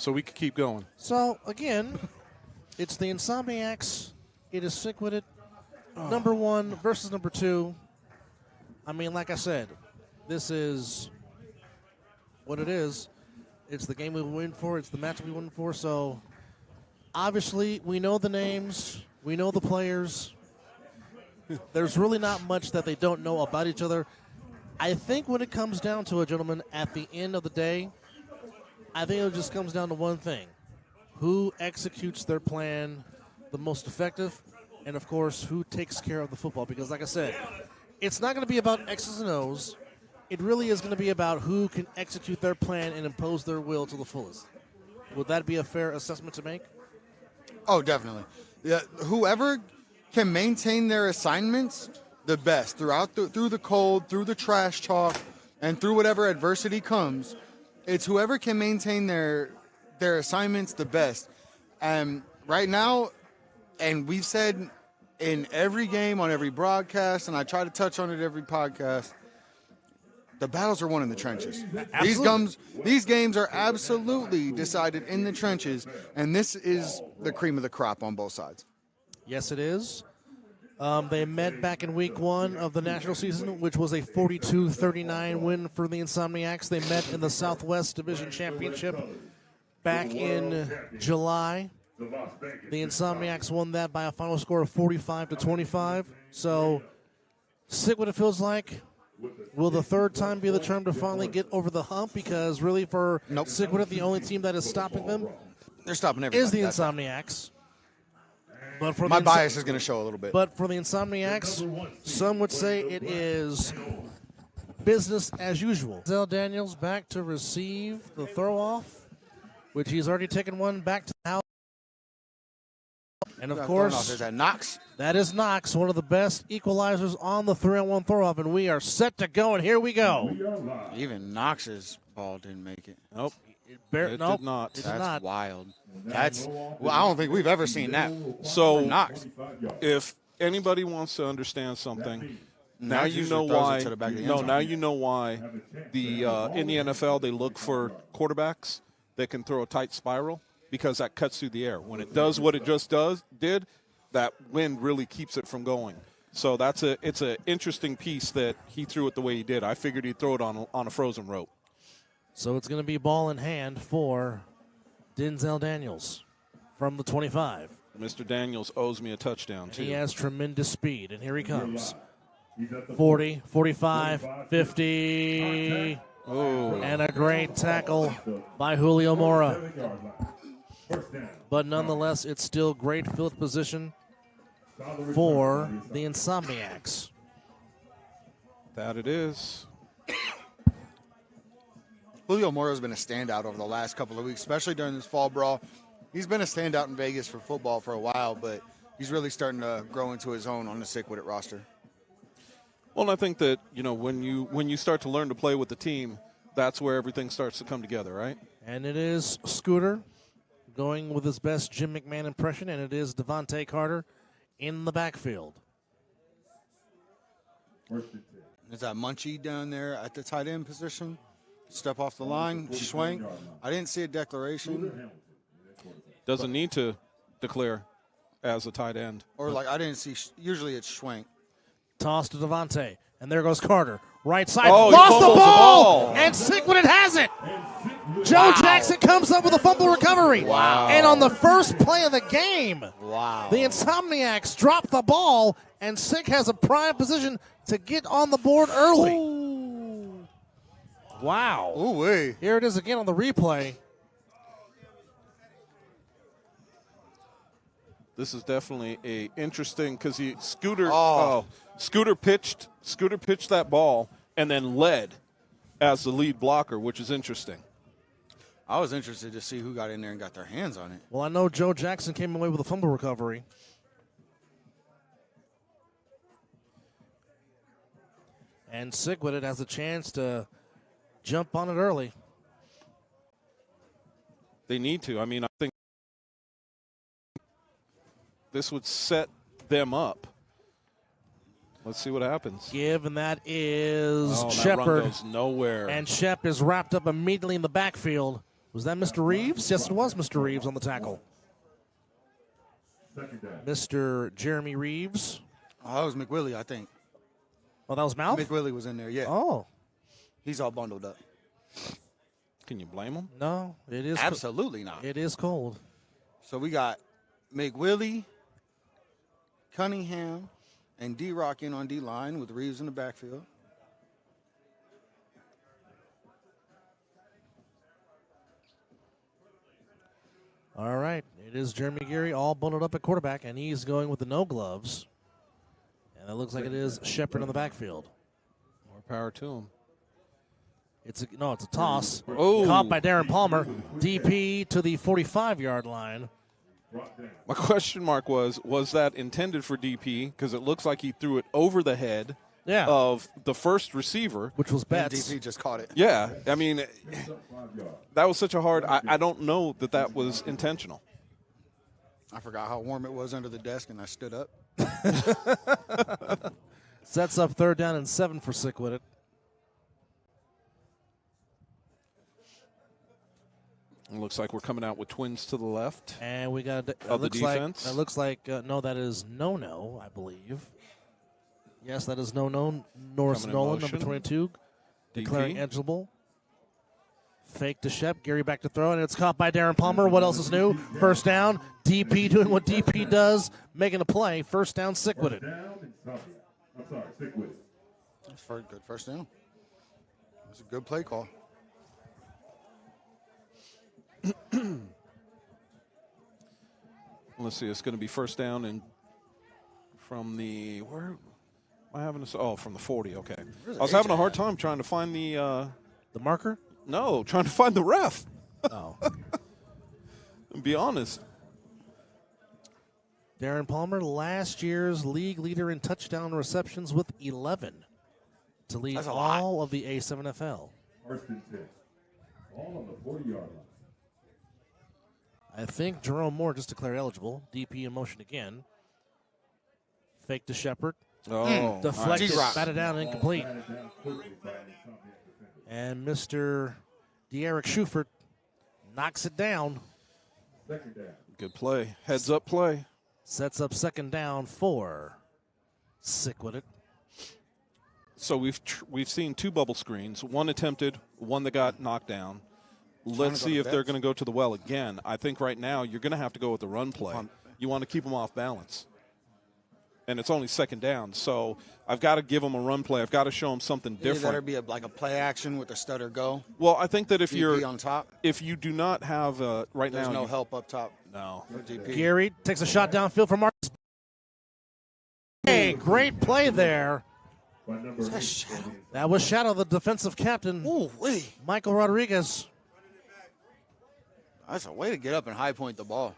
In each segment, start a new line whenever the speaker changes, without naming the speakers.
so we could keep going.
So, again, it's the Insomniacs. It is Sickwidit, number 1 versus number 2. I mean, like I said, this is what it is. It's the game we win for. It's the match we win for. So, obviously, we know the names. We know the players. There's really not much that they don't know about each other. I think when it comes down to it, gentlemen, at the end of the day, I think it just comes down to one thing. Who executes their plan the most effective, and, of course, who takes care of the football. Because, like I said, it's not going to be about X's and O's. It really is going to be about who can execute their plan and impose their will to the fullest. Would that be a fair assessment to make?
Oh, definitely. Yeah, whoever can maintain their assignments the best through the cold, through the trash talk, and through whatever adversity comes, it's whoever can maintain their assignments the best. And right now, and we've said in every game, on every broadcast, and I try to touch on it every podcast, the battles are won in the trenches. These games are absolutely decided in the trenches, and this is the cream of the crop on both sides.
Yes, it is. They met back in week 1 of the national season, which was a 42-39 win for the Insomniacs. They met in the Southwest Division Championship back in July. The Insomniacs won that by a final score of 45-25. So, see what it feels like. Will the third time be the charm to finally get over the hump? Because really, for Sickwidit, the only team that is stopping them,
they're stopping everybody.
Is the Insomniacs. But for
my bias is going to show a little bit.
But for the Insomniacs, some would say it is business as usual. Zell Daniels back to receive the throw off, which he's already taken one back to the house. And, of course,
there's that Knox.
That is Knox, one of the best equalizers on the 3-on-1 throw-off, and we are set to go, and here we go.
Even Knox's ball didn't make it.
Nope.
It
did not.
That's wild. I don't think we've ever seen that.
So,
Knox.
If anybody wants to understand something, now
Knox
you know
usually throws
why.
it to the back of the end
No,
zone.
now you know why the in the NFL they look for quarterbacks that can throw a tight spiral, because that cuts through the air. When it does what it just did, that wind really keeps it from going. So it's an interesting piece that he threw it the way he did. I figured he'd throw it on a frozen rope.
So it's going to be ball in hand for Denzel Daniels from the 25.
Mr. Daniels owes me a touchdown, too.
He has tremendous speed, and here he comes. 40, 45, 50, and a great tackle by Julio Mora. But nonetheless, it's still great field position for the Insomniacs.
That it is.
Julio Mora has been a standout over the last couple of weeks, especially during this fall brawl. He's been a standout in Vegas for football for a while, but he's really starting to grow into his own on the Sickwidit roster.
Well, and I think that, when you start to learn to play with the team, that's where everything starts to come together, right?
And it is Scooter going with his best Jim McMahon impression, and it is Devontae Carter in the backfield.
Is that Munchie down there at the tight end position? Step off the line, Schwank. I didn't see a declaration.
Doesn't need to declare as a tight end.
Or I didn't see, usually it's Schwank.
Toss to Devontae, and there goes Carter. Right side,
he
lost the
fumbles
ball, and Sickwidit has it. Joe Jackson comes up with a fumble recovery.
Wow.
And on the first play of the game,
Wow.
the Insomniacs drop the ball, and Sick has a prime position to get on the board early.
Ooh.
Wow.
Ooh, wait.
Here it is again on the replay.
This is definitely a interesting because Scooter pitched that ball and then led as the lead blocker, which is interesting.
I was interested to see who got in there and got their hands on it.
Well, I know Joe Jackson came away with a fumble recovery. And Sickwidit has a chance to jump on it early.
They need to. I mean, I think this would set them up. Let's see what happens.
Give, and that is
That
Shepard.
run goes nowhere.
And Shep is wrapped up immediately in the backfield. Was that Mr. Reeves? Yes, it was Mr. Reeves on the tackle. Mr. Jeremy Reeves.
Oh, that was McWillie, I think.
Oh, that was Mouth?
McWillie was in there, yeah.
Oh.
He's all bundled up.
Can you blame him?
No, it is.
Absolutely not.
It is cold.
So we got McWillie, Cunningham, and D-Rock in on D-line with Reeves in the backfield.
All right. It is Jeremy Geary all bundled up at quarterback, and he's going with the no gloves. And it looks like it is Shepard in the backfield.
More power to him.
It's a toss.
Oh.
Caught by Darren Palmer. DP to the 45-yard line.
My question mark was that intended for DP? Because it looks like he threw it over the head of the first receiver.
Which was
And
Betts.
DP just caught it.
Yeah, I mean, that was such a hard – I don't know that was intentional.
I forgot how warm it was under the desk, and I stood up.
Sets up 3rd down and 7 for Sickwidit.
It looks like we're coming out with twins to the left.
And we got
Of the defense?
That looks like no, that is no, I believe. Yes, that is no. Norris
Coming in
Nolan,
motion.
number 22, declaring
DP.
edgeable. Fake to Shep. Gary back to throw, and it's caught by Darren Palmer. What else is new? First down. DP doing what DP does, making a play. First down, Sickwidit.
That's a good first down. That's a good play call.
Let's see. It's going to be first down and from the where am I having this? Oh, from the 40. Okay. I was having a hard time trying to find the
marker.
No, trying to find the ref.
Oh.
Be honest.
Darren Palmer, last year's league leader in touchdown receptions with 11 to lead all of the A7FL.
First and 10. All on the 40-yard line.
I think Jerome Moore just declared eligible. DP in motion again. Fake to Shepard.
Oh.
Deflected,
nice.
batted down, incomplete. And Mr. De'Eric Schufert knocks it down.
Second down.
Good play. Heads up play.
Sets up 2nd down for Sickwidit.
So we've seen 2 bubble screens. One attempted, one that got knocked down. Let's see if they're going to go to the well again. I think right now you're going to have to go with the run play. You want to keep them off balance. And it's only 2nd down, so I've got to give them a run play. I've got to show them something different.
Either be like a play action with a stutter go.
Well, I think that if
DP on top.
if you do not have right
There's
now,
no help up top.
No.
For DP.
Gary takes a shot downfield for Marcus. Hey, great play there. That was Shadow, the defensive captain.
Ooh, wait.
Michael Rodriguez.
That's a way to get up and high point the ball.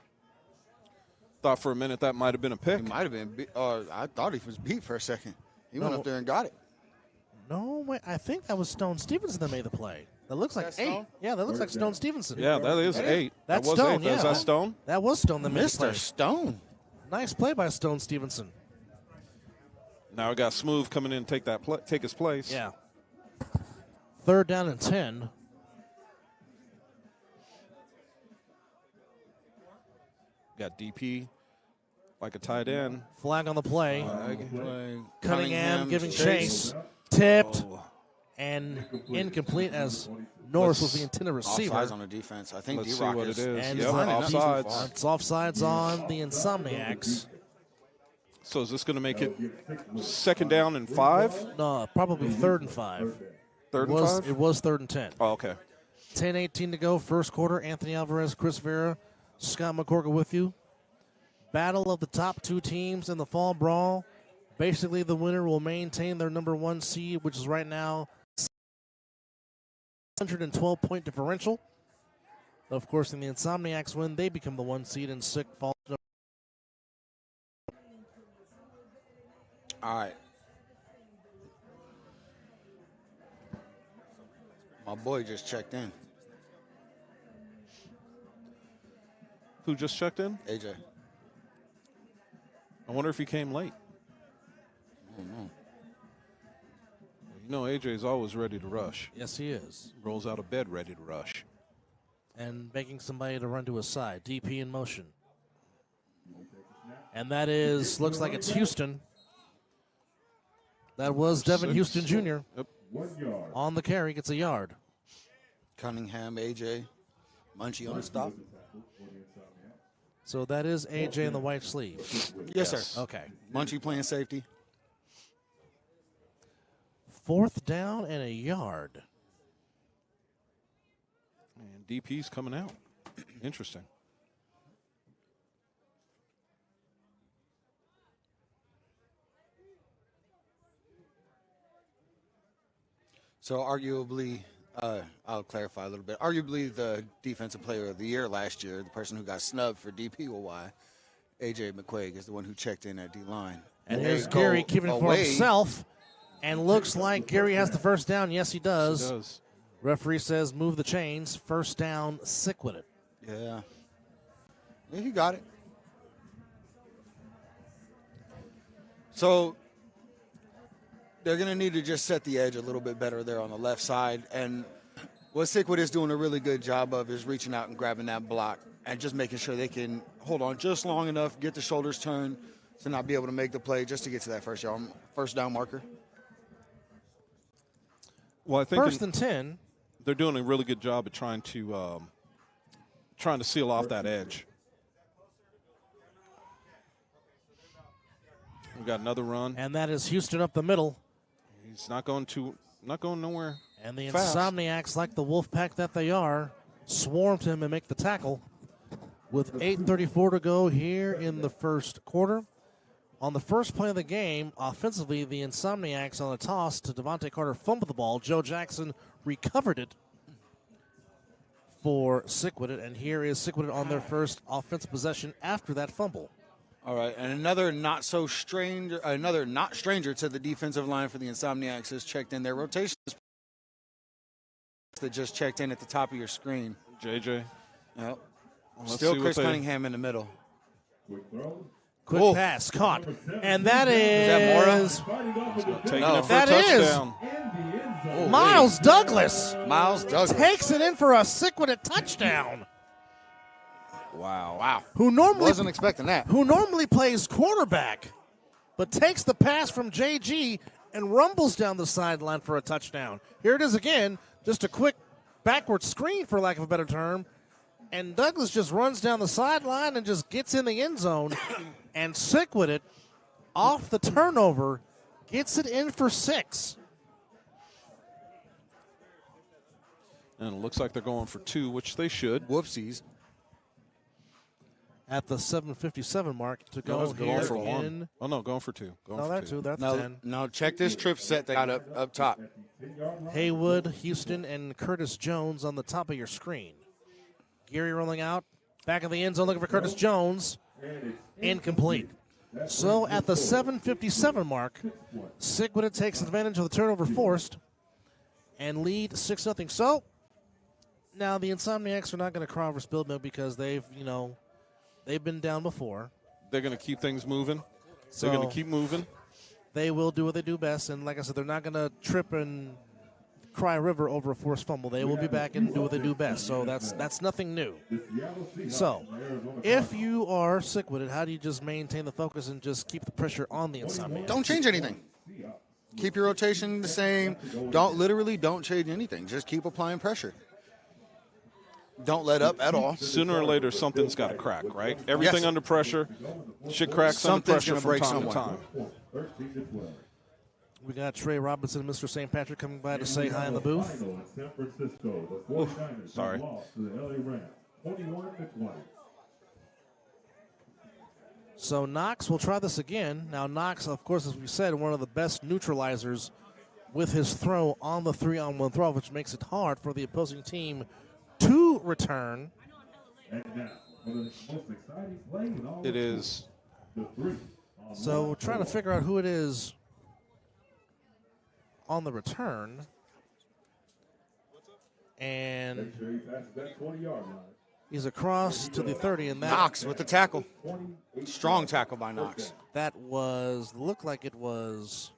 Thought for a minute that might have been a pick.
He might have been beat. I thought he was beat for a second. He went
No.
up there and got it.
No, wait, I think that was Stone Stevenson that made the play. That looks like
Is that
8.
Stone?
Yeah, that looks like Stone Stevenson.
Yeah, that is 8.
That's
that was
Stone,
8.
yeah.
Is that Stone?
That was Stone that made the play.
Mr. Stone.
Nice play by Stone Stevenson.
Now we got Smooth coming in and take his place.
Yeah. 3rd down and 10.
Got DP like a tight end.
Flag on the play.
Flag.
Cunningham giving chase. Tipped
Oh.
and incomplete as Norris was the intended receiver.
Offsides on the defense. I think
Let's see
D-Rock
what
is.
it is.
And
Yep,
it's not
offsides.
It's offsides on the Insomniacs.
So is this going to make it 2nd down and 5?
No, probably 3rd and 5.
3rd and 5?
It was 3rd and 10.
Oh, okay.
10-18 to go, first quarter. Anthony Alvarez, Chris Vera, Scott McCorkle with you. Battle of the top 2 teams in the fall brawl. Basically, the winner will maintain their number 1 seed, which is right now 112-point differential. Of course, in the Insomniacs win, they become the 1 seed, and Sick falls.
All right. My boy just checked in.
Who just checked in?
AJ.
I wonder if he came late.
I don't know.
You know AJ's always ready to rush.
Yes, he is.
Rolls out of bed ready to rush.
and begging somebody to run to his side. DP in motion. And that is, looks like it's Houston. That was Devin Houston Jr.
Yep.
1 yard.
On the carry, gets a yard.
Cunningham, AJ, Munchie on the stop.
So that is AJ in the white sleeve.
Yes, sir.
Okay.
Munchie playing safety.
4th down and a yard.
And DP's coming out. Interesting.
So arguably, I'll clarify a little bit. Arguably the defensive player of the year last year, the person who got snubbed for DPOY, AJ McQuaig, is the one who checked in at D-line.
And
they
here's
go
Gary keeping it for
away.
himself. And looks like Gary has the first down. Yes, he does.
He does.
Referee says move the chains. First down, Sickwidit.
Yeah. Yeah, he got it. So they're going to need to just set the edge a little bit better there on the left side. And what Sickwidit is doing a really good job of is reaching out and grabbing that block and just making sure they can hold on just long enough, get the shoulders turned to not be able to make the play just to get to that first down marker.
Well, I think
First and 10.
they're doing a really good job of trying to seal off that edge. We got another run.
And that is Houston up the middle.
He's not going nowhere.
And the
Fast.
Insomniacs, like the wolf pack that they are, swarmed him and make the tackle. With 8:34 to go here in the first quarter. On the first play of the game, offensively, the Insomniacs on a toss to Devontae Carter fumbled the ball. Joe Jackson recovered it for Sickwidit, and here is Sickwidit on their first offensive possession after that fumble.
All right, and another not stranger to the defensive line for the Insomniacs has checked in. Their rotation that just checked in at the top of your screen.
JJ.
Yep.
Let's
Still
see
Chris
what they-
Cunningham in the middle.
Quick throw.
Quick
Oh.
pass caught, and that
that Mora?
is
Fighting off with the
Taking
No.
it for
That
a
is-
touchdown.
in the end zone.
Miles Douglas.
Miles Douglas.
Takes it in for a Sickwidit touchdown.
Wow.
Who normally
Wasn't expecting that.
plays quarterback, but takes the pass from JG and rumbles down the sideline for a touchdown. Here it is again, just a quick backward screen, for lack of a better term, and Douglas just runs down the sideline and just gets in the end zone, and Sickwidit, off the turnover, gets it in for 6.
And it looks like they're going for 2, which they should.
Whoopsies.
At the 7:57 mark to go
Going
here
for
in.
1. Oh, no, going for 2. Going
No,
for
that's 2. That's
Now,
10.
now check this trip set they got up top.
Haywood, Houston, and Curtis Jones on the top of your screen. Gary rolling out. Back in the end zone looking for Curtis Jones. Incomplete. So at the 7:57 mark, Sickwidit takes advantage of the turnover forced and lead 6-0. So now the Insomniacs are not going to cry over spilled milk because they've been down before.
They're going to keep things moving.
So
They're going to keep moving.
they will do what they do best. And like I said, they're not going to trip and cry a river over a forced fumble. They will be back and do what they do best. So that's nothing new. So if you are Sickwidit, how do you just maintain the focus and just keep the pressure on the Insomniacs?
Don't change anything. Keep your rotation the same. Don't change anything. Just keep applying pressure. Don't let up at all.
Sooner or later, something's got to crack, right? Everything
Yes.
under pressure should crack under
Something's
pressure
gonna
from
break
time
somewhere.
to time.
13 to 12.
We got Trey Robinson and Mr. St. Patrick coming by to say hi in the booth.
Final in San Francisco, the 49ers
sorry.
lost to the LA Rams, 21 to 20.
So Knox will try this again. Now Knox, of course, as we said, one of the best neutralizers with his throw on the 3-on-1 throw, which makes it hard for the opposing team to return.
And now, for the most exciting play in all
It
of
is.
the 3.
So we're trying to figure out who it is on the return. And
Make sure he passes that 20-yard line.
he's across to the 30, and
Knox with the tackle.
28
Strong tackle by Knox.
that looked like it was,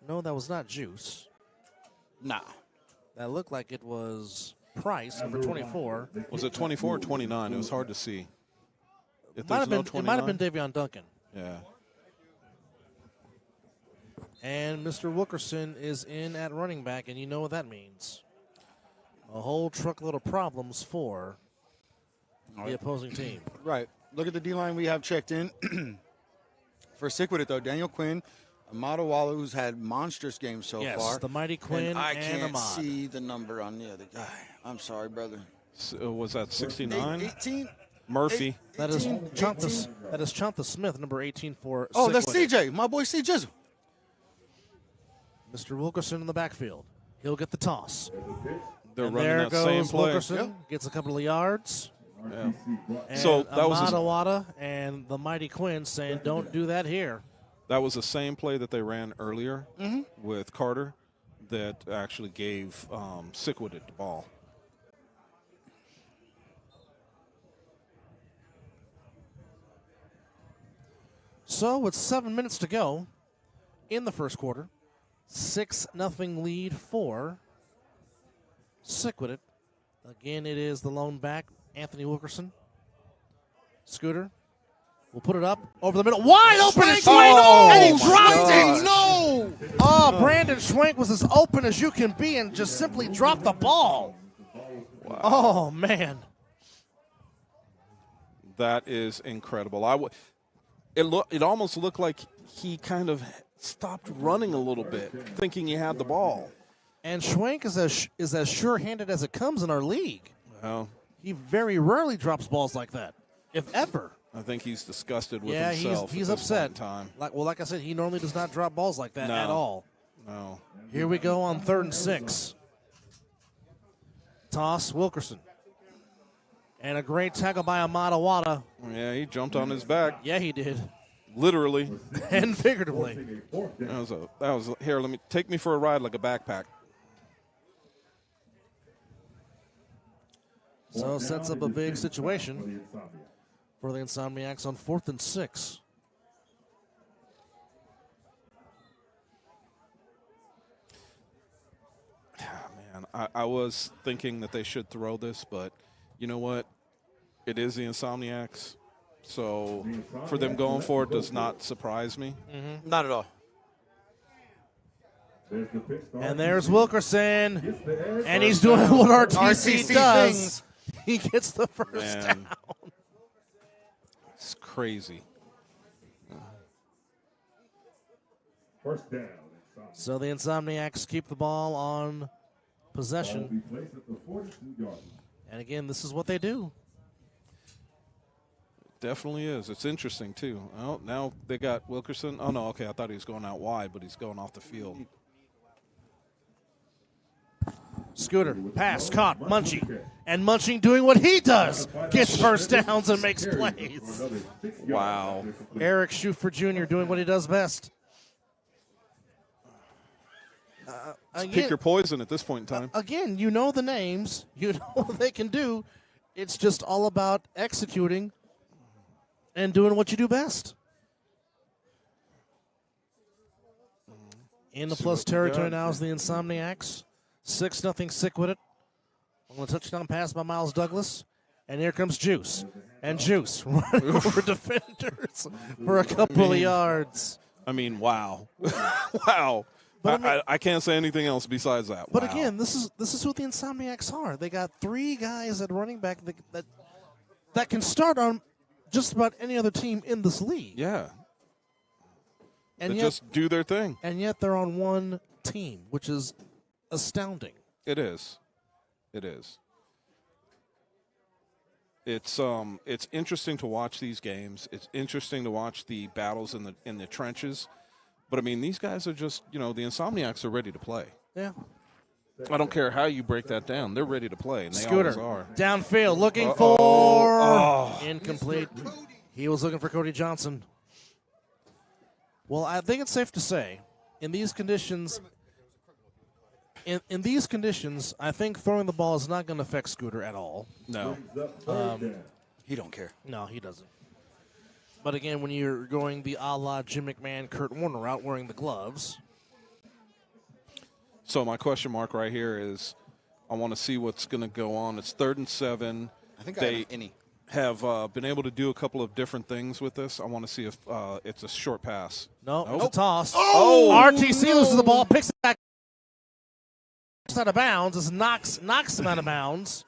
no, that was not Juice.
Nah.
That looked like it was Price, number 24.
Was it 24 or 29? It was hard to see. If
It
there's no
might have
29.
been Davion Duncan.
Yeah.
And Mr. Wilkerson is in at running back, and you know what that means. A whole truckload of problems for the opposing team.
Right. Look at the D-line we have checked in. For Sickwidit, though, Daniel Quinn, Amada Waller, who's had monstrous games so
Yes,
far.
the mighty Quinn
and I
and
can't
Ahmad.
see the number on the other guy. I'm sorry, brother.
So, was that 69?
18?
Murphy.
That is
18.
Chantha Smith, number 18 for
Oh, that's
Sickwidit.
CJ, my boy C. Jizzle.
Mr. Wilkerson in the backfield. He'll get the toss.
They're
And
running
there
that
goes
same play.
Wilkerson, gets a couple of yards.
Yeah.
And
So that was
Ahmad Awada and the mighty Quinn saying, don't do that here.
That was the same play that they ran earlier with Carter that actually gave Sickwidit the ball.
So with 7 minutes to go in the first quarter, 6-0 lead for Sickwidit. Again, it is the lone back, Anthony Wilkerson. Scooter will put it up over the middle. Wide open is Schwenk, and he dropped it.
No!
Oh, Brandon Schwenk was as open as you can be and just simply dropped the ball.
Wow.
Oh, man.
That is incredible. It almost looked like he kind of stopped running a little bit, thinking he had the ball.
And Schwenk is as sure-handed as it comes in our league.
Well,
He very rarely drops balls like that, if ever.
I think he's disgusted with
Yeah,
himself.
he's
at this point
upset.
in time.
Like I said, he normally does not drop balls like that
No.
at all.
No.
Here we go on 3rd and 6. Toss, Wilkerson. And a great tackle by Ahmad Awada.
Yeah, he jumped on his back,
Yeah, he did.
literally.
And figuratively.
That was here. Let me take me for a ride like a backpack.
So sets up a big situation for the Insomniacs on 4th and 6.
Man, I was thinking that they should throw this, but you know what? It is the Insomniacs, so for them going for it does not surprise me.
Not at all.
And there's Wilkerson. And he's doing what RTC does.
things.
He gets the first
Man.
down.
It's crazy.
First down.
So the Insomniacs keep the ball on possession.
Be placed at the 42-yard line.
And again, this is what they do.
Definitely is. It's interesting, too. Oh, now they got Wilkerson. Oh, no, okay. I thought he was going out wide, but he's going off the field.
Scooter, pass, caught, Munchie. And Munching doing what he does. Gets first downs and makes plays.
Wow.
Eric Schufer Jr. doing what he does best.
Pick your poison at this point in time.
Again, you know the names. You know what they can do. It's just all about executing and doing what you do best. In the plus territory now is the Insomniacs. 6-0 Sickwidit. On the touchdown pass by Miles Douglas. And here comes Juice. And Juice running over defenders for a couple of yards.
I mean, wow. Wow.
But
I can't say anything else besides that.
But
Wow.
again, this is who the Insomniacs are. They got 3 guys at running back that can start on just about any other team in this league.
Yeah.
And
They
yet,
just do their thing.
and yet they're on one team, which is astounding.
It is. It is. It's interesting to watch these games. It's interesting to watch the battles in the trenches. But I mean, these guys are just, the Insomniacs are ready to play.
Yeah.
I don't care how you break that down. They're ready to play, and they
Scooter
always are.
downfield looking for incomplete. He was looking for Cody Johnson. Well, I think it's safe to say, in these conditions, in these conditions, I think throwing the ball is not going to affect Scooter at all.
No.
He don't care.
No, he doesn't. But again, when you're going the a la Jim McMahon, Kurt Warner route, wearing the gloves.
So my question mark right here is, I want to see what's going to go on. It's 3rd and 7.
I think
They
any.
have been able to do a couple of different things with this. I want to see if it's a short pass.
No,
Nope.
it's a toss.
Oh,
RTC loses the ball, picks it back out of bounds. This knocks him out of bounds.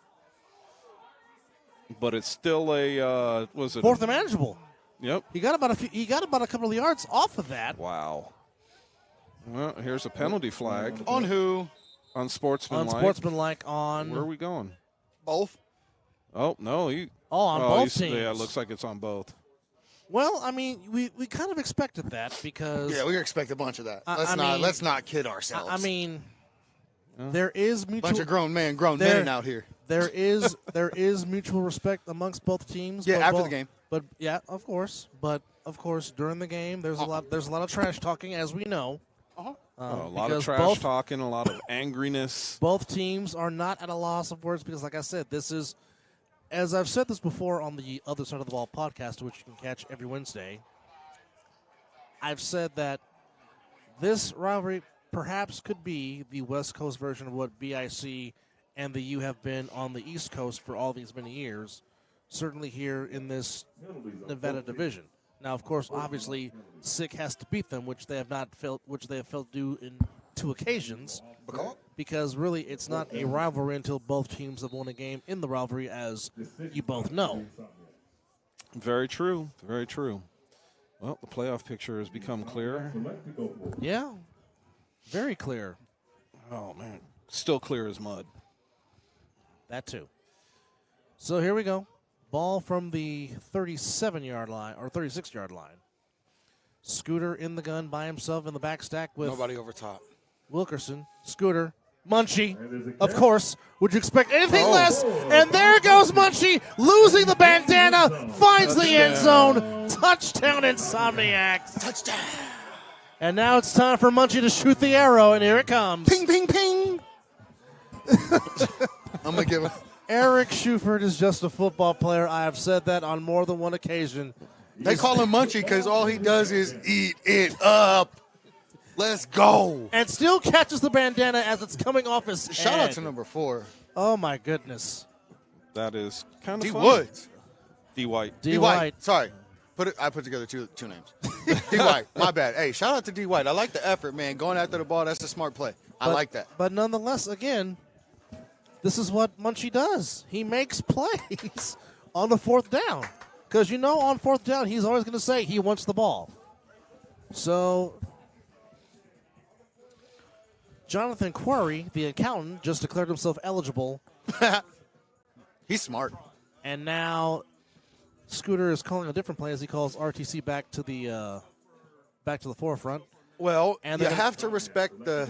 But it's still a was it?
4th and manageable.
Yep.
He got about a couple of yards off of that.
Wow. Well, here's a penalty flag.
On who?
Unsportsmanlike.
Unsportsmanlike on.
Where are we going?
Both.
Oh, no.
On both
he's-
teams.
Yeah, it looks like it's on both.
Well, I mean, we kind of expected that because.
Yeah, we expect a bunch of that.
I mean-
Let's not kid ourselves.
I mean, there is mutual.
bunch of grown men out here.
There is mutual respect amongst both teams.
Yeah,
but
after
both-
the game.
But yeah, of course. But of course, during the game, there's a lot of trash talking, as we know.
A lot of
because
trash talking, a lot of angriness.
Both teams are not at a loss of words because, like I said, this is, as I've said this before on the Other Side of the Ball podcast, which you can catch every Wednesday. I've said that this rivalry perhaps could be the West Coast version of what BIC and the U have been on the East Coast for all these many years, certainly here in this Nevada division. Now, of course, obviously, Sick has to beat them, which they have failed due in 2 occasions, because really it's not a rivalry until both teams have won a game in the rivalry, as you both know.
Very true. Very true. Well, the playoff picture has become clearer.
Yeah, very clear.
Oh, man. Still clear as mud.
That too. So here we go. Ball from the 37-yard line or 36-yard line. Scooter in the gun by himself in the back stack with
Nobody over top.
Wilkerson. Scooter. Munchie. Of course. Would you expect anything less? And there goes Munchie, losing the bandana, finds the end zone. Touchdown, Insomniacs.
Touchdown.
And now it's time for Munchie to shoot the arrow, and here it comes.
Ping, ping, ping. I'm going to give him.
Eric Schufert is just a football player. I have said that on more than one occasion.
They call him Munchie because all he does is eat it up. Let's go.
And still catches the bandana as it's coming off his head.
Shout out to number 4.
Oh, my goodness.
That is kind of
D.
funny.
Woods.
D. White.
D. White.
Sorry. I put together two names. D. White. My bad. Hey, shout out to D. White. I like the effort, man. Going after the ball, that's a smart play. I like that.
But nonetheless, again, this is what Munchie does. He makes plays on the 4th down. Because, on 4th down, he's always going to say he wants the ball. So, Jonathan Quarry, the accountant, just declared himself eligible.
He's smart.
And now Scooter is calling a different play as he calls RTC back to the forefront.
Well,
And
you
they're gonna-
have to respect the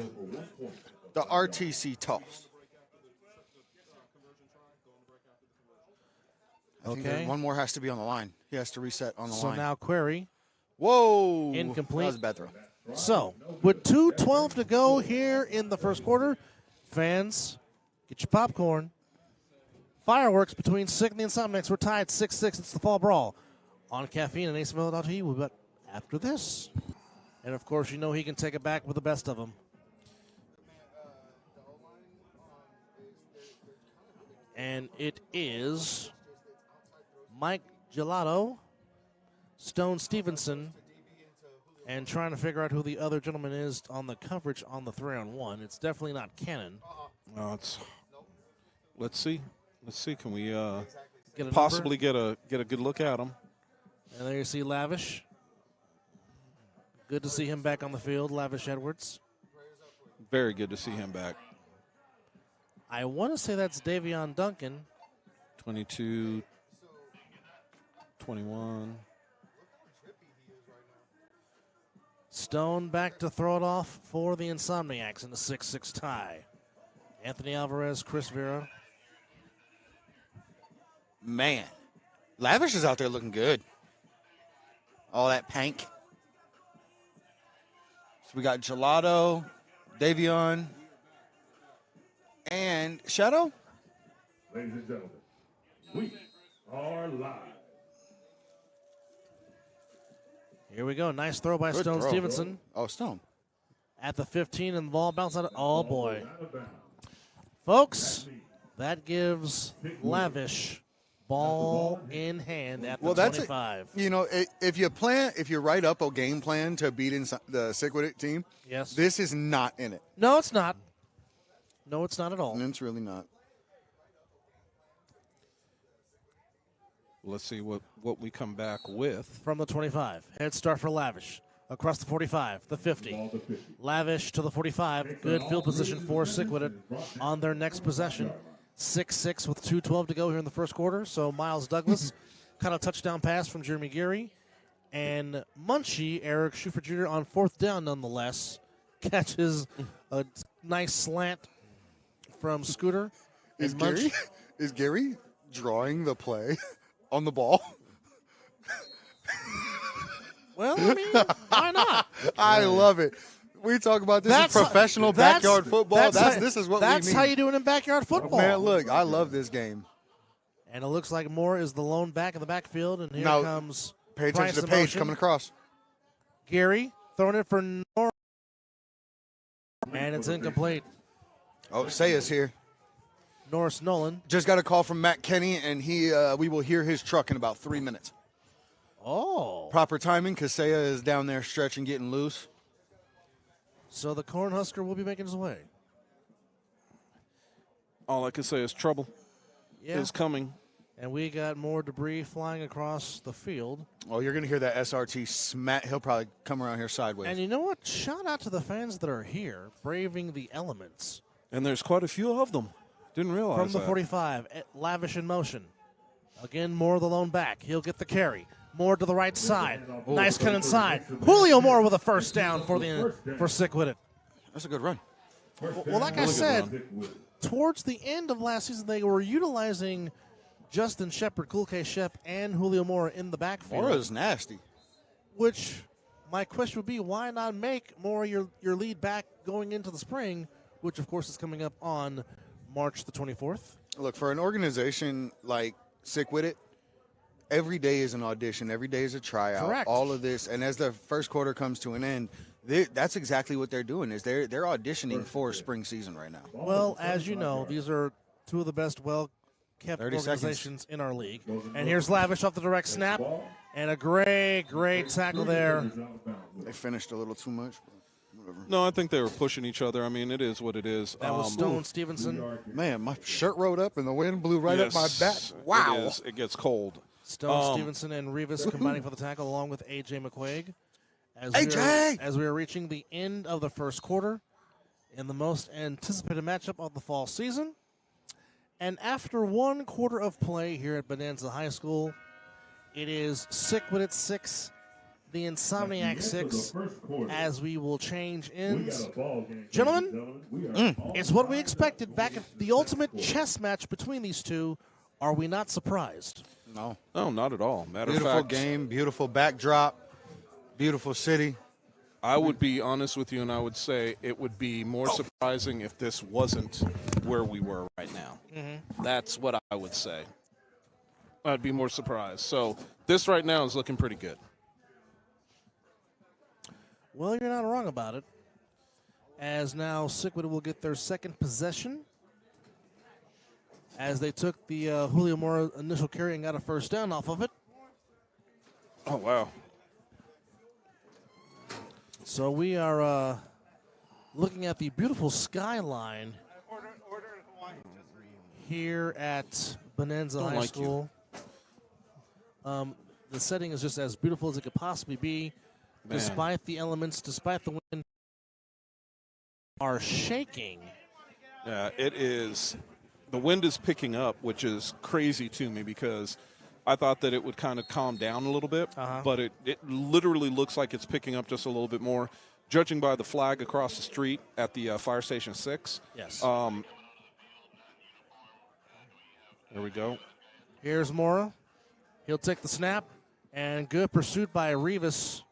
RTC toss. I think
Okay.
one more has to be on the line. He has to reset on the
So
line.
now Query.
Whoa.
Incomplete.
That was a bad throw.
So, with 2:12 to go here in the first quarter, fans, get your popcorn. Fireworks between Sick and the Insomniacs. We're tied 6-6. It's the Fall Brawl on Caffeine and A7FL.TV. We'll be back after this. And, of course, he can take it back with the best of them. And it is Mike Gelato, Stone Stevenson, and trying to figure out who the other gentleman is on the coverage on the 3-on-1. It's definitely not Cannon.
Let's see. Can we
Get a
possibly get a good look at him?
And there you see Lavish. Good to see him back on the field, Lavish Edwards.
Very good to see him back.
I want to say that's Davion Duncan.
22, 21.
Stone back to throw it off for the Insomniacs in the 6-6 tie. Anthony Alvarez, Chris Vera.
Man, Lavish is out there looking good. All that pank. So we got Gelato, Davion, and Shadow.
Ladies and gentlemen, we are live.
Here we go. Nice throw by
Good
Stone
throw.
Stevenson
Oh, Stone.
at the 15, and the ball bounced out. Oh, boy. Folks, that gives Lavish ball in hand at the
Well, that's
25.
if you write up a game plan to beat the Sickwidit team,
Yes.
this is not in it.
No, it's not. No, it's not at all.
It's really not.
Let's see what we come back with.
From the 25. Head start for Lavish. Across the 45, the 50. Lavish to the 45. Good field position for Sickwidit on their next possession. 6-6 with 2:12 to go here in the first quarter. So Miles Douglas caught a touchdown pass from Jeremy Geary. And Munchie, Eric Schufer Jr. on fourth down nonetheless, catches a nice slant from Scooter.
Is
And
Gary drawing the play on the ball?
Well, I mean, why not?
I love it. We talk about this in professional backyard football. This is what we need.
That's how you do it in backyard football.
Man, look, I love this game.
And it looks like Moore is the lone back in the backfield, and here comes
Pay attention to
Bryce
Paige coming across.
Gary throwing it for Norris, and it's incomplete.
Oh, Saya's here.
Norris Nolan.
Just got a call from Matt Kenny, and we will hear his truck in about 3 minutes.
Oh.
Proper timing, because Saya is down there stretching, getting loose.
So the Cornhusker will be making his way.
All I can say is trouble is coming.
And we got more debris flying across the field.
Oh, you're going to hear that SRT smack. He'll probably come around here sideways.
And you know what? Shout out to the fans that are here, braving the elements.
And there's quite a few of them. Didn't realize
From the
that.
45, Lavish in motion. Again, Moore the lone back. He'll get the carry. Moore to the right side. Nice cut inside. Julio Moore with a first down for Sickwidit.
That's a good run.
Well, like I said, towards the end of last season, they were utilizing Justin Shepard, Cool K Shep, and Julio Moore in the backfield.
Moore is nasty.
Which, my question would be, why not make Moore your lead back going into the spring, which, of course, is coming up on March the 24th?
Look, for an organization like Sickwidit, every day is an audition. Every day is a tryout.
Correct.
All of this. And as the first quarter comes to an end, that's exactly what they're doing, is they're auditioning for spring season right now.
Well, as you know, these are two of the best well-kept
30
organizations in our league. And here's Lavish off the direct snap. And a great tackle there.
They finished a little too much. Whatever.
No, I think they were pushing each other. I mean, it is what it is.
That was Stone Stevenson.
Man, my shirt rode up and the wind blew right up my back. Wow.
It gets cold.
Stone Stevenson and Rivas combining for the tackle along with A.J. McQuaig. As we are reaching the end of the first quarter in the most anticipated matchup of the fall season. And after 1 quarter of play here at Bonanza High School, it is Sickwidit 6, the Insomniacs 6, as we will change ends. Gentlemen, it's what we expected back at the ultimate chess match between these two. Are we not surprised?
No.
No, not at all. Matter of
Beautiful
fact,
game, beautiful backdrop, beautiful city.
I would be honest with you, and I would say it would be more surprising if this wasn't where we were right now. That's what I would say. I'd be more surprised. So this right now is looking pretty good.
Well, you're not wrong about it. As now Sickwidit will get their second possession, as they took the Julio Moore initial carry and got a first down off of it.
Oh, wow.
So we are looking at the beautiful skyline here at Bonanza High
like
School. The setting is just as beautiful as it could possibly be,
Man.
despite the elements, despite the wind, are shaking.
Yeah, it is. The wind is picking up, which is crazy to me because I thought that it would kind of calm down a little bit, but it literally looks like it's picking up just a little bit more, judging by the flag across the street at the Fire Station 6.
Yes.
There we go.
Here's Mora. He'll take the snap, and good pursuit by Reeves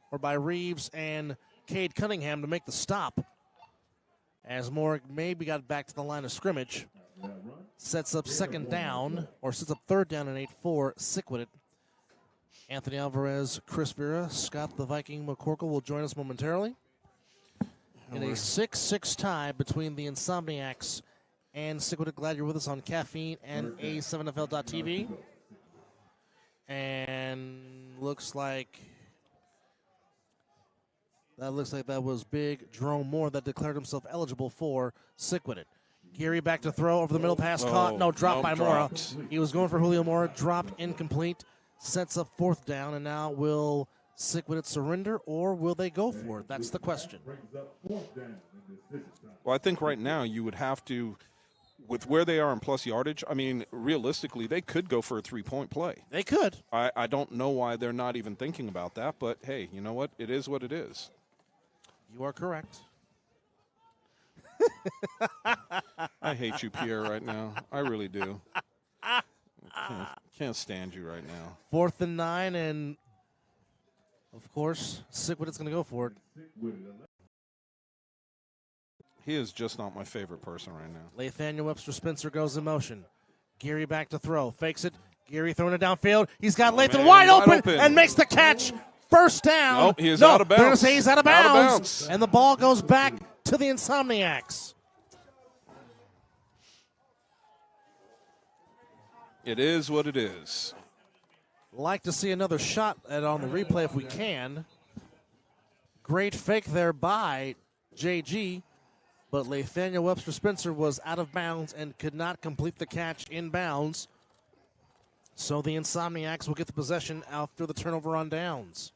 and Cade Cunningham to make the stop. As Moore maybe got back to the line of scrimmage. Sets up second down, or sets up third down and 8 for Sickwidit. Anthony Alvarez, Chris Vera, Scott the Viking McCorkle will join us momentarily. In a 6-6 tie between the Insomniacs and Sickwidit. Glad you're with us on Caffeine and A7FL.tv. And looks like that was big Jerome Moore that declared himself eligible for Sickwidit. Geary back to throw over the middle pass caught. No, dropped by Mora. He was going for Julio Mora, dropped incomplete, sets up 4th down, and now will Sickwidit surrender or will they go for it? That's the question.
Well, I think right now you would have to, with where they are in plus yardage, I mean, realistically, they could go for a 3-point play.
They could.
I don't know why they're not even thinking about that, but hey, you know what? It is what it is.
You are correct.
I hate you, Pierre, right now. I really do. Can't stand you right now.
4th and 9, and of course, Sickwidit's going to go for it.
He is just not my favorite person right now.
Nathaniel Webster Spencer goes in motion. Geary back to throw. Fakes it. Geary throwing it downfield. He's got Lathan wide open and makes the catch. 1st down.
Nope, he is out of bounds.
They're going to say he's out of bounds. And the ball goes back to the Insomniacs.
It is what it is.
Like to see another shot at on the replay if we can. Great fake there by JG, but Nathaniel Webster Spencer was out of bounds and could not complete the catch in bounds. So the Insomniacs will get the possession after the turnover on downs.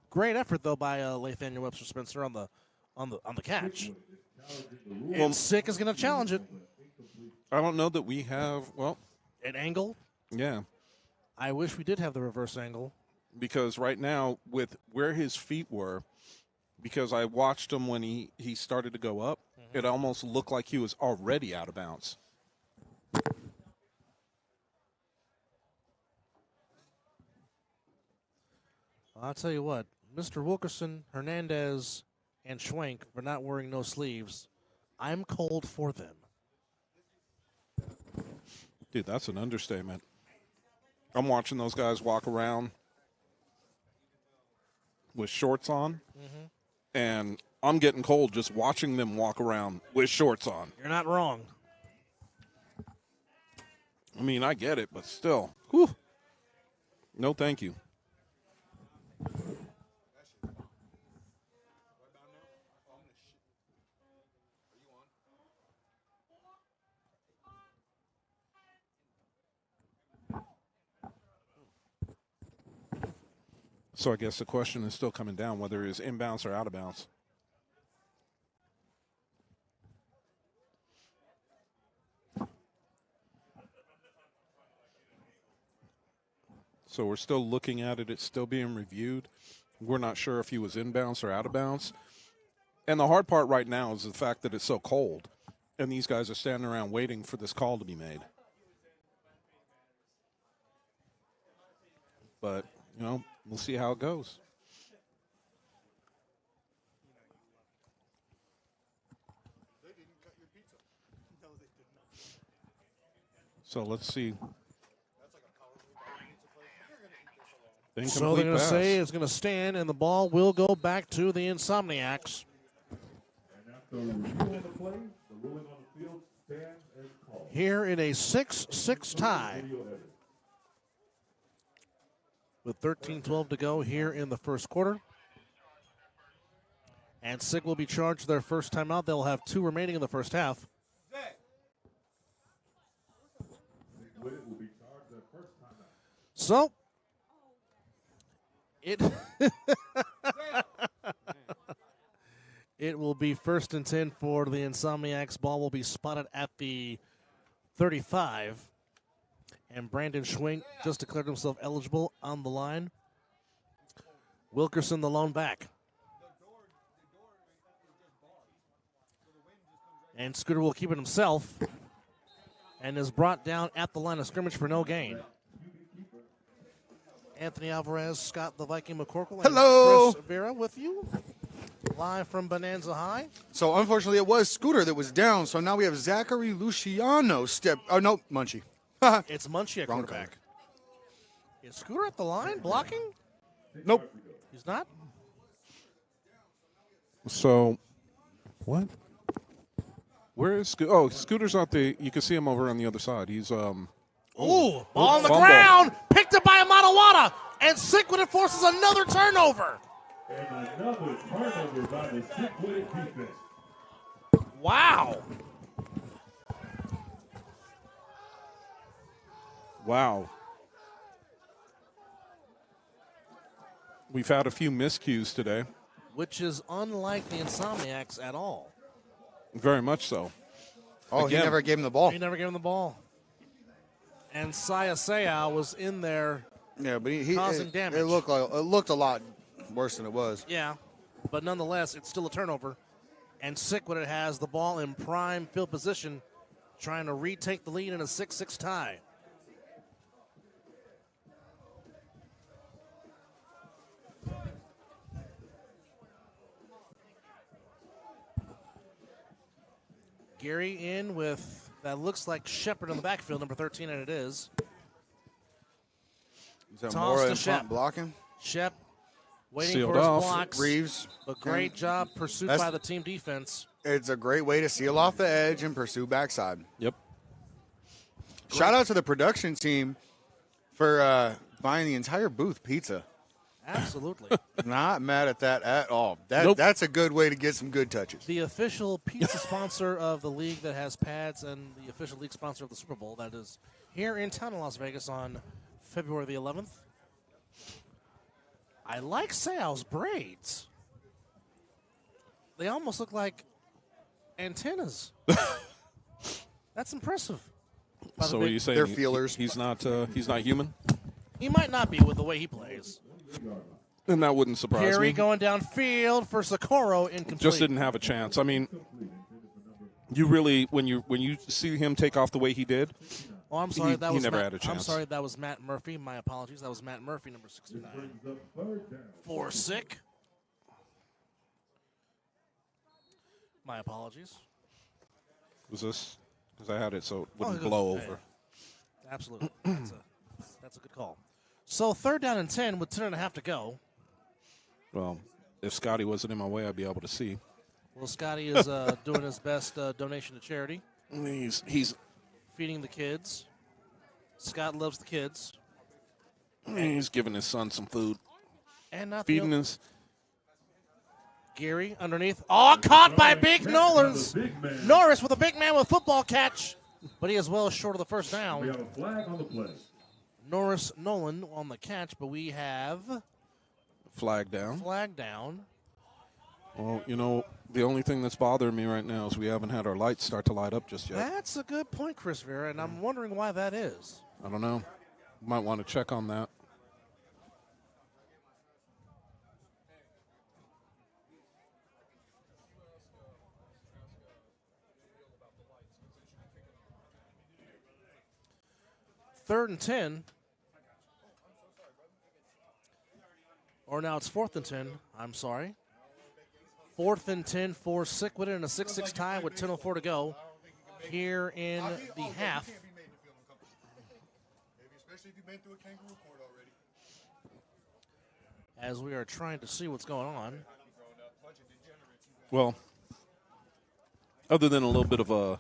Great effort though by Nathaniel Webster Spencer on the catch. And Sick is going to challenge it.
I don't know that we have, well,
An angle.
yeah.
I wish we did have the reverse angle.
Because right now, with where his feet were, because I watched him when he started to go up, it almost looked like he was already out of bounds.
I'll tell you what, Mr. Wilkerson, Hernandez, and Schwenk for not wearing no sleeves, I'm cold for them.
Dude, that's an understatement. I'm watching those guys walk around with shorts on, and I'm getting cold just watching them walk around with shorts on.
You're not wrong.
I mean, I get it, but still. Whew. No, thank you. So I guess the question is still coming down whether it's inbounds or out of bounds. So we're still looking at it. It's still being reviewed. We're not sure if he was inbounds or out of bounds. And the hard part right now is the fact that it's so cold, and these guys are standing around waiting for this call to be made. But, you know, we'll see how it goes. So let's see.
So they're going to say it's going to stand, and the ball will go back to the Insomniacs.
And after reviewing the play, the ruling on the field stands as called.
Here in a 6-6 tie. With 13-12 to go here in the first quarter. And Sick will be charged their first timeout. They'll have 2 remaining in the first half. So, it will be 1st and 10 for the Insomniacs. Ball will be spotted at the 35. And Brandon Schwink just declared himself eligible on the line. Wilkerson, the lone back. And Scooter will keep it himself. And is brought down at the line of scrimmage for no gain. Anthony Alvarez, Scott the Viking McCorkle, and Chris Vera with you. Live from Bonanza High.
So, unfortunately, it was Scooter that was down. So now we have Zachary Luciano step. Oh, no, Munchie.
It's Munchie at
Wrong
quarterback. Is Scooter at the line blocking?
Nope.
He's not?
So, what? Where is Oh, Scooter's out there. You can see him over on the other side. He's
Ooh, ball on the
fumble.
ground. Picked up by Amadawada. And Sickwidit forces another turnover.
And another turnover by the Sickwidit defense.
Wow.
Wow. We've had a few miscues today.
Which is unlike the Insomniacs at all.
Very much so.
Oh,
Again.
he never gave him the ball.
He never gave him the ball. And Saya was in there.
Yeah, but he
causing damage.
It looked a lot worse than it was.
Yeah, but nonetheless, it's still a turnover. And Sickwidit has the ball in prime field position, trying to retake the lead in a 6-6 tie. Gary in with, that looks like Shepard in the backfield, number 13, and it is.
Is that
Toss
Mora
to
in front
Shep.
blocking?
Shep waiting
Sealed
for his
off.
blocks.
Reeves.
But great job pursued
That's-
by the team defense.
It's a great way to seal off the edge and pursue backside.
Yep.
Shout out to the production team for buying the entire booth pizza.
Absolutely.
Not mad at that at all.
Nope.
That's a good way to get some good touches.
The official pizza sponsor of the league that has pads and the official league sponsor of the Super Bowl that is here in town in Las Vegas on February the 11th. I like Seau's braids. They almost look like antennas. That's impressive. By the
So
big-
are you saying
They're feelers.
he's not human?
He might not be with the way he plays.
And that wouldn't surprise
Perry
me.
going downfield for Socorro, incomplete.
Just didn't have a chance. I mean, you really when you see him take off the way he did,
Oh, I'm sorry.
he never had a
I'm
chance.
sorry. That was Matt Murphy. My apologies. That was Matt Murphy, number 69. For Sick. My apologies.
was this because I had it so it wouldn't
good.
blow
Yeah,
over.
yeah. Absolutely. That's a good call. So 3rd down and 10 with 10.5 to go.
Well, if Scotty wasn't in my way, I'd be able to see.
Well, Scotty is doing his best donation to charity,
He's
feeding the kids. Scott loves the kids.
giving his son some food,
And not
feeding
the
his.
Gary underneath. Oh, caught by Big Norris. Norris with a big man with football catch. But he is well short of the first
We
down.
have a flag on the play.
Norris Nolan on the catch, but we have
Flag down.
flag down.
Well, you know, the only thing that's bothering me right now is we haven't had our lights start to light up just yet.
That's a good point, Chris Vera, and I'm wondering why that is.
I don't know. Might want to check on that.
Third and 10. Or now it's 4th and 10. I'm sorry. 4th and 10 for Sickwidit in a 6-6 tie with 10:04 to go here in the half.
Especially if you've been through a kangaroo court already.
As we are trying to see what's going on.
Well, other than a little bit of a,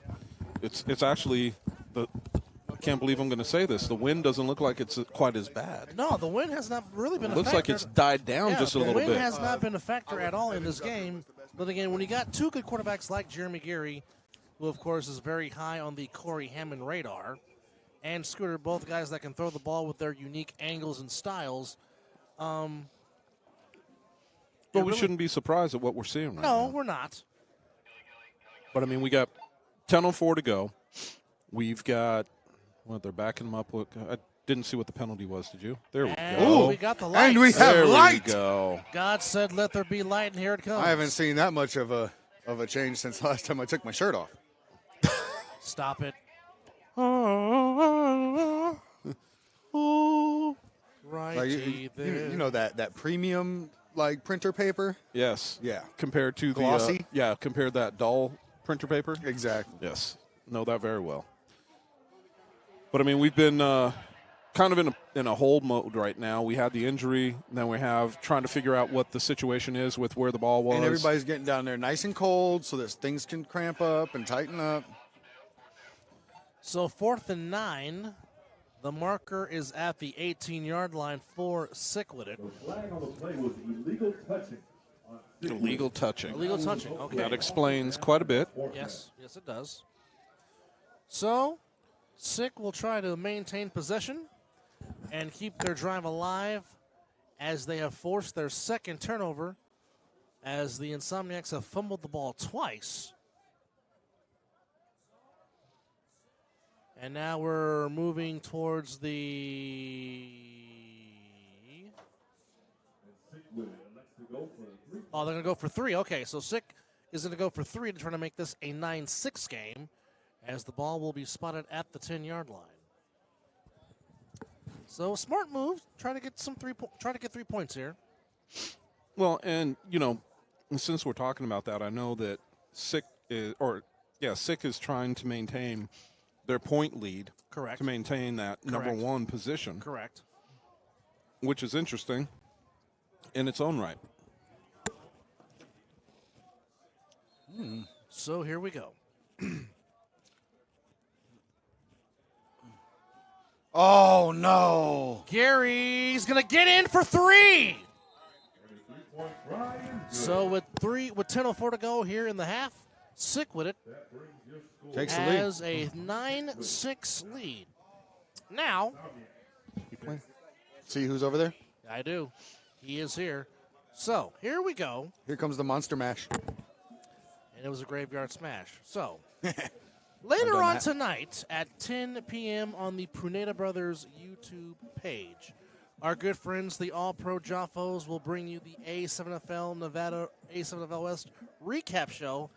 it's actually the. I can't believe I'm going to say this. The wind doesn't look like it's quite as bad.
No, the wind has not really been a
Looks
factor.
like it's died down just a
the
little
wind
bit.
has not been a factor at all in this game. But again, when you got two good quarterbacks like Jeremy Gary, who of course is very high on the Corey Hammond radar, and Scooter, both guys that can throw the ball with their unique angles and styles.
But we shouldn't be surprised at what we're seeing right now.
No, we're not.
But, I mean, we got 10:04 to go. We've got, well, they're backing them up. Look, I didn't see what the penalty was, did you? There we
And
go.
we got the lights.
And we have
There
light.
we go.
God said, "Let there be light," and here it comes.
I haven't seen that much of a change since last time I took my shirt off.
Stop it. Right
Like, you
there.
know that premium like printer paper?
Yes.
Yeah.
Compared to
Glossy?
the compared that dull printer paper.
Exactly.
Yes. Know that very well. But I mean, we've been kind of in a hold mode right now. We had the injury, and then we have trying to figure out what the situation is with where the ball was.
And everybody's getting down there nice and cold so that things can cramp up and tighten up.
So 4th and 9. The marker is at the 18-yard line for Sickwidit.
The flag on the play was illegal touching.
Illegal touching.
Illegal touching, okay.
That explains quite a bit.
Yes, it does. So, Sick will try to maintain possession and keep their drive alive as they have forced their second turnover as the Insomniacs have fumbled the ball twice. And now we're moving towards the... Oh, they're going to go for 3. Okay, so Sick is going to go for 3 to try to make this a 9-6 game as the ball will be spotted at the 10-yard line. So smart move, trying to get 3 points here.
Well, and since we're talking about that, I know that Sick is trying to maintain their point lead.
Correct.
To maintain that number 1 position.
Correct.
Which is interesting in its own right.
So here we go.
Oh, no.
Gary's going to get in for 3. So with 10:04 to go here in the half, Sickwidit
Takes the lead.
has a 9-6 lead. Now,
See who's over there?
I do. He is here. So here we go.
Here comes the Monster Mash.
And it was a graveyard smash. So,
I've
later
done
on
that.
tonight at 10 p.m. on the Pruneda Brothers YouTube page, our good friends, the All-Pro Joffos, will bring you the A7FL Nevada A7FL West recap show.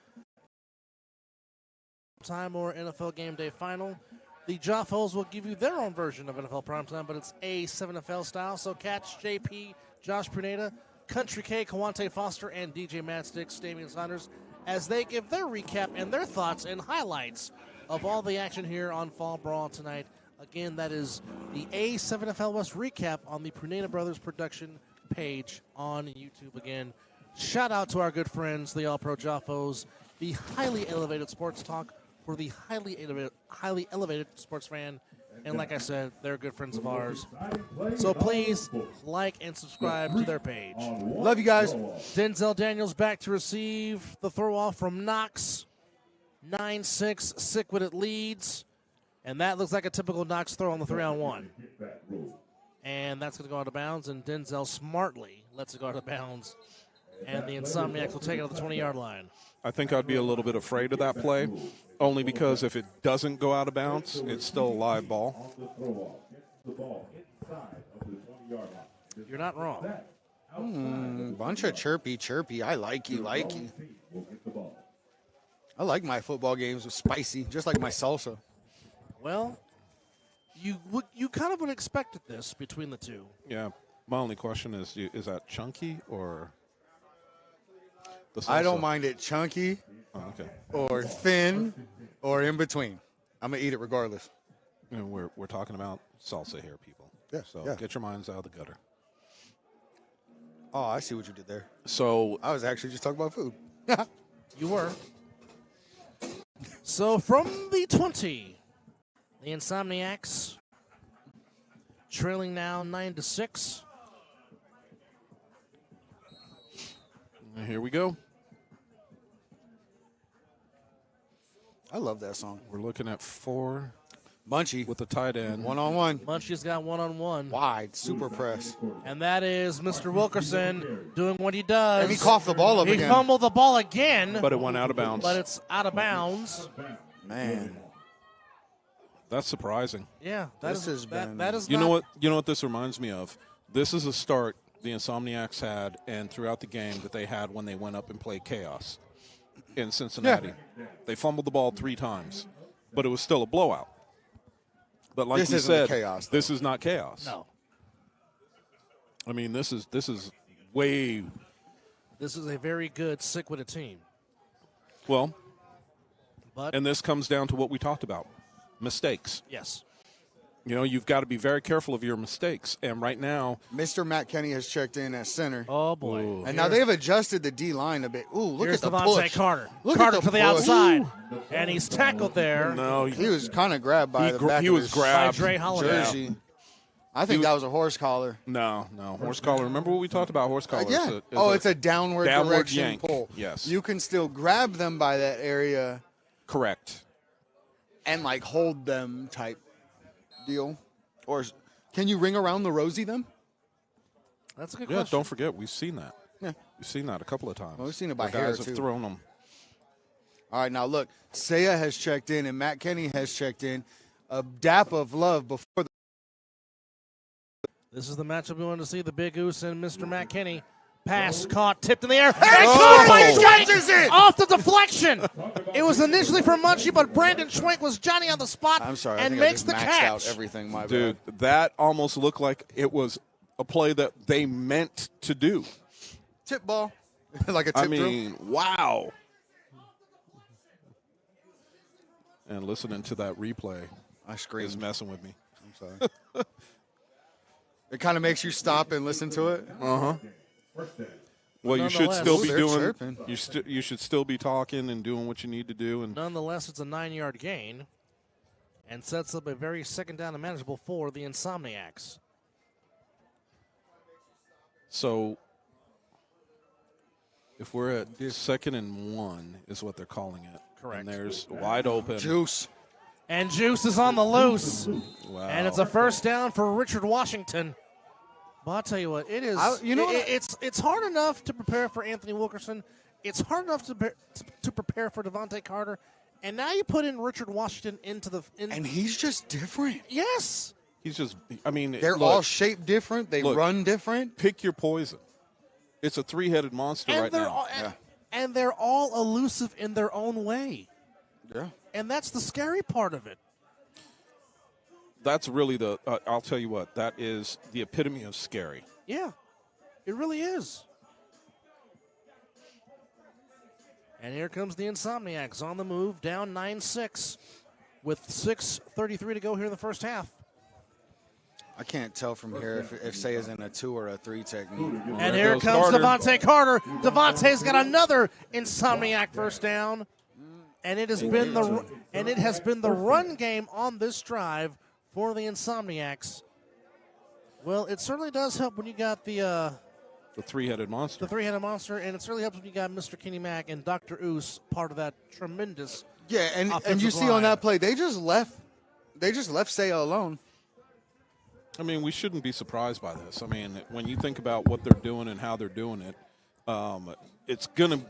Time or NFL Game Day Final. The Joffos will give you their own version of NFL Primetime, but it's A7FL style. So catch JP, Josh Pruneda, Country K, Kawante Foster, and DJ Matstick, Damian Saunders, as they give their recap and their thoughts and highlights of all the action here on Fall Brawl tonight. Again, that is the A7FL West recap on the Pruneda Brothers production page on YouTube. Again, shout out to our good friends, the All-Pro Joffos, the highly elevated sports talk for the highly elevated sports fan. And like I said, they're good friends of ours. So please like and subscribe to their page.
Love you guys.
Denzel Daniels back to receive the throw off from Knox. 9-6, Sickwidit leads. And that looks like a typical Knox throw on the 3-on-1. And that's going to go out of bounds. And Denzel smartly lets it go out of bounds. And the Insomniacs will take it to the 20-yard line.
I think I'd be a little bit afraid of that play, only because if it doesn't go out of bounds, it's still a live ball.
You're not wrong.
Bunch of chirpy. I like you. I like my football games with spicy, just like my salsa.
Well, you kind of would have expected this between the two.
Yeah. My only question is that chunky or the salsa?
I don't mind it chunky
Oh, okay.
or thin or in between. I'm going to eat it regardless.
And we're talking about salsa here, people.
Yeah,
So
yeah.
get your minds out of the gutter.
Oh, I see what you did there.
So
I was actually just talking about food.
You were. So from the 20, the Insomniacs trailing now 9-6.
here we go.
I love that song.
We're looking at 4
Munchie
with the tight end.
one-on-one.
Munchie's got one-on-one.
Wide, super press.
And that is Mr. Wilkerson doing what he does.
And he coughed the ball up
He
again.
fumbled the ball again,
But it went out of bounds.
but it's out of bounds.
Man,
That's surprising.
Yeah,
This has been-
that is
You
not,
know what this reminds me of? This is a start the Insomniacs had and throughout the game that they had when they went up and played Chaos in Cincinnati. They fumbled the ball 3 times, but it was still a blowout. But like
This
we
isn't the
said,
Chaos, though.
this is not Chaos.
No.
I mean, this is way
This is a very good Sickwidit team.
well,
But,
and this comes down to what we talked about: mistakes.
yes.
You know, you've got to be very careful of your mistakes. And right now,
Mr. Matt Kenny has checked in at center.
Oh, boy.
Ooh.
And now they have adjusted the D-line a bit. Ooh, look
Here's
at the
Devontae
push.
Carter.
Look
Carter
at
to the
push.
outside. And he's tackled there
no,
He was kind of grabbed by the back
he
of
was
his
by
grabbed.
Dre Holiday.
jersey. I think that was a horse collar.
No, horse collar. Remember what we talked about horse collar?
Yeah. It's a downward direction
yank.
pull.
Yes.
You can still grab them by that area
Correct.
and like hold them type deal. Or can you ring around the rosy them?
That's a good
Yeah,
question.
don't forget, we've seen that.
Yeah.
We've seen that a couple of times.
Well, we've seen it by
Where
hair,
guys
too.
have thrown them.
All right, now look, Saya has checked in and Matt Kenny has checked in. A dap of love before the
This is the matchup we want to see, the Big Goose and Mr. Matt Kenny. Pass caught, tipped in the air. And
Oh,
caught by
he catches
Schwenk
it!
off the deflection. It was initially for Munchie, but Brandon Schwenk was Johnny on the spot
I'm sorry, I
and
think I
makes
just
the
maxed
catch.
out everything, my
Dude,
bad.
that almost looked like it was a play that they meant to do.
Tip ball. Like a tip
I mean, wow. And listening to that replay
drill. I
is
screamed.
messing with me.
I'm sorry. It kind of makes you stop and listen to it.
Well, you should
Nonetheless-
still
Ooh,
be
they're
doing.
chirping.
You should still be talking and doing what you need to do. And
Nonetheless, it's a 9-yard gain and sets up a very second down and manageable for the Insomniacs.
so, if we're at 2nd and 1, is what they're calling it.
Correct.
And there's wide open.
Juice.
And Juice is on the loose.
Wow.
And it's a first down for Richard Washington. Well, I'll tell you what, it is. It's hard enough to prepare for Anthony Wilkerson. It's hard enough to prepare for Devontae Carter. And now you put in Richard Washington into the.
And he's just different.
Yes.
He's just. I mean,
They're
look,
all shaped different. They
look.
run different.
pick your poison. It's a three-headed monster
And
right
they're
now.
all,
Yeah.
and they're all elusive in their own way.
Yeah.
And that's the scary part of it.
That's really the. I'll tell you what. That is the epitome of scary.
Yeah, it really is. And here comes the Insomniacs on the move, down 9-6 with 6:33 to go here in the first half.
I can't tell from here if Saya's in a 2 or a 3 technique.
And
There
here
goes
comes
Carter.
Devontae Carter. Devontae's got another Insomniac first down. And it has been the run game on this drive for the Insomniacs. Well, it certainly does help when you got the
three-headed monster.
three-headed monster, and it certainly helps when you got Mr. Kenny Mack and Dr. Oos part of that tremendous.
Yeah, and you
Offensive
see on
line.
that play, they just left Saya alone.
I mean, we shouldn't be surprised by this. I mean, when you think about what they're doing and how they're doing it, it's gonna.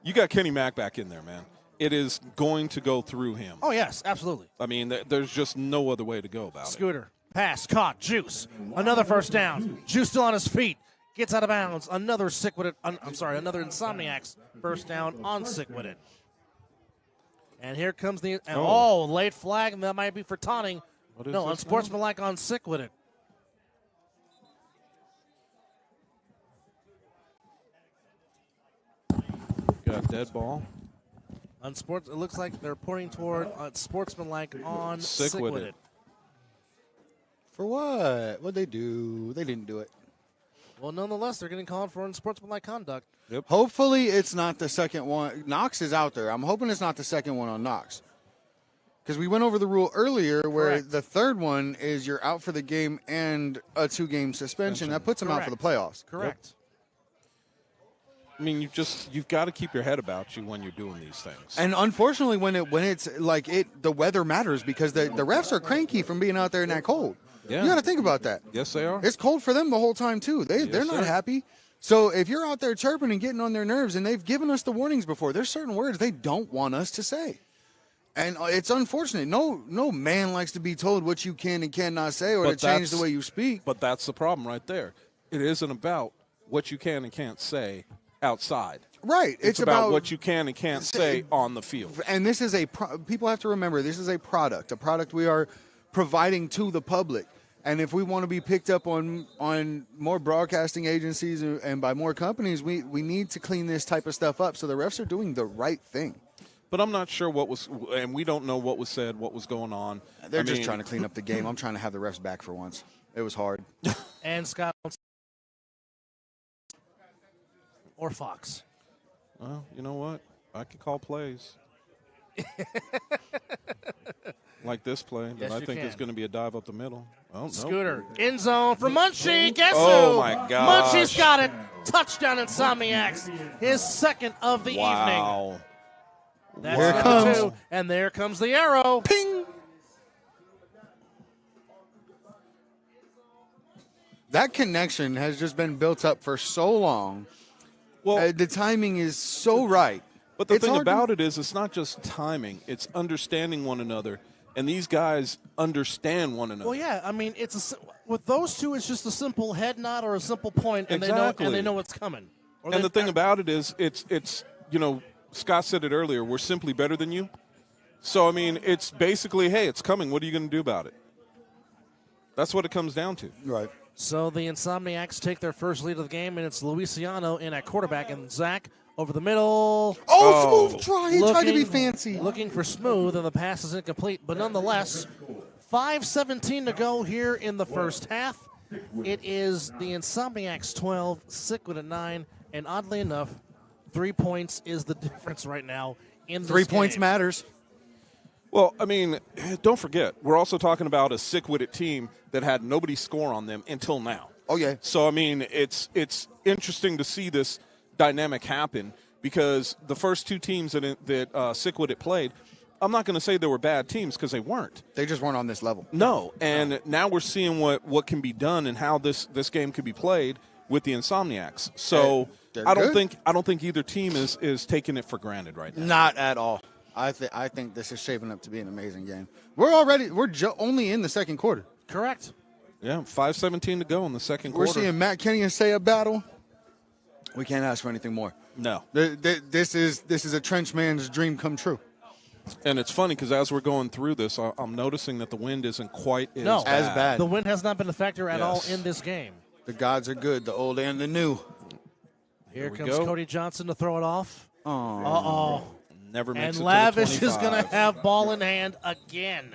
You got Kenny Mack back in there, man. It is going to go through him.
Oh yes, absolutely.
I mean, there's just no other way to go about it.
Scooter pass caught. Juice another first down. Juice still on his feet. Gets out of bounds. Another another Insomniacs first down on Sickwidit. And here comes the late flag, and that might be for taunting.
What is
No,
this
unsportsmanlike on Sickwidit.
Got a dead ball.
It looks like they're pointing toward sportsmanlike on
Sickwidit.
Sickwidit.
For what? What'd they do? They didn't do it.
Well, nonetheless, they're getting called for unsportsmanlike conduct.
Hopefully it's not the second one. Knox is out there. I'm hoping it's not the second one on Knox. Because we went over the rule earlier where
Correct.
the third one is you're out for the game and a 2-game suspension. That puts them out for the playoffs.
Correct.
I mean, you've got to keep your head about you when you're doing these things.
And unfortunately, when it's like the weather matters because the refs are cranky from being out there in that cold.
Yeah.
You got to think about that.
Yes, they are.
It's cold for them the whole time too. They're not
sir.
happy. So if you're out there chirping and getting on their nerves, and they've given us the warnings before, there's certain words they don't want us to say. And it's unfortunate. No man likes to be told what you can and cannot say or
But
to change the
that's-
way you speak.
But that's the problem right there. It isn't about what you can and can't say outside.
Right.
It's about what you can and can't say on the field.
And this is people have to remember, this is a product we are providing to the public. And if we want to be picked up on more broadcasting agencies and by more companies, we need to clean this type of stuff up so the refs are doing the right thing.
But I'm not sure what was, and we don't know what was said, what was going on.
They're just trying to clean up the game. I'm trying to have the refs back for once. It was hard.
And Scott or Fox.
Well, you know what? I can call plays. Like this play that
Yes,
I
you
think
can.
is going to be a dive up the middle. Oh, no.
Scooter. End zone for Munchie. Guess
Oh,
who?
my gosh.
Munchie's got it. Touchdown Insomniacs. His second of the evening.
Wow.
That's
Here it
number
comes.
2. And there comes the arrow.
Ping! That connection has just been built up for so long.
Well,
The timing is so right.
but the
It's
thing
hard
about it is it's not just timing. It's understanding one another. And these guys understand one another.
Well, yeah. I mean, with those two, it's just a simple head nod or a simple point, and
Exactly.
they know what's coming. Or
And
they-
the thing about it is it's Scott said it earlier, we're simply better than you. So, I mean, it's basically, hey, it's coming. What are you going to do about it? That's what it comes down to.
Right.
So the Insomniacs take their first lead of the game, and it's Luciano in at quarterback, and Zach over the middle.
Oh, smooth try. He tried to be fancy.
Looking for smooth, and the pass is incomplete. But nonetheless, 5:17 to go here in the first half. It is the Insomniacs 12, Sickwidit 9, and oddly enough, 3 points is the difference right now in this
3 points
game.
matters.
Well, I mean, don't forget, we're also talking about a Sickwidit team that had nobody score on them until now.
Oh, yeah.
So, I mean, it's interesting to see this dynamic happen because the first two teams that Sickwidit played, I'm not going to say they were bad teams because they weren't.
They just weren't on this level.
No, and now we're seeing what can be done and how this game can be played with the Insomniacs. So
They're
I don't
good.
think either team is taking it for granted right now.
Not at all. I think this is shaping up to be an amazing game. We're only in the second quarter.
Correct.
Yeah, 5:17 to go in the second
We're
quarter.
seeing Matt Kenny and say a battle. We can't ask for anything more.
No,
This is a trench man's dream come true.
and it's funny because as we're going through this, I'm noticing that the wind isn't quite as
No,
As bad.
The wind has not been a factor at all
Yes.
in this game.
The gods are good, the old and the new.
Here
we
comes
go.
Cody Johnson to throw it off.
Oh,
Uh-oh.
Never makes
And
it to
Lavish
the
is going to
25.
have ball in hand again.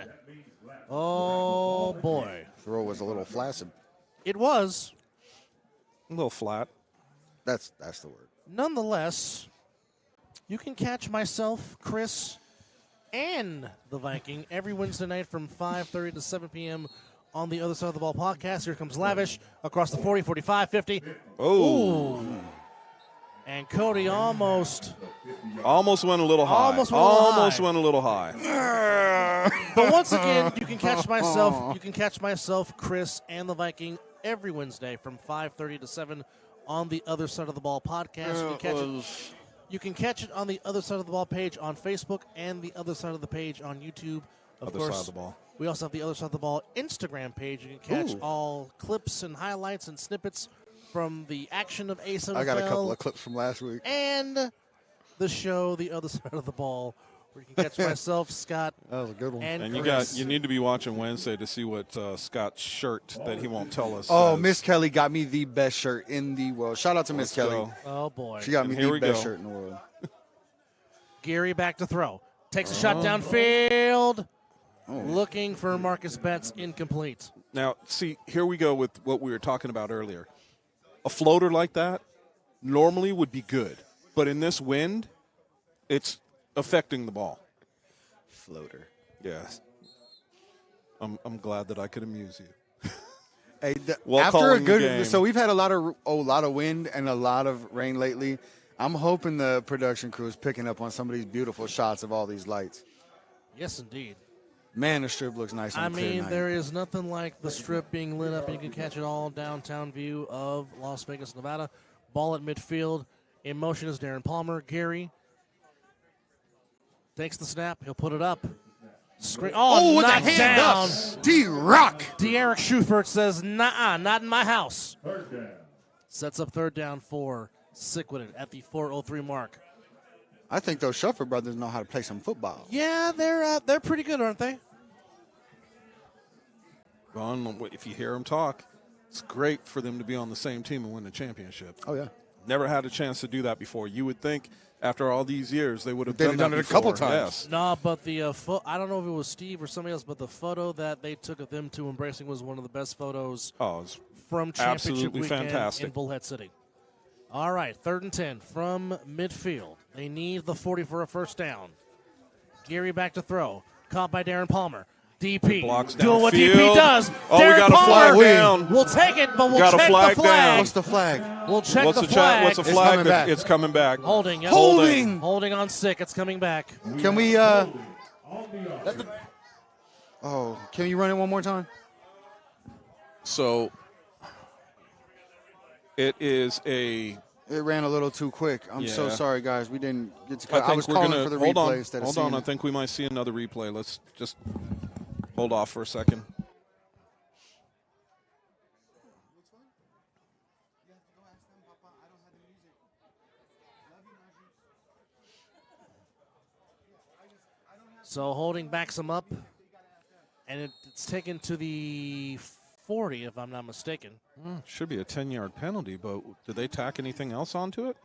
Oh, boy.
throw was a little flaccid.
It was.
A little flat.
That's the word.
Nonetheless, you can catch myself, Chris, and the Viking every Wednesday night from 5:30 to 7 p.m. on the Other Side of the Ball podcast. Here comes Lavish across the 40, 45, 50.
Oh,
Ooh. And Cody almost.
almost went a little high.
Almost went a little
went
high.
a little high.
But once again, you can catch myself. You can catch myself, Chris, and the Viking every Wednesday from 5:30 to 7 on the Other Side of the Ball podcast. You can catch it on the Other Side of the Ball page on Facebook and the Other Side of the page on YouTube. Of
Other
course,
Side of the Ball.
we also have the Other Side of the Ball Instagram page. You can catch all clips and highlights and snippets from the action of A7FL.
I got a couple of clips from last week.
And the show, The Other Side of the Ball, where you can catch myself, Scott,
That was a good one.
and
And
Chris.
you need to be watching Wednesday to see what Scott's shirt that he won't tell us.
Oh,
says.
Miss Kelly got me the best shirt in the world. Shout out to Miss
Let's
Kelly.
go.
Oh, boy.
She got me
And here
the
we
best
go.
shirt in the world.
Gary back to throw. Takes a shot downfield. Looking for Marcus Betts, incomplete.
Now, see, here we go with what we were talking about earlier. A floater like that normally would be good, but in this wind, it's affecting the ball.
Floater.
Yes. I'm glad that I could amuse you.
Hey,
While
after a
calling the
good,
game.
so we've had a lot of wind and a lot of rain lately. I'm hoping the production crew is picking up on some of these beautiful shots of all these lights.
Yes, indeed.
Man, the strip looks nice on
I
a clear
mean,
night.
there is nothing like the strip being lit up, and you can catch it all downtown view of Las Vegas, Nevada. Ball at midfield. In motion is Darren Palmer. Gary takes the snap. He'll put it up. Screen. Oh,
with a
knocked
hand
down.
up. D-Rock.
De'Eric Schufert says, nah, not in my house.
Third down.
Sets up third down for Sickwidit at the 4:03 mark.
I think those Shuffer brothers know how to play some football.
Yeah, they're pretty good, aren't they?
Well, if you hear them talk, it's great for them to be on the same team and win the championship.
Oh, yeah.
Never had a chance to do that before. You would think after all these years they would have
They'd
done
have done
that
it a couple
before.
times.
Yes.
No, but the I don't know if it was Steve or somebody else, but the photo that they took of them two embracing was one of the best photos
Oh, it's
from championship
absolutely
weekend
fantastic.
in Bullhead City. All right, 3rd and 10 from midfield. They need the 40 for a first down. Gary back to throw. Caught by Darren Palmer. DP
blocks
doing what
downfield.
DP does.
Oh,
Darren
we got a
Palmer,
flag down.
We'll take it, but we'll
Got a
check
flag
the flag.
down.
What's the flag?
We'll check
What's
the
the
flag.
What's the
It's
flag?
coming back.
It's coming back.
Holding. Yep.
Holding.
Holding on Sick. It's coming back.
Can we? Oh, can you run it one more time?
So it is a.
It ran a little too quick. I'm so
Yeah.
sorry, guys. We didn't get to.
I
I
think
was
we're
calling
gonna
for the
hold
replay
on.
instead of
Hold
seeing
on. I
it.
think we might see another replay. Let's just hold off for a second.
So Holding backs him up, and it's taken to the 40, if I'm not mistaken.
Should be a 10-yard penalty, but did they tack anything else onto it?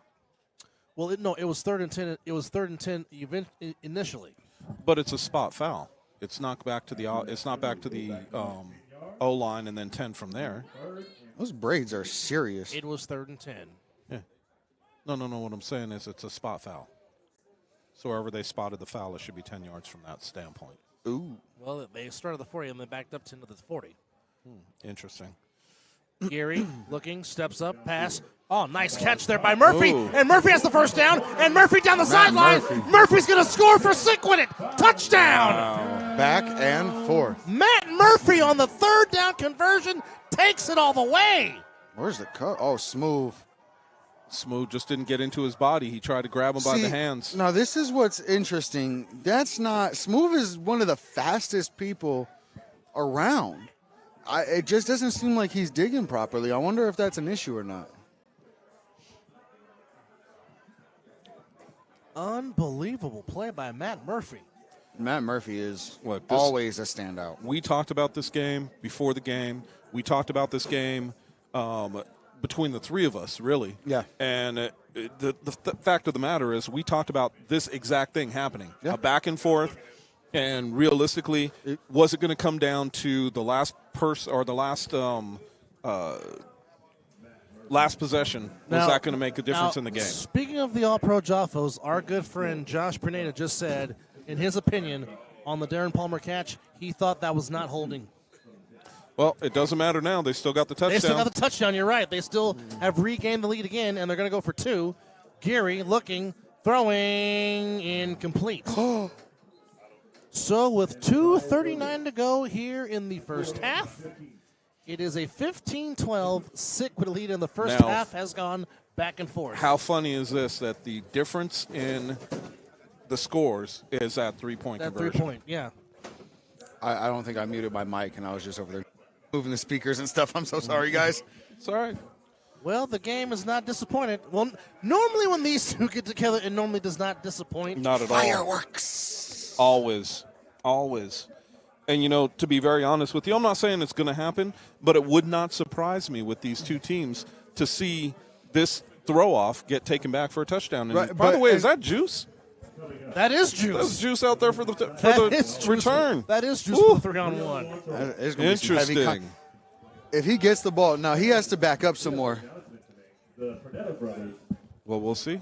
Well, it was 3rd and 10. It was 3rd and 10 initially.
But it's a spot foul. It's not back to the. It's not back to the O line and then 10 from there.
Those braids are serious.
It was 3rd and 10.
Yeah. No. What I'm saying is it's a spot foul. So wherever they spotted the foul, it should be 10 yards from that standpoint.
Ooh.
Well, they started the 40 and then backed up to the 40.
Interesting.
Gary looking, steps up, pass. Oh, nice catch there by Murphy.
Ooh.
And Murphy has the first down. And Murphy down the sideline.
Murphy.
Murphy's going to score for Sickwidit. Touchdown.
Back and forth.
Matt Murphy on the 3rd down conversion takes it all the way.
Where's the cut? Oh, smooth.
Smooth just didn't get into his body. He tried to grab him by the hands.
Now, this is what's interesting. That's not – Smooth is one of the fastest people around. It just doesn't seem like he's digging properly. I wonder if that's an issue or not.
Unbelievable play by Matt Murphy.
Matt Murphy is
Look, this-
always a standout.
We talked about this game before the game. We talked about this game between the three of us, really.
Yeah.
And the fact of the matter is we talked about this exact thing happening.
Yeah.
A back and forth. And realistically, was it going to come down to the last person or the last possession? Was that going to make a difference in the game?
Speaking of the All-Pro Joffos, our good friend Josh Pineda just said, in his opinion, on the Darren Palmer catch, he thought that was not holding.
Well, it doesn't matter now. They still got the touchdown.
They still got the touchdown. You're right. They still have regained the lead again, and they're going to go for 2. Gary looking, throwing, incomplete. So with 2:39 to go here in the first half, it is a 15-12 Sickwidit lead, and the first
Now,
half has gone back and forth.
How funny is this that the difference in the scores is that 3-point
That
conversion?
3-point, yeah.
I don't think I muted my mic, and I was just over there moving the speakers and stuff. I'm so sorry, guys.
It's all right.
Well, the game is not disappointed. Well, normally when these two get together, it normally does not disappoint.
Not at all.
Fireworks.
Always. And, to be very honest with you, I'm not saying it's going to happen, but it would not surprise me with these two teams to see this throw-off get taken back for a touchdown. And
Right,
by the
but-
way, is that juice?
That is
That's
juice.
juice out there for the
That is juice.
return.
That is juice
Ooh.
for the 3-on-1.
It's gonna be some heavy
Interesting.
if he gets the ball, now he has to back up some more.
Well, we'll see.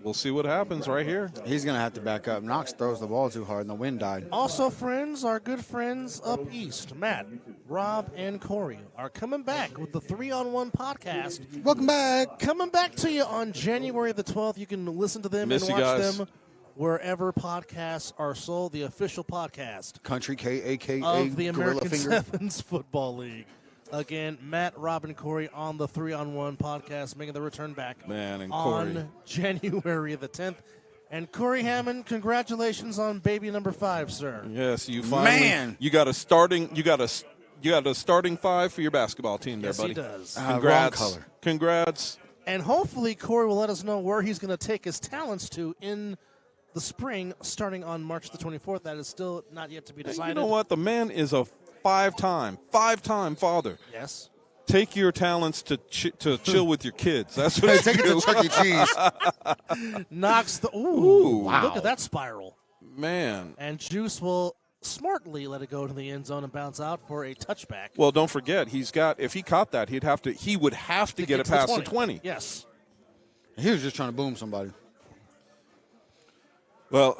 We'll see what happens right here.
He's going to have to back up. Knox throws the ball too hard, and the wind died.
Also, friends, our good friends up east, Matt, Rob, and Corey, are coming back with the 3-on-1 podcast.
Welcome back.
Coming back to you on January the 12th. You can listen to them
Miss
and
you
watch
guys.
them wherever podcasts are sold, the official podcast
Country K-A-K-A
of the
Gorilla
American
Finger.
Sevens Football League. Again, Matt, Rob, and Corey on the 3-on-1 podcast, making the return back
Man, and
on
Corey.
January the 10th. And Corey Hammond, congratulations on baby number 5, sir.
Yes, you finally
Man.
you got a starting 5 for your basketball team there,
Yes,
buddy.
he does.
Congrats.
Wrong color.
Congrats.
And hopefully Corey will let us know where he's going to take his talents to in the spring, starting on March the 24th. That is still not yet to be decided.
You know what? The man is a five-time father.
Yes.
Take your talents to chill with your kids. That's what
Take it to Chuck E. Cheese.
Knocks the.
Wow.
Look at that spiral.
Man.
And Juice will smartly let it go to the end zone and bounce out for a touchback.
Well, don't forget, if he caught that, he would have to get it past the 20.
Yes.
He was just trying to boom somebody.
Well,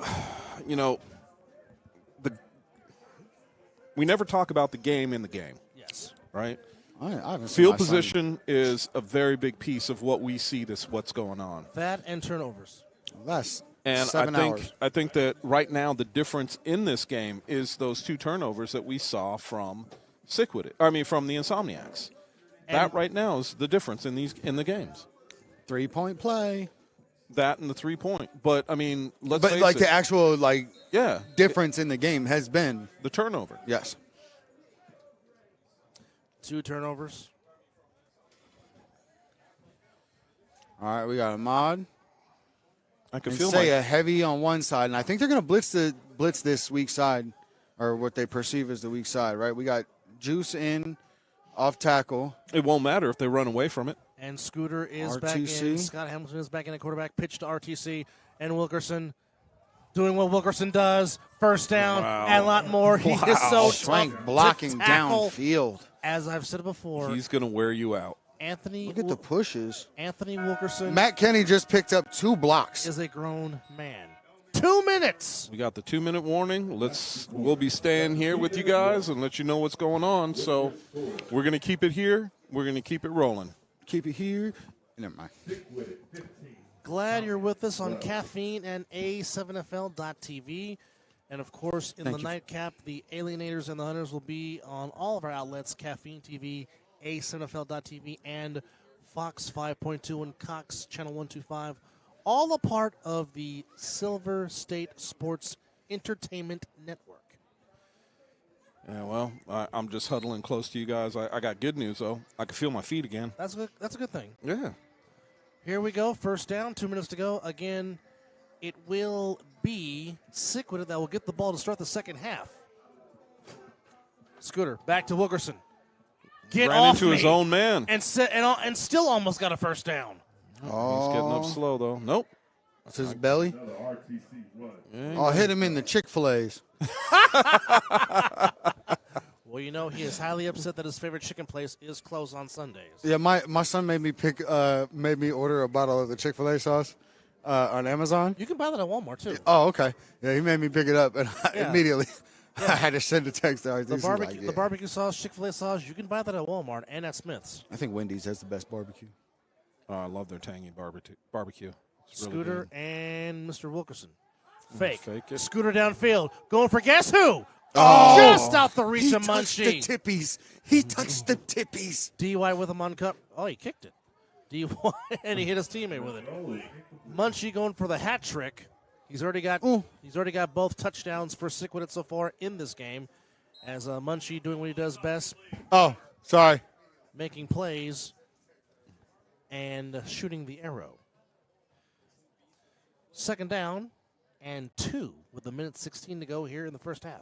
we never talk about the game in the game.
Yes.
Right?
I haven't seen
Field
my son.
position is a very big piece of what we see what's going on.
That and turnovers.
Last
And
7 hours.
I think that right now the difference in this game is those 2 turnovers that we saw from from the Insomniacs. That right now is the difference in the games.
3-point play.
That and the 3-point. But I mean, let's
But
face
like
it.
the actual
Yeah.
difference in the game has been
The turnover.
yes.
2 turnovers.
All right, we got a mod.
I can
And
feel
say
my
a heavy on one side, and I think they're going to blitz this weak side, or what they perceive as the weak side. Right? We got Juice in, off tackle.
It won't matter if they run away from it.
And Scooter is back
RTC.
in. Scott Hamilton is back in at quarterback. Pitch to RTC. And Wilkerson doing what Wilkerson does. First down and a lot more. He is so
Schwank
tough
blocking
to tackle.
downfield.
As I've said before,
He's going to wear you out.
Anthony
Look at the pushes.
Wilkerson
Matt Kenny just picked up 2 blocks.
is a grown man. 2 minutes.
We got the 2-minute warning. We'll be staying here with you guys and let you know what's going on. So we're going to keep it here. We're going to keep it rolling.
Keep it here. Never mind.
Glad you're with us on Caffeine and A7FL.TV. And, of course, in the nightcap, the Alienators and the Hunters will be on all of our outlets, Caffeine TV, A7FL.TV, and Fox 5.2 and Cox Channel 125, all a part of the Silver State Sports Entertainment Network.
Yeah, well, I'm just huddling close to you guys. I got good news, though. I can feel my feet again.
That's a good thing.
Yeah.
Here we go. First down, 2 minutes to go. Again, it will be Sickwidit that will get the ball to start the second half. Scooter, back to Wilkerson. Get
Ran
off
into
me.
his own man.
And still almost got a first down.
He's getting up slow, though. Nope.
That's his belly.
Yeah,
I'll hit him in the Chick-fil-A's.
Well, he is highly upset that his favorite chicken place is closed on Sundays.
Yeah, my son made me order a bottle of the Chick-fil-A sauce on Amazon.
You can buy that at Walmart, too.
Oh, okay. Yeah, he made me pick it up, and
Yeah.
immediately I had to send a text to RTC.
The barbecue sauce, Chick-fil-A sauce, you can buy that at Walmart and at Smith's.
I think Wendy's has the best barbecue.
Oh, I love their tangy barbecue. It's really
Scooter
good.
and Mr. Wilkerson. Fake.
Fake it.
Scooter downfield. Going for guess who?
Oh.
Just out the reach
He
of
touched the
Munchie.
tippies. He touched the tippies.
DY with him on cut. Oh, he kicked it. DY, and he hit his teammate with it. Munchie going for the hat trick. He's already got both touchdowns for Sickwidit so far in this game. As Munchie doing what he does best,
Oh, sorry.
making plays and shooting the arrow. Second down and 2 with 1:16 to go here in the first half.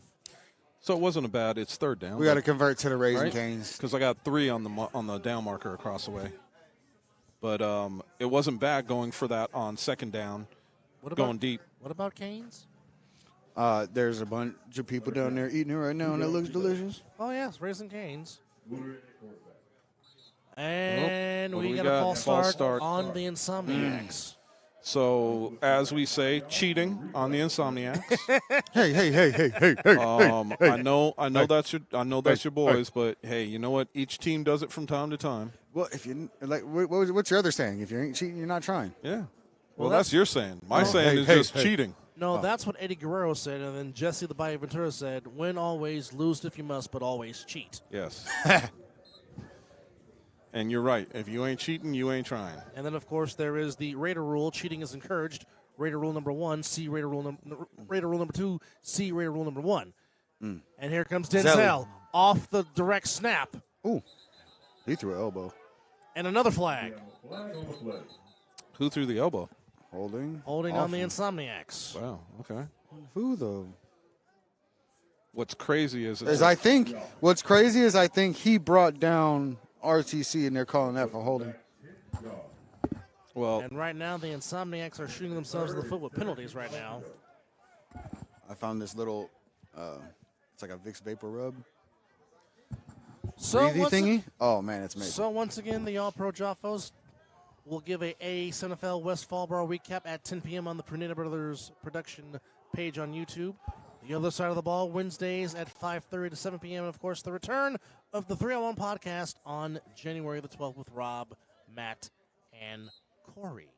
So it wasn't a bad. It's third down.
We got to convert to the Raising
right?
Canes.
Because I got 3 on the down marker across the way. But it wasn't bad going for that on second down, going deep.
What about Canes?
There's a bunch of people down there eating it right now, and it looks delicious.
Oh, yes, Raising Canes. And
What do
we
we
got
got?
a false start,
start.
on the Insomniacs.
So as we say, cheating on the Insomniacs.
Hey.
I know that's your boys, but hey, you know what? Each team does it from time to time.
Well, if you like, what's your other saying? If you ain't cheating, you're not trying.
Yeah.
Well,
That's your saying. My saying is
hey,
just
hey.
cheating.
No, that's what Eddie Guerrero said, and then Jesse the Bayou Ventura said, win always, lose if you must, but always cheat.
Yes. And you're right. If you ain't cheating, you ain't trying.
And then, of course, there is the Raider rule. Cheating is encouraged. Raider rule number 1, see Raider rule number 2, see Raider rule number 1. And here comes Denzel
Zelly.
off the direct snap.
Ooh, he threw an elbow.
And another flag.
Who threw the elbow?
Holding
On the Insomniacs.
Wow. Okay.
Who though?
What's crazy is
What's crazy is I think he brought down RTC, and they're calling that for holding.
Well,
And right now, the Insomniacs are shooting themselves in the foot with penalties right now.
I found this little, it's like a Vicks Vapor Rub.
So
Breathy thingy? Oh, man, it's amazing.
So once again, the All-Pro Joffos will give a A7FL West Fallborough recap at 10 p.m. on the Pernita Brothers production page on YouTube. The other side of the ball, Wednesdays at 5:30 to 7 p.m. And, of course, the return of the 301 podcast on January the 12th with Rob, Matt, and Corey.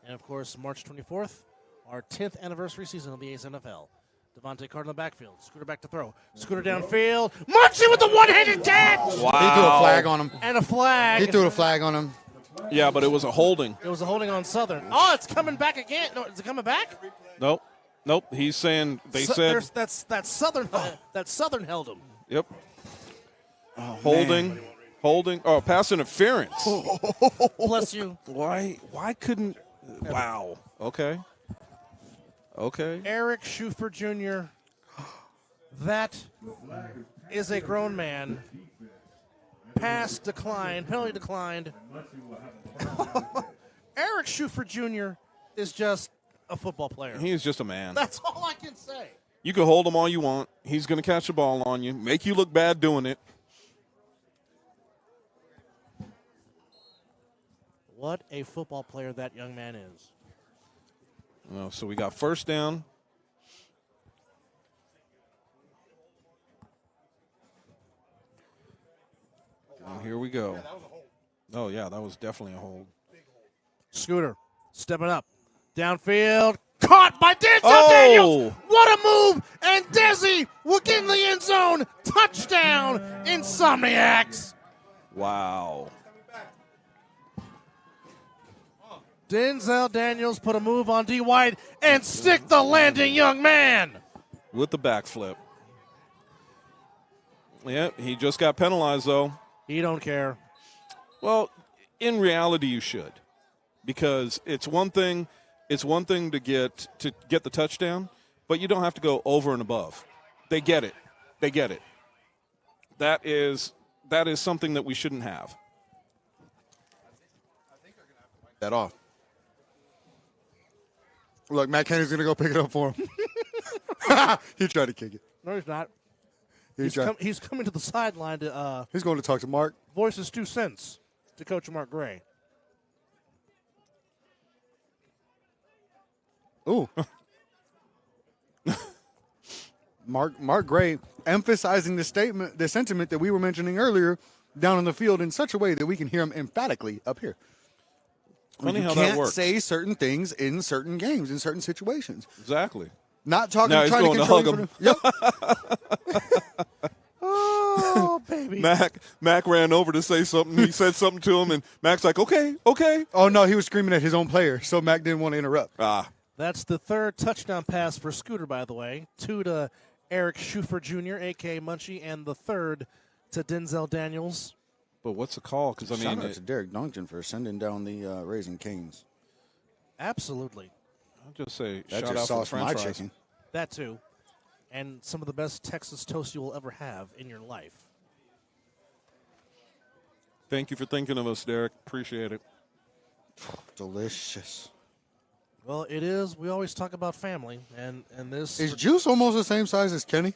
And, of course, March 24th, our 10th anniversary season of the A7FL. Devontae Carter in the backfield. Scooter back to throw. Scooter downfield. Muncie with the one-handed catch!
He threw a flag on him.
And a flag.
He threw a flag on him.
yeah, but it was a holding.
It was a holding on Southern. Oh, it's coming back again. No, is it coming back?
Nope. He's saying they said.
That's Southern. That Southern held him.
Yep. Holding. Oh, pass interference.
Bless you.
Why couldn't? Wow. Okay.
Eric Schufer Jr. That is a grown man. Pass declined. Penalty declined. Eric Schufer Jr. is just a football player.
He is just a man.
That's all I can say.
You can hold him all you want. He's going to catch the ball on you, make you look bad doing it.
What a football player that young man is.
Well, so we got first down. And here we go. Oh, yeah, that was definitely a hold.
Scooter stepping up. Downfield. Caught by Denzel
Oh!
Daniels. What a move. And Desi will get in the end zone. Touchdown, Insomniacs.
Wow.
Denzel Daniels put a move on D. White and stick the landing, young man.
With the backflip. Yeah, he just got penalized, though.
He don't care.
Well, in reality, you should, because it's one thing to get the touchdown, but you don't have to go over and above. They get it. That is something that we shouldn't have.
That off. Look, Matt Kenny's going to go pick it up for him. He tried to kick it.
No, he's not.
He's
Coming to the sideline to
He's going to talk to Mark.
voice his 2 cents to Coach Mark Gray.
Ooh. Mark Gray emphasizing the sentiment that we were mentioning earlier down on the field in such a way that we can hear him emphatically up here.
Funny
you
how
can't
that works.
say certain things in certain games, in certain situations.
Exactly.
Not talking,
Now he's
trying
going
to
to
control
hug
you. Yep.
Oh, baby.
Mac ran over to say something. He said something to him, and Mac's like, okay.
Oh, no, he was screaming at his own player, so Mac didn't want to interrupt.
That's the 3rd touchdown pass for Scooter, by the way. 2 to Eric Schufer Jr., a.k.a. Munchie, and the 3rd to Denzel Daniels.
But what's the call? Because, I
Shout
mean,
out to Derek Duncton for sending down the Raising Cane's.
Absolutely.
I'll just say
That
shout
just
out for
sauced
the
my
French fries.
chicken.
That, too. And some of the best Texas toast you will ever have in your life.
Thank you for thinking of us, Derek. Appreciate it.
Delicious.
Well, it is. We always talk about family, and this
Is Juice almost the same size as Kenny?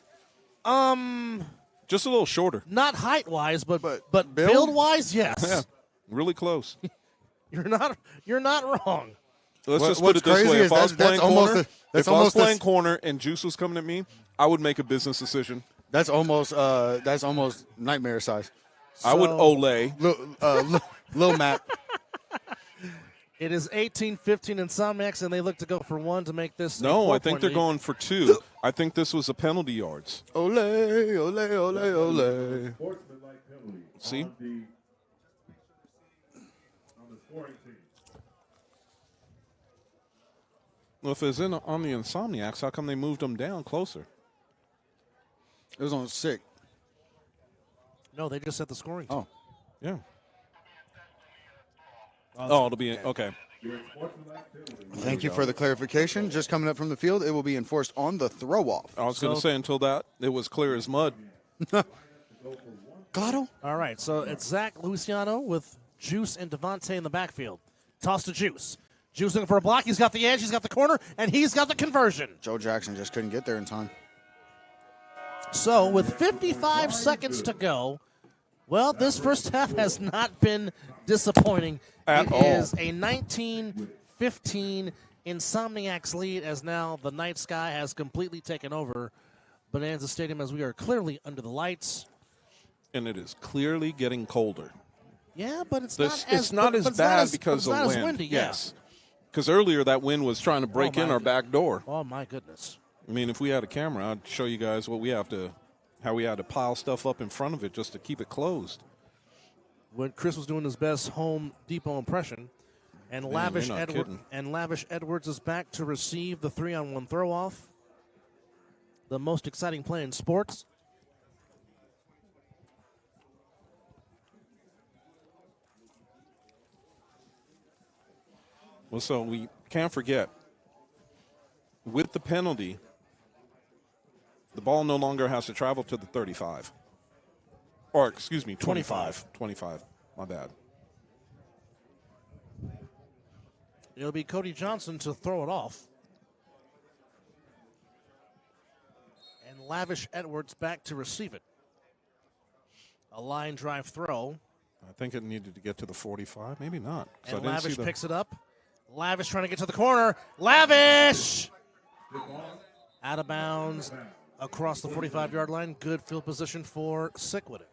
Just a little shorter.
not height wise, but
build?
build wise, yes.
Yeah, really close.
You're not wrong.
Let's just put
what's
it this
crazy
way:
is
if I was
that's
playing
almost
corner,
that's
if I was
almost
playing
the-
corner and Juice was coming at me, I would make a business decision.
That's almost nightmare size.
I would
So-
Olay.
Lil Matt.
It is 18-15 Insomniacs, and they look to go for 1 to make this.
No, I
4-point
think they're
lead.
going for 2. I think this was a penalty yards.
Ole, ole, ole, ole.
Sportsmanlike penalty
See?
on the scoring team.
Well, if it's on the Insomniacs, how come they moved them down closer?
It was on 6.
No, they just set the scoring.
Oh.
Yeah. Oh, it'll be okay.
Thank you for the clarification. Just coming up from the field, it will be enforced on the throw-off.
I was going to say until that it was clear as mud.
Glotto?
All right, so it's Zach Luciano with Juice and Devontae in the backfield. Toss to Juice. Juice looking for a block. He's got the edge, he's got the corner, and he's got the conversion.
Joe Jackson just couldn't get there in time.
So with 55 seconds to go, well, this first half has not been disappointing.
At all.
It is a 19-15 Insomniacs lead, as now the night sky has completely taken over Bonanza Stadium, as we are clearly under the lights.
And it is clearly getting colder.
Yeah, but it's
It's
not as
bad because
it's
of
not
wind.
as windy.
Yes. Because earlier that wind was trying to break in our back door.
Oh my goodness!
I mean, if we had a camera, I'd show you guys how we had to pile stuff up in front of it just to keep it closed.
When Chris was doing his best Home Depot impression, and
Man,
Lavish
you're not kidding.
Lavish Edwards is back to receive the 3-on-1 throw off. The most exciting play in sports.
Well, so we can't forget, with the penalty, the ball no longer has to travel to the 35. Or, excuse me, 25. 25. My bad.
It'll be Cody Johnson to throw it off. And Lavish Edwards back to receive it. A line drive throw.
I think it needed to get to the 45. Maybe not. 'Cause I
And
didn't
Lavish
see the-
picks it up. Lavish trying to get to the corner. Lavish! Out of bounds across the 45-yard line. Good field position for Sickwidit.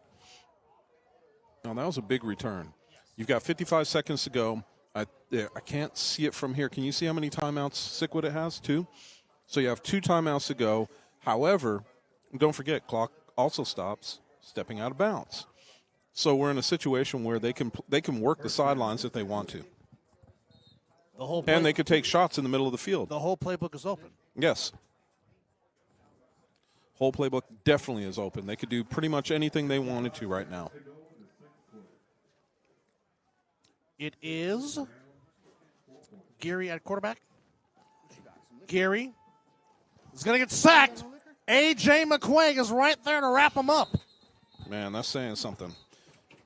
No, that was a big return. You've got 55 seconds to go. I can't see it from here. Can you see how many timeouts Sickwidit has? 2. So you have 2 timeouts to go. However, don't forget, clock also stops stepping out of bounds. So we're in a situation where they can work the sidelines if they want to.
The whole
And they could take shots in the middle of the field.
the whole playbook is open.
Yes. Whole playbook definitely is open. They could do pretty much anything they wanted to right now.
It is Gary at quarterback. Gary is going to get sacked. A.J. McQuaig is right there to wrap him up.
Man, that's saying something.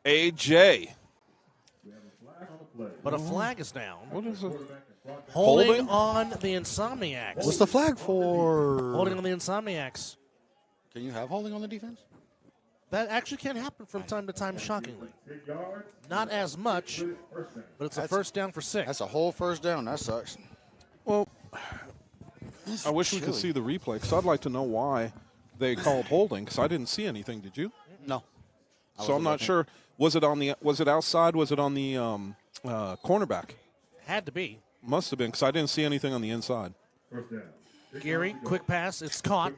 A.J.
But a flag is down.
What is it?
Holding on the Insomniacs.
What's the flag for?
Holding on the Insomniacs.
Can you have holding on the defense?
That actually can happen from time to time, shockingly. Not as much, but it's a first down for 6.
That's a whole first down. That sucks.
Well, I wish we could see the replay because I'd like to know why they called holding because I didn't see anything. Did you?
No.
So I'm not sure. Was it outside? Was it on the cornerback?
Had to be.
Must have been because I didn't see anything on the inside.
Gary, quick pass. It's caught.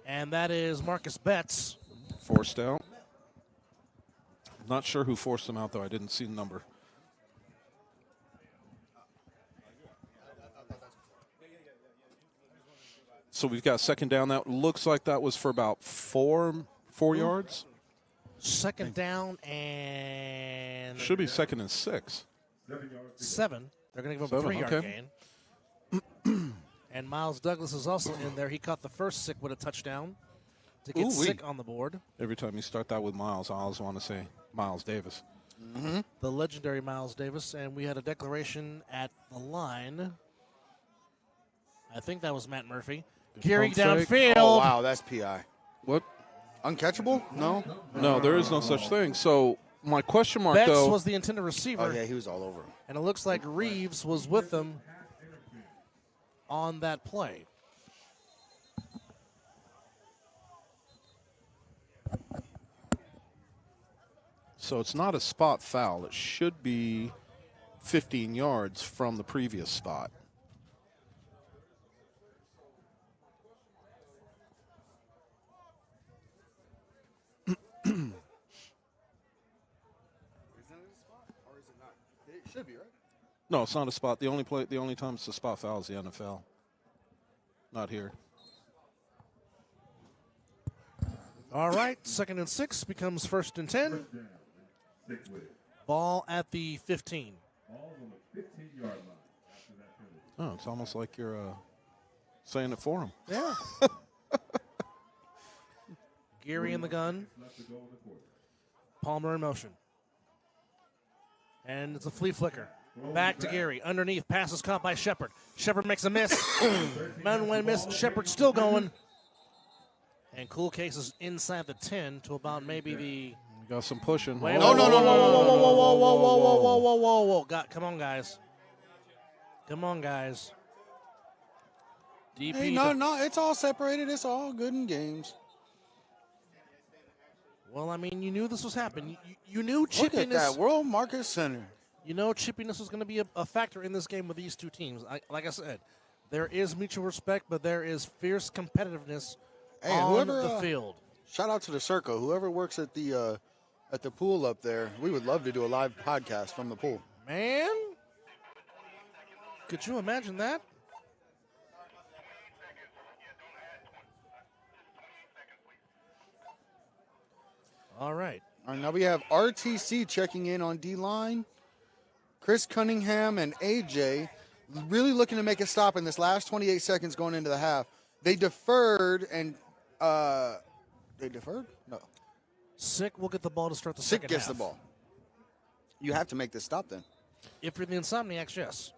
And that is Marcus Betts.
Forced out. Not sure who forced him out, though. I didn't see the number. So we've got second down. That looks like that was for about four yards.
Second down and
Should be second and 6.
7. They're going to give up a
7,
3-yard
okay.
gain. And Miles Douglas is also in there. He caught the first Sick with a touchdown to get Sick on the board.
Every time you start that with Miles, I always want to say Miles Davis.
Mm-hmm.
The legendary Miles Davis. And we had a declaration at the line. I think that was Matt Murphy. Gary
pump
downfield.
Oh, wow, that's PI.
What?
Uncatchable? No?
No, there is no such thing. So my question mark,
Betts
though.
was the intended receiver.
Oh, yeah, he was all over him.
And it looks like Reeves was with them on that play.
So it's not a spot foul. It should be 15 yards from the previous spot.
It should be, right?
No, it's not a spot. The only time it's a spot foul is the NFL. Not here.
All right, 2nd and 6 becomes 1st and 10. Ball at the 15.
Oh, it's almost like you're saying it for him.
Yeah. Geary in the gun. Palmer in motion. And it's a flea flicker. Back to Geary. Underneath. Pass is caught by Shepard. Shepard makes a miss. Manway miss. Shepard still going. And Cool Case is inside the 10 to about maybe the...
You got some pushing.
Wait,
No.
Whoa. Come on, guys. Come on, guys. DP.
Hey, no, it's all separated. It's all good in games.
Well, I mean, you knew this was happening. You knew
Look at
chippiness.
that World Market Center.
You know chippiness was going to be a factor in this game with these two teams. Like I said, there is mutual respect, but there is fierce competitiveness on the field.
Shout out to the Circle. Whoever works at the pool up there, we would love to do a live podcast from the pool.
Man, could you imagine that? All right.
All right, now we have RTC checking in on D-line. Chris Cunningham and AJ really looking to make a stop in this last 28 seconds going into the half. They deferred and they deferred? No.
Sick will get the ball to start the
Sick
second
gets
half.
the ball. You have to make this stop then.
If you're the Insomniacs, yes.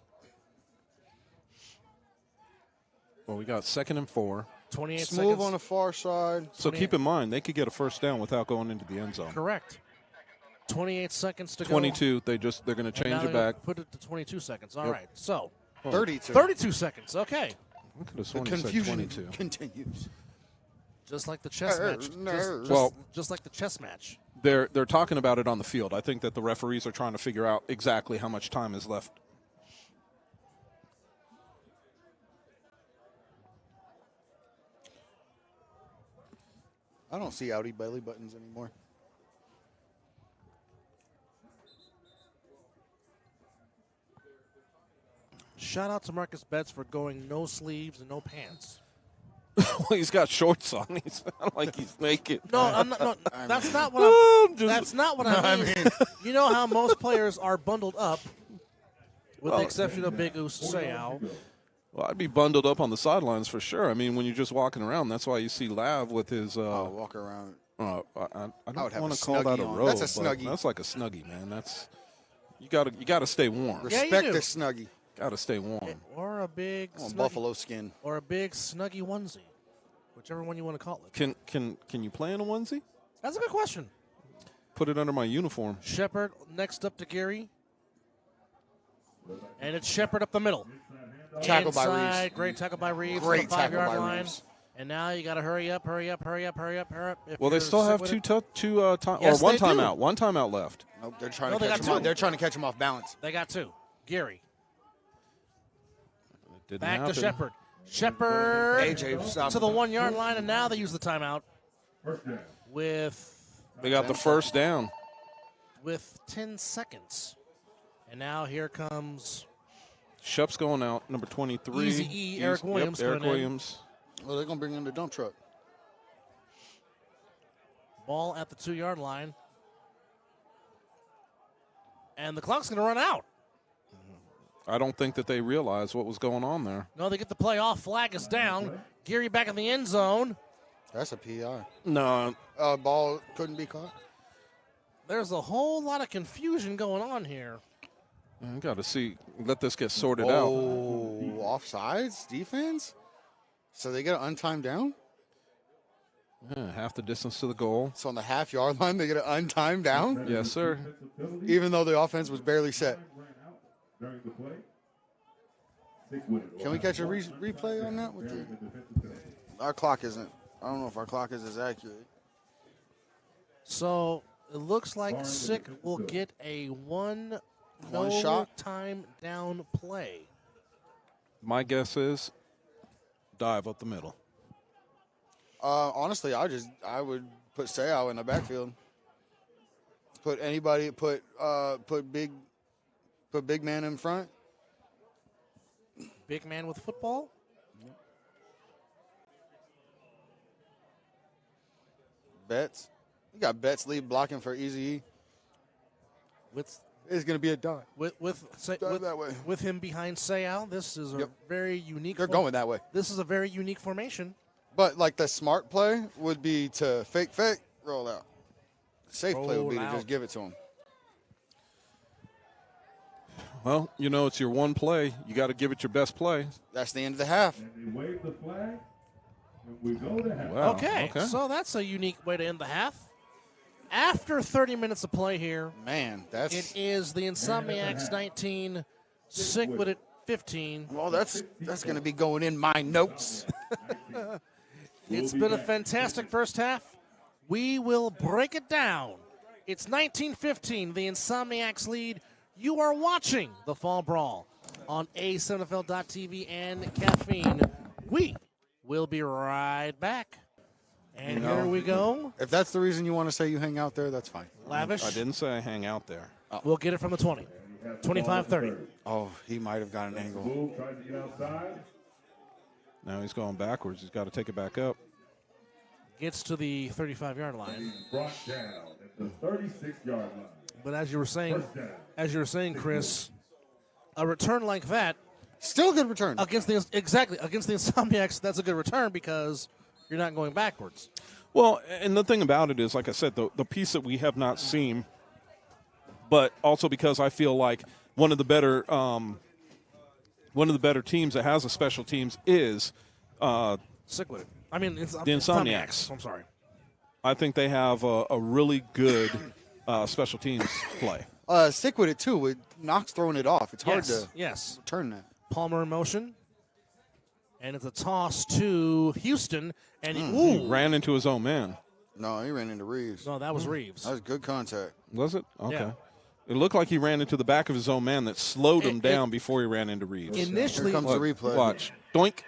Well, we got 2nd and 4.
28
Smooth
seconds.
on the far side.
So keep in mind, they could get a first down without going into the end zone.
Correct. 28 seconds to go.
22, they're going to
And
change
now
it
they're
back.
gonna put it to 22 seconds. All
Yep.
right. So
32.
32 seconds. Okay.
I could have
The
sworn he said
confusion
22.
continues.
Just like the chess match.
Nerves.
Just like the chess match.
They're talking about it on the field. I think that the referees are trying to figure out exactly how much time is left.
I don't see outie belly buttons anymore.
Shout out to Marcus Betts for going no sleeves and no pants.
Well, he's got shorts on. He's not like he's naked.
No, I'm not. No, that's not what
I'm
I'm.
just-
That's not what I mean. You know how most players are bundled up, with the exception of Big Oos Sayao.
Well, I'd be bundled up on the sidelines for sure. I mean, when you're just walking around, that's why you see Lav with his.
Walk around.
I
would
don't
have
want
a
to call that a
Snuggie on.
robe.
That's a
but
Snuggie.
That's like a snuggie, man. That's you got to stay warm.
Yeah, you
Respect
do.
the snuggie.
Got to stay warm.
Or a big
On
snuggie,
buffalo skin.
or a big snuggie onesie, whichever one you want to call it.
Can you play in a onesie?
That's a good question.
Put it under my uniform.
Shepard next up to Geary, and it's Shepard up the middle.
Tackle by
Inside,
Reeves.
great tackle by Reeves.
Great
on the
tackle
5-yard
by
line.
Reeves.
And now you got to hurry up. If
Well, they
you're
still have
Sickwidit.
or one
they do.
timeout. One timeout left.
Nope, they're trying
No,
to
they
catch
got
him.
two.
They're trying to catch him off balance.
They got two. Geary
It didn't
back
happen.
to Shepard. Shepard
AJ, stop.
to the 1-yard line, and now they use the timeout with
They got the first down.
10 seconds. And now here comes
Shep's going out. Number 23.
Easy E, Eric Williams
Yep, Eric
coming in.
Williams.
Well, they're going to bring in the dump truck.
ball at the 2-yard line. And the clock's going to run out.
I don't think that they realized what was going on there.
No, they get the play off. Flag is down. Geary back in the end zone.
That's a PI.
No,
Ball couldn't be caught.
There's a whole lot of confusion going on here.
I got to let this get sorted out.
Oh, offsides defense? So they get an untimed down?
Yeah, half the distance to the goal.
So on the half-yard line, they get an untimed down?
Yes, sir.
Even though the offense was barely set.
During the play, Sickwidit
Can we catch a replay on that? Our clock isn't. I don't know if our clock is as accurate.
So it looks like Sick will get a one
shot?
time down play.
My guess is dive up the middle.
Honestly, I would put Sayao in the backfield. Put big man in front.
Big man with football.
Betts. You got Betts lead blocking for Easy.
With
It's going to be a dot. That way.
with him behind Sayal. This is a
Yep.
very unique.
They're going that way.
This is a very unique formation.
But like the smart play would be to fake, roll out. The safe play would be to
Roll
just
out.
give it to him.
Well, you know, it's your one play. You got to give it your best play.
That's the end of the half.
And they wave the flag, and we go to half.
Wow.
Okay, so that's a unique way to end the half. After 30 minutes of play here,
Man, that's
it is the Insomniacs 19, Sickwidit 15.
well. That's going to be going in my notes.
It's been a fantastic first half. We will break it down. It's 19-15, the Insomniacs lead. You are watching the Fall Brawl on A7FL.TV and Caffeine. We will be right back. And here we go.
If that's the reason you want to say you hang out there, that's fine.
Lavish.
I didn't say I hang out there.
We'll get it from the 20. 25-30.
Oh, he might have got an angle.
Bull tries to get outside.
Now he's going backwards. He's got to take it back up.
Gets to the 35-yard line.
He's brought down at the 36-yard line.
But as you were saying, Chris, a return like that
Still a good return.
against the Insomniacs, that's a good return because you're not going backwards.
Well, and the thing about it is, like I said, the piece that we have not seen, but also because I feel like one of the better teams that has a special teams is
Sickwidit. I mean, it's
the Insomniacs.
I'm sorry.
I think they have a really good special teams play.
Stick with it too. With Knox throwing it off, it's hard to
Yes.
turn that.
Palmer in motion. And it's a toss to Houston. And
He ran into his own man.
No, he ran into Reeves.
No, that was Reeves.
That was good contact.
Was it? Okay.
Yeah.
It looked like he ran into the back of his own man that slowed him
It-
down before he ran into Reeves.
Initially,
Here comes the replay.
Watch. Doink.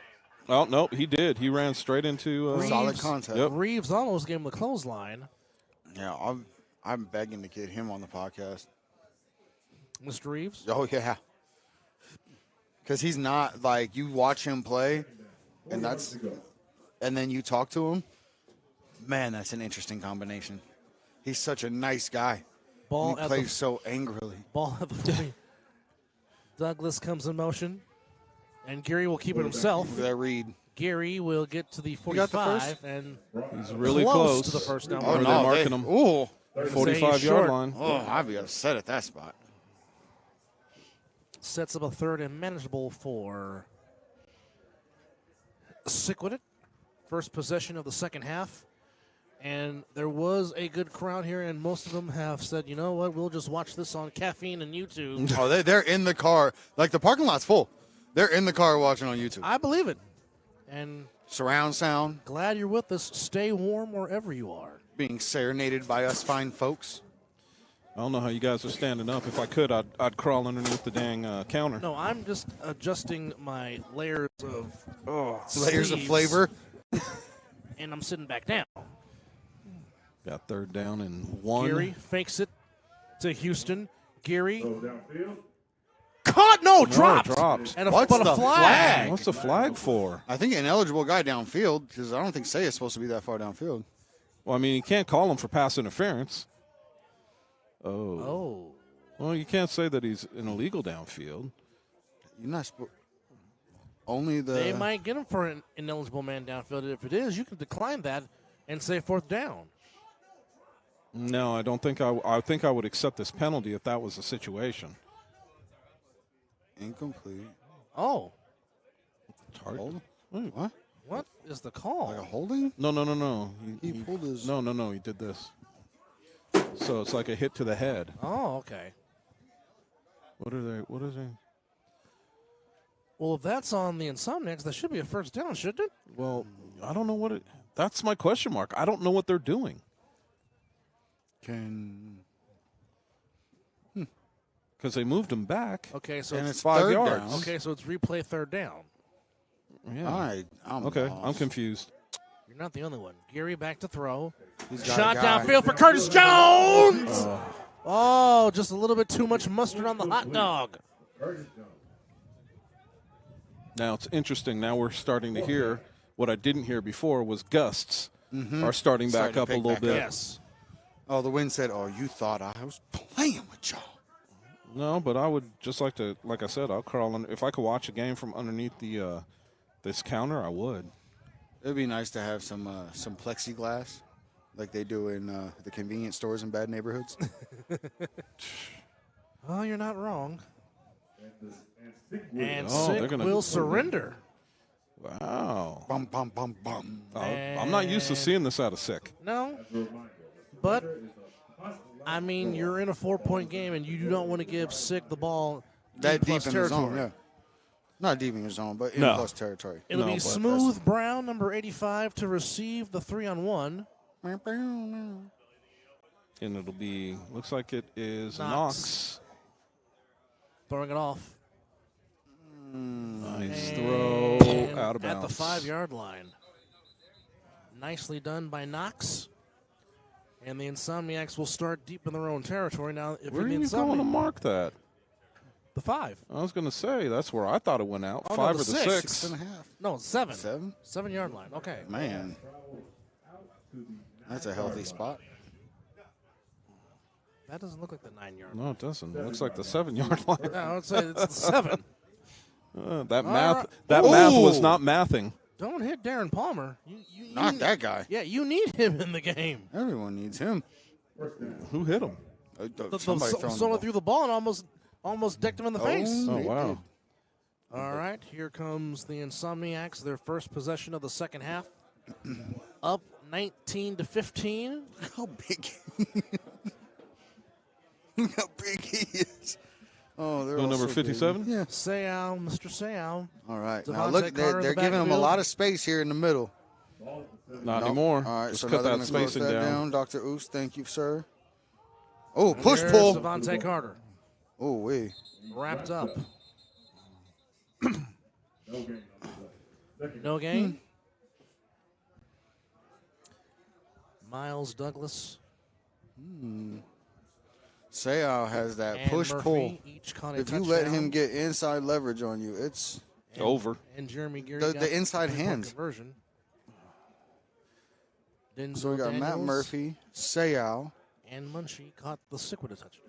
Oh, no, he did. He ran straight into
Solid
Reeves-
contact.
Yep.
Reeves almost gave him the clothesline.
Yeah, I'm begging to get him on the podcast.
Mr. Reeves.
Oh yeah, because he's not like you watch him play, and then you talk to him. Man, that's an interesting combination. He's such a nice guy.
Ball
He
at
plays
the
so angrily.
ball at the 40. Douglas comes in motion, and Gary will keep it himself.
Look at that read.
Gary will get to the
got the
45
first?
and
He's really
close
close
to the first down.
Oh,
marker.
no. marking him.
Ooh.
45-yard
short.
line.
Oh, I'd be upset at that spot.
Sets up a third and manageable for Sickwidit. First possession of the second half. And there was a good crowd here, and most of them have said, you know what, we'll just watch this on Caffeine and YouTube.
Oh, they're in the car. Like the parking lot's full. They're in the car watching on YouTube.
I believe it. And
Surround sound,
glad you're with us. Stay warm wherever you are.
being serenaded by us fine folks.
I don't know how you guys are standing up. If I could, I'd crawl underneath the dang counter.
No, I'm just adjusting my layers of
Layers of
sleeves,
flavor.
and I'm sitting back down.
Got third down and one.
Gary fakes it to Houston. Gary
Go downfield.
caught, dropped.
dropped.
And
What's
but a
the
flag.
flag?
What's the flag for?
I think an eligible guy downfield, because I don't think Say is supposed to be that far downfield.
Well, I mean, you can't call him for pass interference. Oh.
Oh,
Well, you can't say that he's an illegal downfield.
You're not supposed. Only the.
they might get him for an ineligible man downfield. If it is, you can decline that and say fourth down.
No, I don't think I think I would accept this penalty if that was the situation.
Incomplete.
Oh,
Hold.
What?
what is the call?
Like a holding?
No.
He pulled his.
No. He did this. So it's like a hit to the head.
Oh, okay.
What is it?
Well, if that's on the Insomniacs, that should be a first down, shouldn't it?
Well, I don't know what it. That's my question mark. I don't know what they're doing. Because they moved him back.
Okay, so
And
it's
it's
5
third
yards.
down.
okay, so it's replay third down.
Yeah.
All right. I'm
Okay,
lost.
I'm confused.
You're not the only one. Gary back to throw.
He's got
Shot
a guy.
downfield for Curtis Jones. Oh, just a little bit too much mustard on the hot dog.
Now it's interesting. Now we're starting to hear what I didn't hear before was gusts are starting back
Starting to
up a
pick
little
back
bit.
up.
Yes.
Oh, the wind said, "Oh, you thought I was playing with y'all."
No, but I would just like to, like I said, I'll crawl under. If I could watch a game from underneath the this counter, I would.
It'd be nice to have some plexiglass, like they do in the convenience stores in bad neighborhoods.
Oh, you're not wrong. And
Oh, they're
Sick
gonna-
will surrender.
Wow.
Bum bum bum bum.
I'm not used to seeing this out of Sick.
No, but I mean, you're in a 4-point game, and you do not want to give Sick the ball
That deep
plus
in the zone,
territory.
yeah. Not deep in the zone, but in
No.
plus territory.
It'll
No,
be
but
Smooth Brown, number 85, to receive the 3-on-1.
And it'll be, looks like it is
Knox.
Knox.
Throwing it off.
Nice
And
throw out of
at
bounds.
the 5-yard line. Nicely done by Knox. And the Insomniacs will start deep in their own territory now. If
Where are
the
you going to
Insomniacs,
mark that?
the 5.
I was going to say, that's where I thought it went out.
Oh, no,
5
the
or the
6.
6.
6.5.
No, 7.
7?
7-yard line. Okay.
Man. That's a healthy spot.
That doesn't look like the 9-yard line.
No, it doesn't. It looks like the 7-yard line.
No, I would say it's the 7.
That
right.
math was
Ooh.
not mathing.
Don't hit Darren Palmer. You
Not
need-
that guy.
Yeah, you need him in the game.
Everyone needs him.
Who hit him?
Somebody throwing the
Someone
ball.
through the ball and almost decked him in the face.
Oh,
He
wow.
did.
All right, here comes the Insomniacs, their first possession of the second half. Up 19-15.
How big? Look how big he is. Oh, they're
Who,
all
number
so big.
57?
Yeah.
Sayal, Mr. Sayal.
All right.
Devontae
Now look,
Carter
they're,
in
they're
the
giving him a
backfield.
lot of space here in the middle.
Not
Nope.
anymore.
All right,
Just
so
cut
now they're
that
gonna close
spacing
that
down.
Dr. Oos, thank you, sir. Oh, push
There's
pull.
Devontae Carter.
Oh, wait.
Wrapped up. No gain. Miles Douglas
Sayal has that
and
push
Murphy
pull.
each caught a
If you let
touchdown.
him get inside leverage on you, it's
Over.
And Jeremy Geary
The-
got
the inside
three-point
hands.
conversion. Denzel
so we got Matt
Daniels
Murphy, Sayal.
and Munchie caught the Sickwidit touchdowns.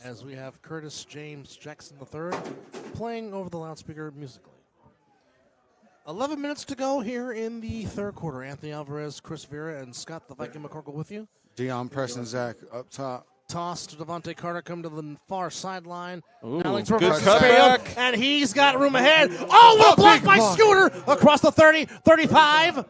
As we have Curtis James Jackson III playing over the loudspeaker musically. 11 minutes to go here in the third quarter. Anthony Alvarez, Chris Vera, and Scott the Viking McCorkle with you.
Deion Preston Zach up top.
Toss to Devontae Carter, come to the far sideline.
Ooh,
Alex
good
reverses
cutback.
field, and he's got room ahead. Oh, what a block
big
by
block.
Scooter across the 30, 35,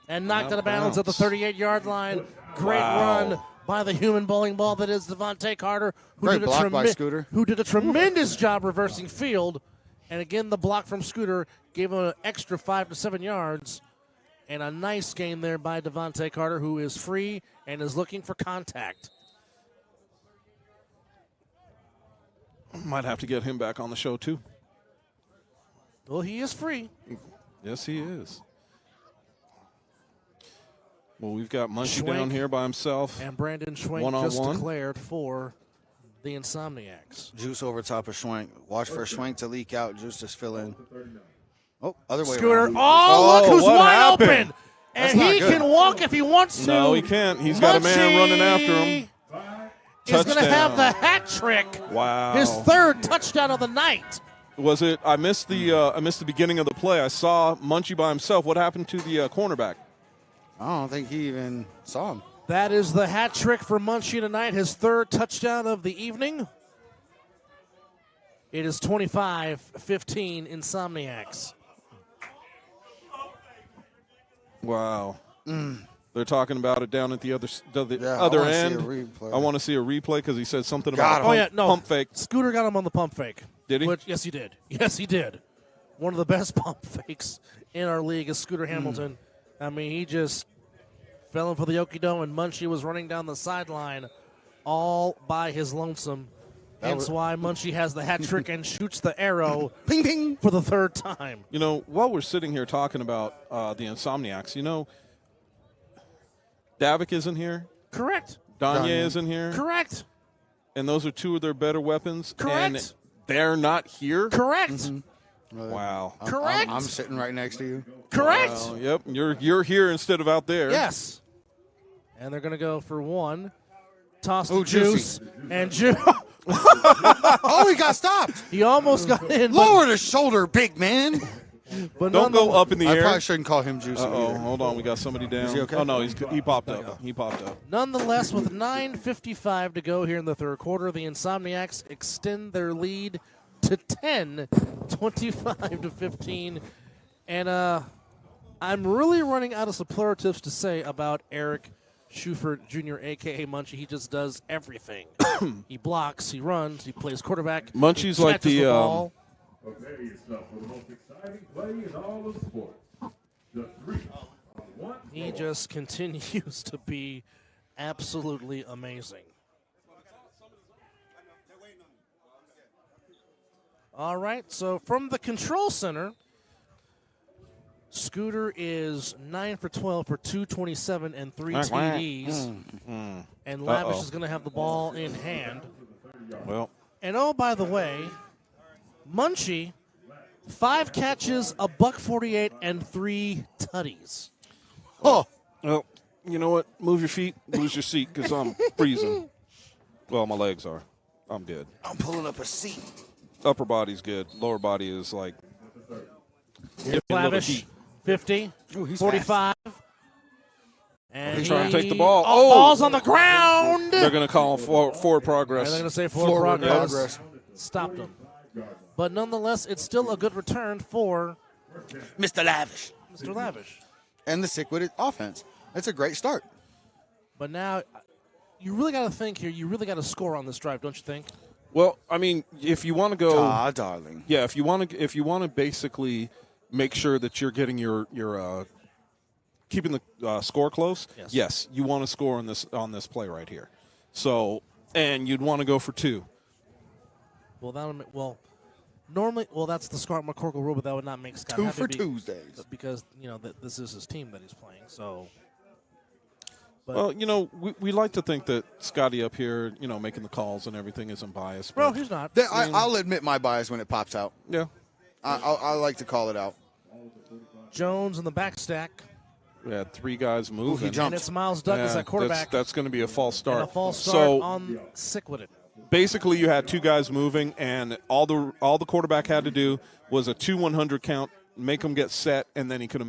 and knocked out of bounds at the
bounds.
38-yard line. Great
Wow.
run by the human bowling ball that is Devontae Carter,
Great block by Scooter.
who did a tremendous job reversing field. And again, the block from Scooter gave him an extra 5 to 7 yards. And a nice gain there by Devontae Carter, who is free and is looking for contact.
Might have to get him back on the show, too.
Well, he is free.
Yes, he is. Well, we've got Munchie
Schwenk.
down here by himself.
And Brandon Schwenk
One-on-one.
just declared for the Insomniacs.
Juice over top of Schwenk. Watch for Schwenk to leak out. Juice to fill in. Oh, other way
Scooter.
around.
Oh, look who's
what
wide
happened?
open.
That's
And
not
he
good.
can walk if he wants to.
No, he can't. He's got a man running after him.
He's going to have
Touchdown.
the hat trick.
Wow.
His third touchdown of the night.
Was it? I missed the beginning of the play. I saw Munchie by himself. What happened to the cornerback?
I don't think he even saw him.
That is the hat trick for Munchie tonight, his third touchdown of the evening. It is 25-15 Insomniacs.
Wow. They're talking about it down at the other
Yeah, I
other
wanna see a
end.
replay.
I want to see a replay because he said something
Got
about
him.
Oh, yeah, no.
pump fake.
Scooter got him on the pump fake.
Did he?
Yes, he did. Yes, he did. One of the best pump fakes in our league is Scooter Hamilton. I mean, he just fell in for the okie-doke, and Munchie was running down the sideline all by his lonesome. Hence why Munchie has the hat trick and shoots the arrow
Ping, ping.
for the third time.
You know, while we're sitting here talking about the Insomniacs, you know, Davik isn't here.
Correct.
Danye
Danye.
isn't here.
Correct.
And those are two of their better weapons.
Correct.
And they're not here.
Correct.
Wow.
Correct.
I'm sitting right next to you.
Correct.
Well, yep. You're here instead of out there.
Yes. And they're going to go for one. Toss to
Ooh,
Juice.
juicy.
And Juice.
Oh, he got stopped.
He almost got in.
Lower the shoulder, big man.
But
Don't go up in the
I
air.
probably shouldn't call him juicy.
Uh-oh,
either.
hold on. We got somebody down.
Is he okay?
Oh, no, he popped up. He popped up.
Nonetheless, with 9:55 to go here in the third quarter, the Insomniacs extend their lead to 10, 25-15. And I'm really running out of superlatives to say about Eric Schufert Jr., a.k.a. Munchie. He just does everything. He blocks, he runs, he plays quarterback.
Munchie's
he
like
catches
the
ball.
Prepare yourself for the most exciting play in all of sports. The 3-on-1
He just continues to be absolutely amazing. All right, so from the control center, Scooter is 9 for 12 for 227 and 3 TDs. And Lavish is going to have the ball in hand.
Well,
And oh, by the way, Munchie, 5 catches, a $148, and 3 tutties.
Oh,
well, you know what? Move your feet, lose your seat, because I'm freezing. Well, my legs are. I'm good.
I'm pulling up a seat.
Upper body's good. Lower body is like.
Lavish, 50,
Ooh, he's
45. And
He's trying to take the ball.
Oh, ball's on the ground.
They're going to call forward
And
progress.
they're going to say forward progress.
progress.
Stopped him. But nonetheless, it's still a good return for
Mr. Lavish.
Mr. Lavish.
And the Sickwidit offense. That's a great start.
But now, you really got to think here. You really got to score on this drive, don't you think?
Well, I mean, if you want to go,
Ah, darling.
yeah, if you want to basically make sure that you're getting your keeping the score close, yes, you want to score on this play right here. So, and you'd want to go for 2.
Normally, that's the Scott McCorkle rule, but that would not make Scott
2
happy
for Tuesdays.
because this is his team that he's playing. So,
Well, we like to think that Scotty up here, making the calls and everything isn't biased.
well,
But
he's not.
I'll admit my bias when it pops out.
yeah,
I like to call it out.
Jones in the back stack,
we had 3 guys moving.
jumped.
and it's Miles Douglas
Yeah,
at quarterback.
That's going to be a false start.
And a false start
So
on Sickwidit.
basically, you had 2 guys moving, and all the quarterback had to do was a 2-100 count, make him get set, and then he could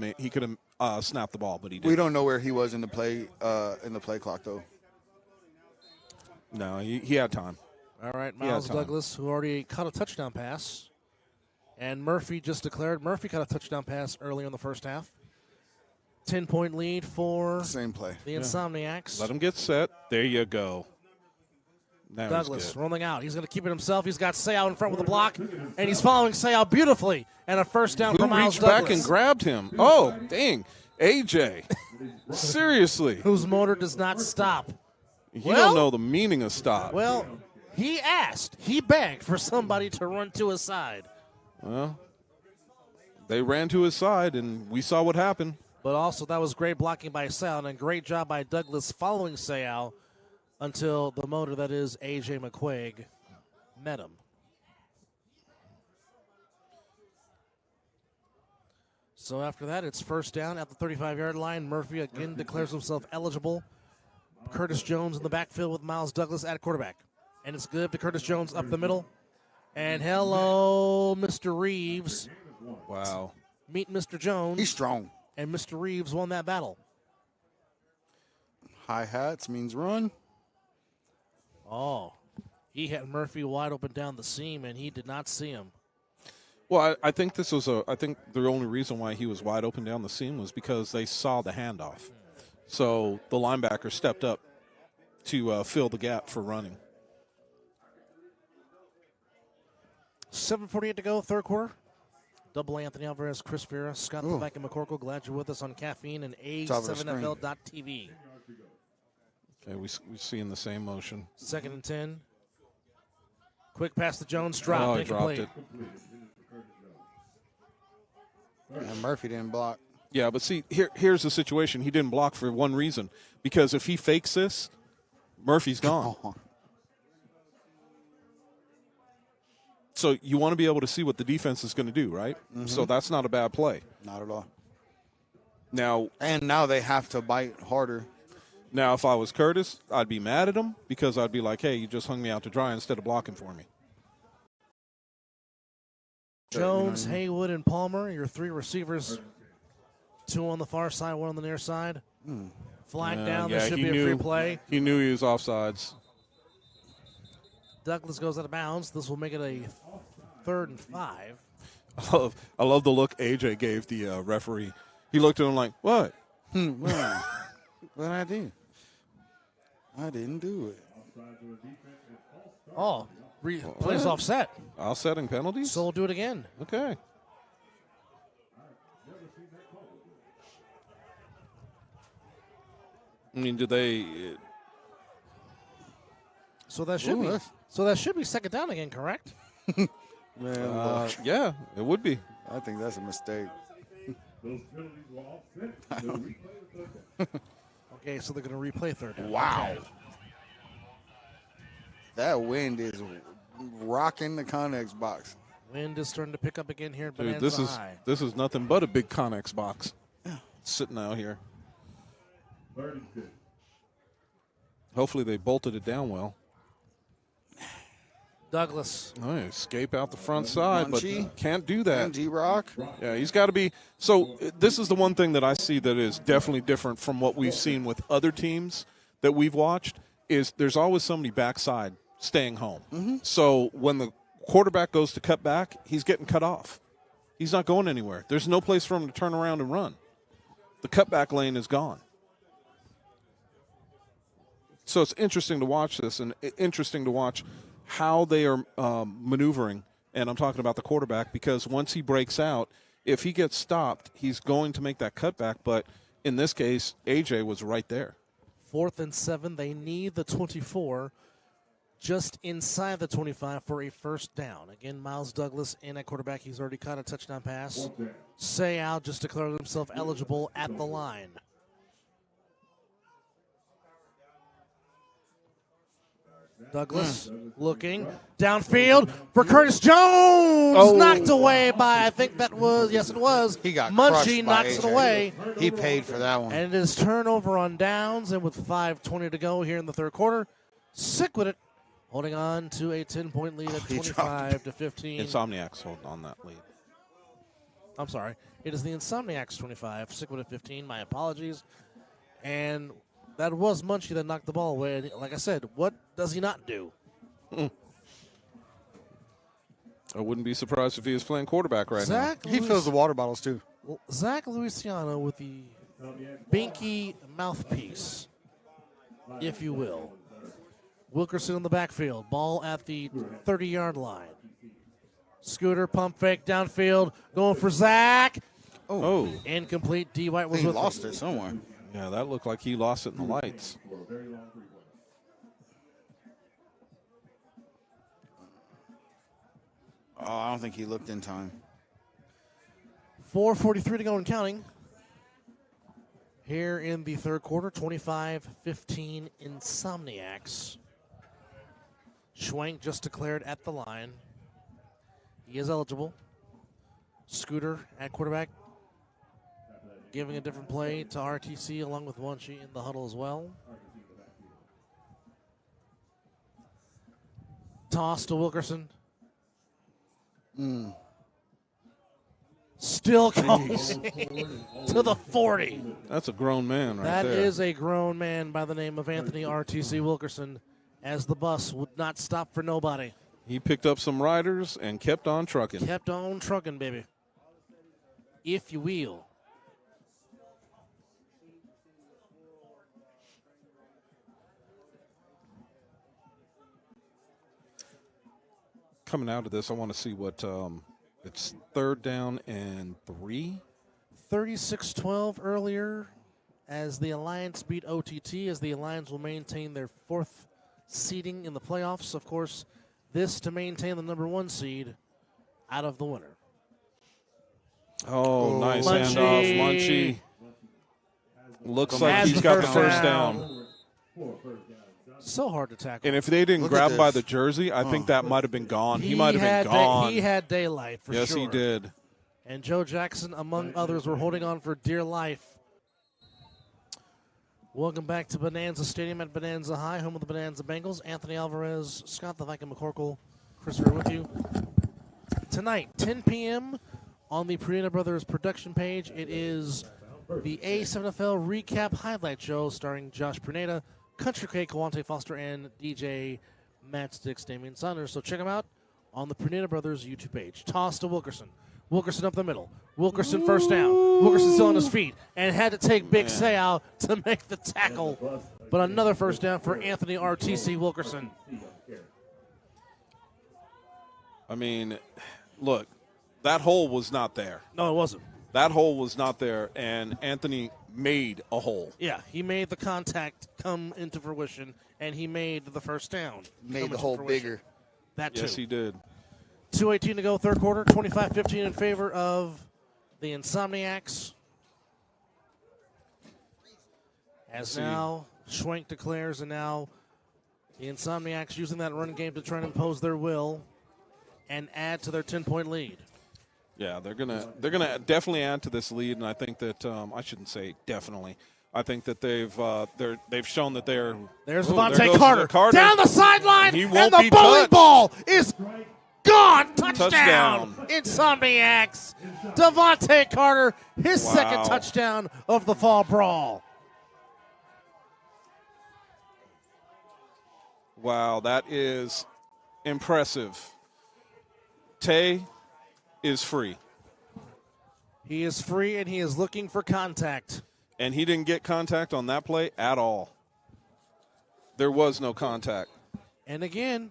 have snapped the ball, but he didn't.
We don't know where he was in the play clock though.
No, he had time.
All right,
He had
Miles
time.
Douglas, who already caught a touchdown pass, and Murphy just declared. Murphy caught a touchdown pass earlier in the first half. 10-point lead for
Same play.
the Insomniacs.
Let him get set. There you go. Now he's
Douglas
good.
rolling out. He's going to keep it himself. He's got Sayal in front with a block, and he's following Sayal beautifully. And a first down
Who
for Miles
reached
Douglas.
back and grabbed him? Oh, dang. AJ. Seriously.
Whose motor does not stop.
You
Well-
don't know the meaning of stop.
Well, he asked. He begged for somebody to run to his side.
Well, they ran to his side, and we saw what happened.
But also, that was great blocking by Sayal, and a great job by Douglas following Sayal until the motor that is A.J. McQuaig met him. So after that, it's first down at the 35-yard line. Murphy again declares himself eligible. Curtis Jones in the backfield with Miles Douglas at quarterback. And it's good to Curtis Jones up the middle. And hello, Mr. Reeves.
Wow.
Meet Mr. Jones.
He's strong.
And Mr. Reeves won that battle.
Hi-hats means run.
Oh, he had Murphy wide open down the seam, and he did not see him.
Well, I think this was I think the only reason why he was wide open down the seam was because they saw the handoff. So the linebacker stepped up to fill the gap for running.
7:48 to go, third quarter. Double Anthony Alvarez, Chris Vera, Scott Levac, and McCorkle. Glad you're with us on Caffeine and A7FL.TV.
Okay, we're seeing the same motion.
Second and 10. Quick pass to Jones, dropped.
Oh, he dropped
incomplete.
it.
And Murphy didn't block.
Yeah, but see, here's the situation. He didn't block for one reason. Because if he fakes this, Murphy's gone. So you want to be able to see what the defense is going to do, right?
Mm-hmm.
So that's not a bad play.
Not at all.
Now,
And now they have to bite harder.
Now, if I was Curtis, I'd be mad at him because I'd be like, hey, you just hung me out to dry instead of blocking for me.
Jones, Haywood, and Palmer, your 3 receivers. 2 on the far side, 1 on the near side. Flag down. This should be a free play.
He knew he was offsides.
Douglas goes out of bounds. This will make it a 3rd and 5.
I love the look AJ gave the referee. He looked at him like, what?
What I do? I didn't do it.
Oh, plays offset.
Offsetting penalties?
So we'll do it again.
Okay. I mean, do they?
So that should be. So that should be 2nd down again, correct?
Man,
Yeah, it would be.
I think that's a mistake.
Those penalties were offset. They'll replay the third down.
Okay, so they're going to replay 3rd down.
Wow. That wind is rocking the Connex box.
Wind is starting to pick up again here.
Dude,
Bonanza
this is nothing but a big Connex box sitting out here.
36.
Hopefully they bolted it down well.
Douglas.
Oh, escape out the front side,
Munchie.
but can't do that.
G-Rock.
Yeah, he's got to be. So this is the one thing that I see that is definitely different from what we've seen with other teams that we've watched is there's always somebody backside staying home. So when the quarterback goes to cut back, he's getting cut off. He's not going anywhere. There's no place for him to turn around and run. The cutback lane is gone. So it's interesting to watch this and interesting to watch how they are maneuvering, and I'm talking about the quarterback, because once he breaks out, if he gets stopped, he's going to make that cutback, but in this case, AJ was right there.
4th and 7. They need the 24 just inside the 25 for a 1st down. Again, Miles Douglas in at quarterback. He's already caught a touchdown pass. Sayal just declared himself eligible at the line. Douglas looking downfield for Curtis Jones. Knocked away by, I think that was, yes, it was.
He got
Munchie
crushed by
knocks
AJ.
it away.
He paid for that one.
And it is turnover on downs, and with 5:20 to go here in the 3rd quarter, Sickwidit holding on to a 10-point lead at 25 to 15.
Insomniacs hold on that lead.
I'm sorry. It is the Insomniacs 25, Sickwidit 15. My apologies. And that was Munchie that knocked the ball away. And like I said, what does he not do?
I wouldn't be surprised if he was playing quarterback right now.
He fills the water bottles, too.
Zach Luciano with the binky mouthpiece, if you will. Wilkerson in the backfield. Ball at the 30-yard line. Scooter, pump fake downfield. Going for Zach.
Oh.
Incomplete. D. White was
He
with
lost
him.
it somewhere.
Yeah, that looked like he lost it in the lights.
Oh, I don't think he looked in time.
4:43 to go and counting. Here in the 3rd quarter, 25-15 Insomniacs. Schwank just declared at the line. He is eligible. Scooter at quarterback, giving a different play to RTC along with Munchie in the huddle as well. Toss to Wilkerson. Still goes to the 40.
That's a grown man right
That
there.
is a grown man by the name of Anthony RTC Wilkerson, as the bus would not stop for nobody.
He picked up some riders and kept on trucking.
Kept on trucking, baby. If you will.
Coming out of this, I want to see what it's 3rd down and 3.
36-12 earlier as the Alliance beat OTT, as the Alliance will maintain their 4th seeding in the playoffs. Of course, this to maintain the number 1 seed out of the winner.
Oh, nice
Munchie.
handoff. Munchie. Looks like
Has
he's
the
got the
first
first
down.
down.
So hard to tackle.
And if they didn't
Look
grab
at
him by
this.
the jersey, I think that might have been gone. He might have been gone.
He had daylight for
Yes,
sure.
he did.
And Joe Jackson, among others, were holding on for dear life. Welcome back to Bonanza Stadium at Bonanza High, home of the Bonanza Bengals. Anthony Alvarez, Scott the Viking McCorkle, Christopher with you. Tonight, 10 p.m. on the Pruneda Brothers production page, it is the A7FL Recap Highlight Show starring Josh Pruneda, Country K, Kawante Foster, and DJ Matchsticks Damian Saunders. So check them out on the Pruneda Brothers YouTube page. Toss to Wilkerson. Wilkerson up the middle. Wilkerson first down. Wilkerson still on his feet and had to take Big Say out to make the tackle. But another first down for Anthony RTC Wilkerson.
I mean, look, that hole was not there.
No, it wasn't.
That hole was not there, and Anthony made a hole.
Yeah, he made the contact come into fruition, and he made the first down.
Made the hole bigger.
That too.
Yes, he did.
2:18 to go, third quarter, 25-15 in favor of the Insomniacs. As now Schwenk declares, and now the Insomniacs using that run game to try and impose their will and add to their 10-point lead.
Yeah, they're gonna definitely add to this lead, and I think that I shouldn't say definitely. I think that they've shown that they're.
There's
there
Devontae
goes
Carter down the sideline,
He
and
won't
the
be
bowling
touched.
ball is gone. Touchdown.
Touchdown.
Insomniacs. Devontae Carter, his second touchdown of the fall brawl.
Wow, that is impressive. Tay is free,
He is free, and he is looking for contact.
and he didn't get contact on that play at all. There was no contact.
And again,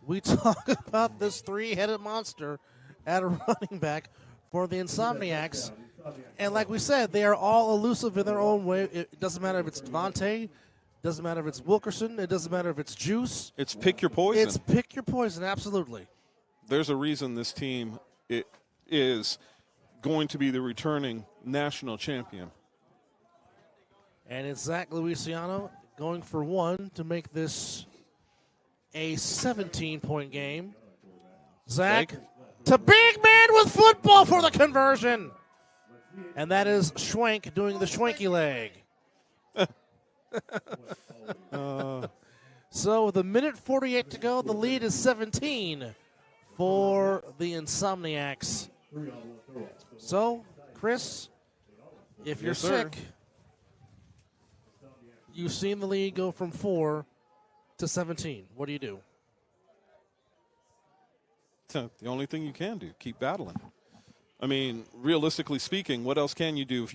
we talk about this three-headed monster at a running back for the Insomniacs. And like we said, they are all elusive in their own way. It doesn't matter if it's Devontae, doesn't matter if it's Wilkerson, it doesn't matter if it's Juice.
It's pick your poison.
It's pick your poison, absolutely.
There's a reason this team is going to be the returning national champion.
And it's Zach Luciano going for one to make this a 17-point game. Zach
Fake.
to big man with football for the conversion. And that is Schwenk doing the Schwenky leg. So with a minute 48 to go, the lead is 17 for the Insomniacs. So, Chris, if you're
Yes, sir.
sick, you've seen the lead go from 4 to 17. What do you do?
The only thing you can do, keep battling. I mean, realistically speaking, what else can you do?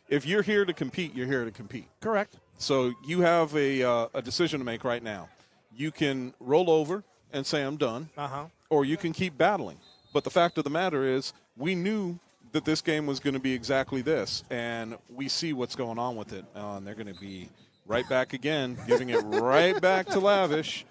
If you're here to compete, you're here to compete.
Correct.
So you have a decision to make right now. You can roll over and say, I'm done, or you can keep battling. But the fact of the matter is, we knew that this game was going to be exactly this, and we see what's going on with it. And they're going to be right back again, giving it right back to Lavish.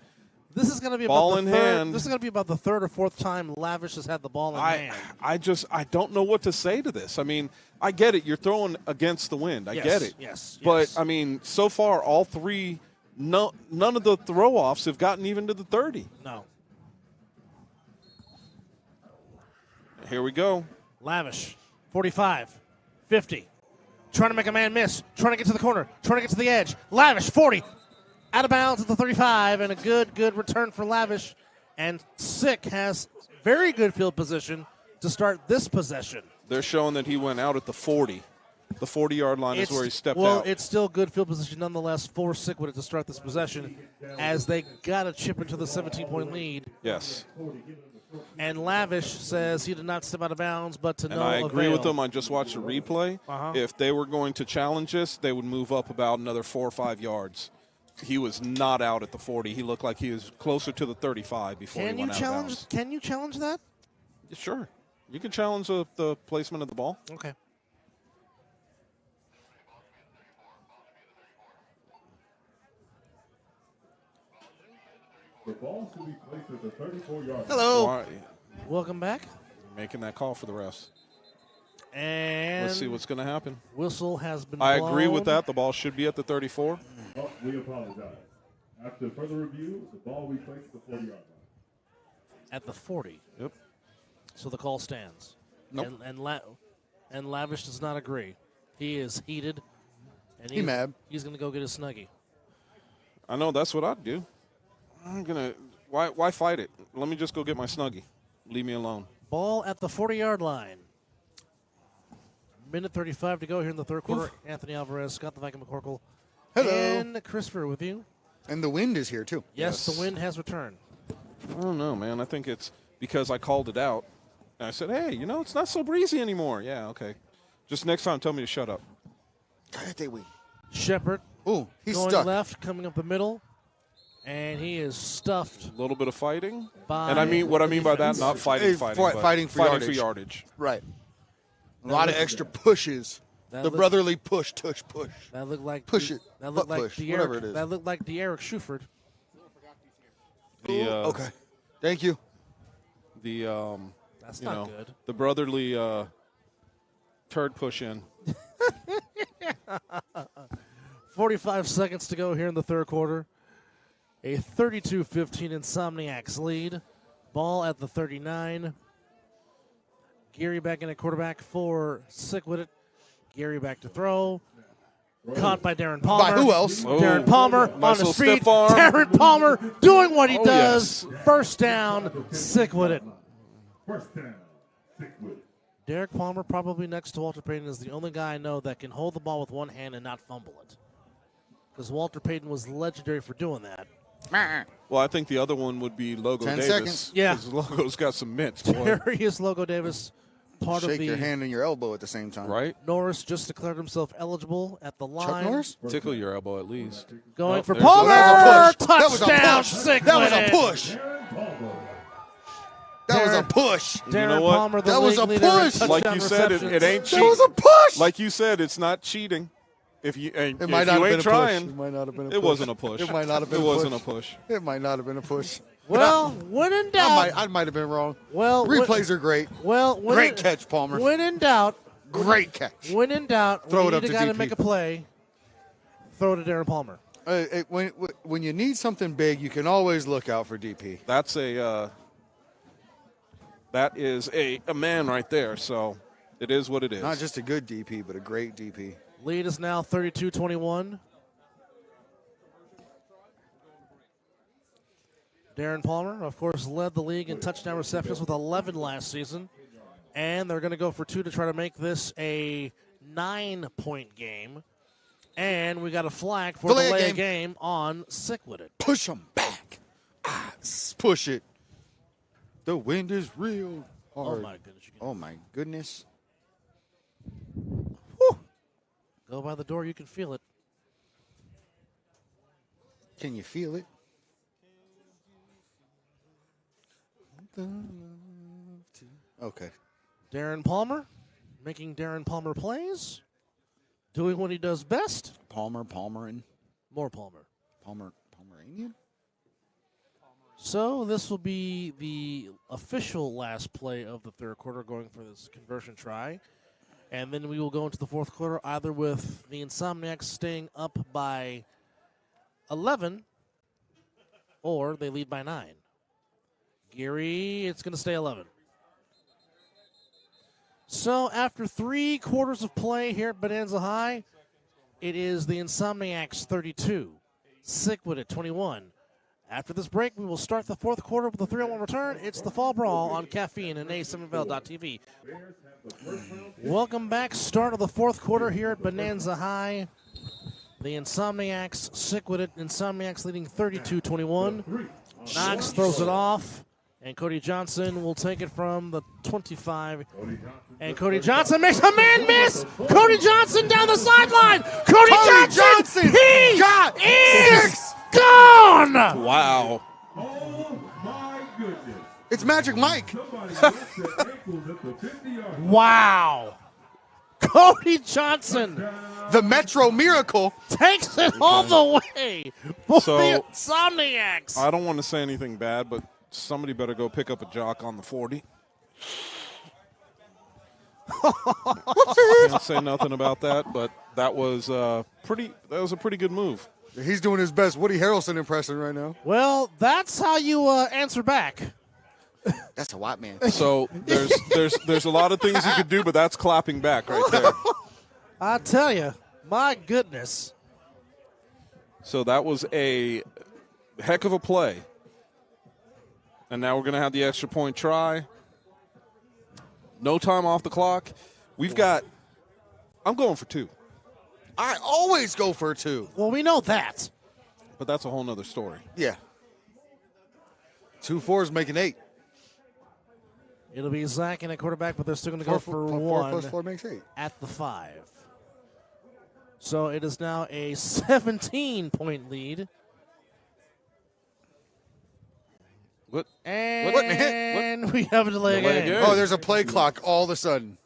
This is going to be
Ball
about
in
the third,
hand.
This is going to be about the third or fourth time Lavish has had the ball in hand.
I don't know what to say to this. I mean, I get it. You're throwing against the wind. I get it.
Yes.
But, I mean, so far, all three, none of the throw-offs have gotten even to the 30.
No.
Here we go.
Lavish, 45, 50. Trying to make a man miss. Trying to get to the corner. Trying to get to the edge. Lavish, 40. Out of bounds at the 35, and a good return for Lavish. And Sick has very good field position to start this possession.
They're showing that he went out at the 40. The 40-yard line is where he stepped out.
Well, it's still good field position nonetheless for Sickwidit to start this possession as they got a chip into the 17-point lead.
Yes.
And Lavish says he did not step out of bounds, but to no
And I agree
avail.
with them. I just watched a replay. If they were going to challenge this, they would move up about another 4 or 5 yards. He was not out at the 40. He looked like he was closer to the 35 before he went out of bounds.
Can you challenge that?
Sure. You can challenge the placement of the ball.
Okay.
The ball should be placed at the 34-yard line.
Hello.
Why-
Welcome back.
Making that call for the refs.
And
Let's see what's going to happen.
whistle has been
I
blown.
agree with that. The ball should be at the 34.
Oh, we apologize. After further review, the ball will be placed at the 40-yard line.
At the 40.
Yep.
So the call stands.
Nope.
And Lavish does not agree. He is heated. And
He mad.
He's going to go get his Snuggie.
I know that's what I'd do. I'm gonna. Why fight it? Let me just go get my Snuggie. Leave me alone.
Ball at the 40-yard line. Minute 35 to go here in the third quarter.
Oof.
Anthony Alvarez, Scott the Viking McCorkle,
Hello.
and Christopher with you.
And the wind is here, too.
Yes,
Yes.
the wind has returned.
I don't know, man. I think it's because I called it out. And I said, hey, it's not so breezy anymore. Yeah, okay. Just next time, tell me to shut up.
Shepard
Ooh, he's
going
stuck.
left, coming up the middle, and he is stuffed.
A little bit of fighting.
By
And I mean, what I mean by that,
defense.
not fighting,
Hey,
but
fighting for yardage.
yardage.
Right. A lot of extra pushes.
That
The
look-
brotherly push, tush, push.
That looked like
Push it.
That looked
Butt
like
push, whatever it is.
That looked like De'Eric Shuford.
The
Okay. Thank you.
the
That's
you
not
know
good.
the brotherly turd push in.
45 seconds to go here in the third quarter. A 32-15 Insomniacs lead. Ball at the 39. Gary back in at quarterback for Sickwidit. Gary back to throw. Caught by Darren Palmer.
By who else?
Oh,
Darren Palmer
nice
on
little
his feet.
stiff arm.
Darren Palmer doing what he
Oh,
does.
yes.
First down, Sickwidit.
First down. Sickwidit.
Derek Palmer, probably next to Walter Payton, is the only guy I know that can hold the ball with one hand and not fumble it. Because Walter Payton was legendary for doing that.
Well, I think the other one would be Logo
10
Davis.
seconds.
Yeah.
His Logo's got some mitts, boy.
Darius Logo Davis, part
Shake
of the
your hand and your elbow at the same time.
Right?
Norris, just declared himself eligible at the line.
Chuck Norris?
Tickle your elbow at least.
Going
Nope,
for
there's
Palmer.
That was a push. That was a
Touchdown,
push.
Sickwidit.
That was a push. That was a
Darren-
push.
Darren
know what?
Palmer, the
That was
league
a
leader in
push.
touchdown
Like you said, it
receptions.
ain't
That
cheating.
was a push.
Like you said, it's not cheating. If you
It
if
might
you
not have been
ain't
a
trying,
push. It might not have been a push.
it wasn't a push.
It might not have been
It
a
wasn't a
push.
push.
It might not have been a push.
Well, when in doubt.
I might have been wrong.
Well,
Replays are great.
Well, when
Great
in-
catch, Palmer.
When in doubt,
Great catch.
when in doubt,
Throw
when
it
you
up
need a
to
guy to
DP.
make a play, throw it to Darren Palmer.
When you need something big, you can always look out for DP.
That's that is a man right there. So it is what it is.
Not just a good DP, but a great DP.
Lead is now 32-21. Darren Palmer, of course, led the league in touchdown receptions with 11 last season. And they're going to go for 2 to try to make this a 9-point game. And we got a flag for delay a game on Sickwidit.
Push him back. Push it. The wind is real hard.
Oh, my goodness. You can
Oh, my goodness.
go by the door, you can feel it.
Can you feel it? Okay.
Darren Palmer making Darren Palmer plays, doing what he does best.
Palmerin.
More Palmer.
Pomeranian?
So this will be the official last play of the third quarter, going for this conversion try. And then we will go into the fourth quarter either with the Insomniacs staying up by 11 or they lead by 9. Gary, it's going to stay 11. So after 3 quarters of play here at Bonanza High, it is the Insomniacs 32, Sickwidit 21. After this break, we will start the fourth quarter with a 3-on-1 return. It's the Fall Brawl on Caffeine and A7FL.TV. Welcome back. Start of the fourth quarter here at Bonanza High. The Insomniacs, Sickwidit, Insomniacs leading 32-21. Knox throws it off, and Cody Johnson will take it from the 25. And Cody Johnson makes a man miss. Cody Johnson down the sideline. Cody Johnson, he
got
is gone.
Wow.
Oh, my goodness.
It's Magic Mike.
Somebody left their ankles at the 50-yard line.
Wow. Cody Johnson
The Metro Miracle.
takes it all the way for
So-
the Insomniacs.
I don't want to say anything bad, but somebody better go pick up a jock on the 40. Can't say nothing about that, but that was a pretty good move.
He's doing his best Woody Harrelson impression right now.
Well, that's how you answer back.
That's a white man.
So there's a lot of things you could do, but that's clapping back right there.
I tell you, My goodness.
So that was a heck of a play. And now we're going to have the extra point try. No time off the clock. I'm going for 2.
I always go for 2.
Well, we know that.
But that's a whole nother story.
Yeah. 2 4s making 8.
It'll be Zach and a quarterback, but they're still going to go for
4
1
plus 4 makes 8.
at the 5. So it is now a 17-point lead.
What?
And we have a delay
Delay
game.
game.
Oh, there's a play clock all of a sudden.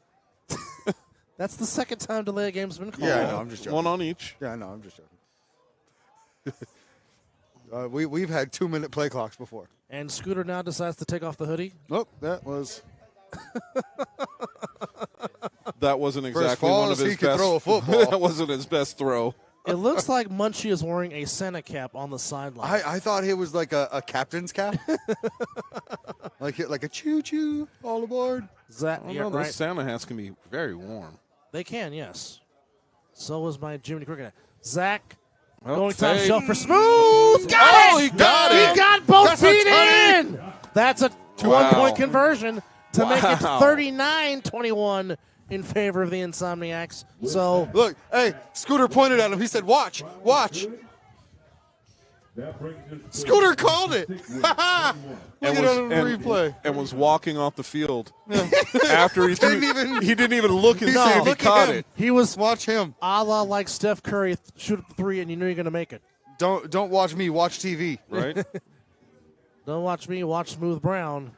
That's the second time delay game's been called.
Yeah, I know. I'm just joking.
1 on each.
Yeah, I know. I'm just joking. We've had 2-minute play clocks before.
And Scooter now decides to take off the hoodie.
Oh, that was.
That wasn't
For as
exactly
far
one of
as
his
he could
best.
throw a football.
That wasn't his best throw.
It looks like Munchie is wearing a Santa cap on the sideline.
I thought it was like a captain's cap. like a choo-choo, all aboard.
Zach,
I
yeah,
don't know,
right.
those Santa hats can be very warm.
They can, yes. So was my Jiminy Cricket. Zach
Well,
going top
fade.
shelf for Smooth. Got it!
He got it!
He got both
That's a
feet
touchdown.
in! That's a
Wow.
1-point conversion to make it
Wow.
39-21 in favor of the Insomniacs. So
Look, hey, Scooter pointed at him. He said, watch, watch.
That brings us to
Scooter called it. Look at it on the replay.
and was walking off the field after he threw.
Didn't even-
He didn't even look and
He
see
said,
if he
"Look at
caught
him."
it.
he was
Watch him.
a la like Steph Curry, shoot at the 3 and you know you're going to make it.
Don't watch me. Watch TV.
Right?
Don't watch me, watch Smooth Brown.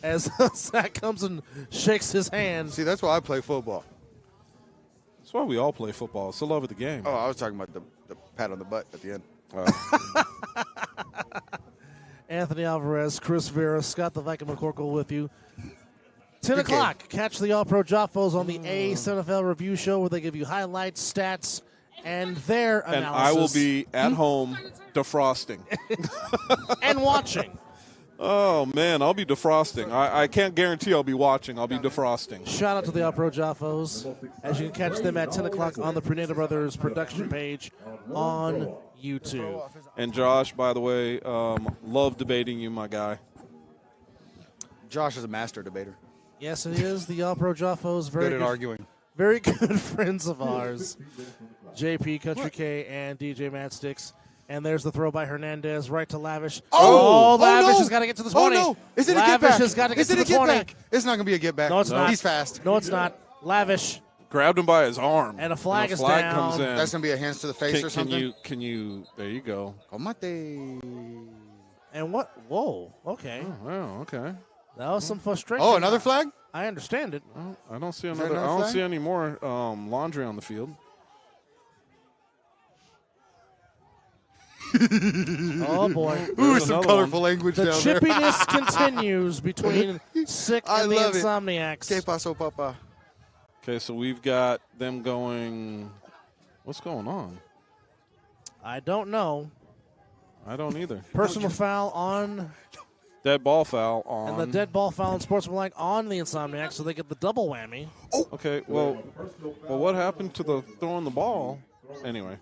As Zach comes and shakes his hand.
See, that's why I play football.
That's why we all play football. It's the love of the game.
Oh, I was talking about the pat on the butt at the end.
Anthony Alvarez, Chris Vera, Scott the Viking McCorkle with you. 10 o'clock, catch the All-Pro Joffos on the A7FL Review Show where they give you highlights, stats, and their
And
analysis.
I will be at home defrosting.
and watching.
Oh, man, I'll be defrosting. I can't guarantee I'll be watching. I'll be defrosting.
Shout out to the All-Pro Joffos, as you can catch them at 10 o'clock on the Prenata Brothers production page on YouTube.
And Josh, by the way, love debating you, my guy.
Josh is a master debater.
Yes, it is. The All-Pro Joffos, very
Good at arguing.
very good friends of ours. JP, Country K, and DJ Matt Sticks. And there's the throw by Hernandez right to Lavish. Lavish
no.
has got to get to the 20.
Oh, no. Is it a
Lavish
get back?
has got to get
Is
to
it
the
a get
20.
back? It's not going to be a get back.
No, it's not.
He's fast.
No, it's not. Lavish.
Grabbed him by his arm.
And a flag is
flag
down.
comes in.
That's going to be a hands to the face or something.
Can you, there you go.
Comate.
And what? Whoa. Okay.
Oh, wow, okay.
That was some frustration.
Oh, another flag?
I understand it.
Well, I don't see
that
another. I
another
don't
flag?
see any more laundry on the field.
Oh, boy.
Ooh,
There's
some
another
colorful
one.
language
The
down there.
chippiness continues between Sick
I
and the
love it.
Insomniacs.
Que paso, papa?
Okay, so we've got them going. What's going on?
I don't know.
I don't either.
Personal foul on,
Dead ball foul on.
and the dead ball foul and sportsmanlike on the Insomniacs, so they get the double whammy.
Okay, well, what happened to the throwing the ball? Anyway,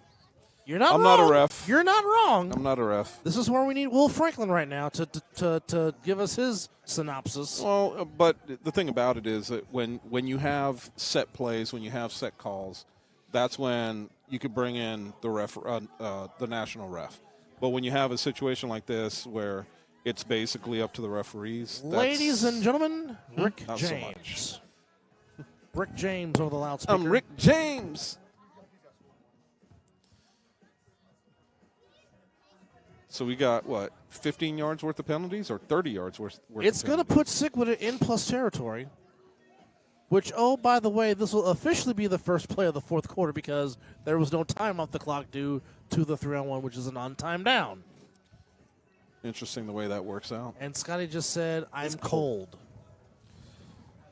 You're not
I'm
wrong.
not a ref.
You're not wrong.
I'm not a ref.
This is where we need Will Franklin right now to give us his synopsis.
Well, but the thing about it is that when you have set plays, when you have set calls, that's when you could bring in the the national ref. But when you have a situation like this where it's basically up to the referees,
Ladies and gentlemen, Rick
Not so
James. Rick James over the loudspeaker.
I'm Rick James. So we got, what, 15 yards worth of penalties or 30 yards worth
It's
of
going to
penalties?
put Sickwidit in plus territory, which, oh, by the way, this will officially be the first play of the fourth quarter because there was no time off the clock due to the 3-on-1, which is an on-time down.
Interesting the way that works out.
And Scotty just said, I'm cold.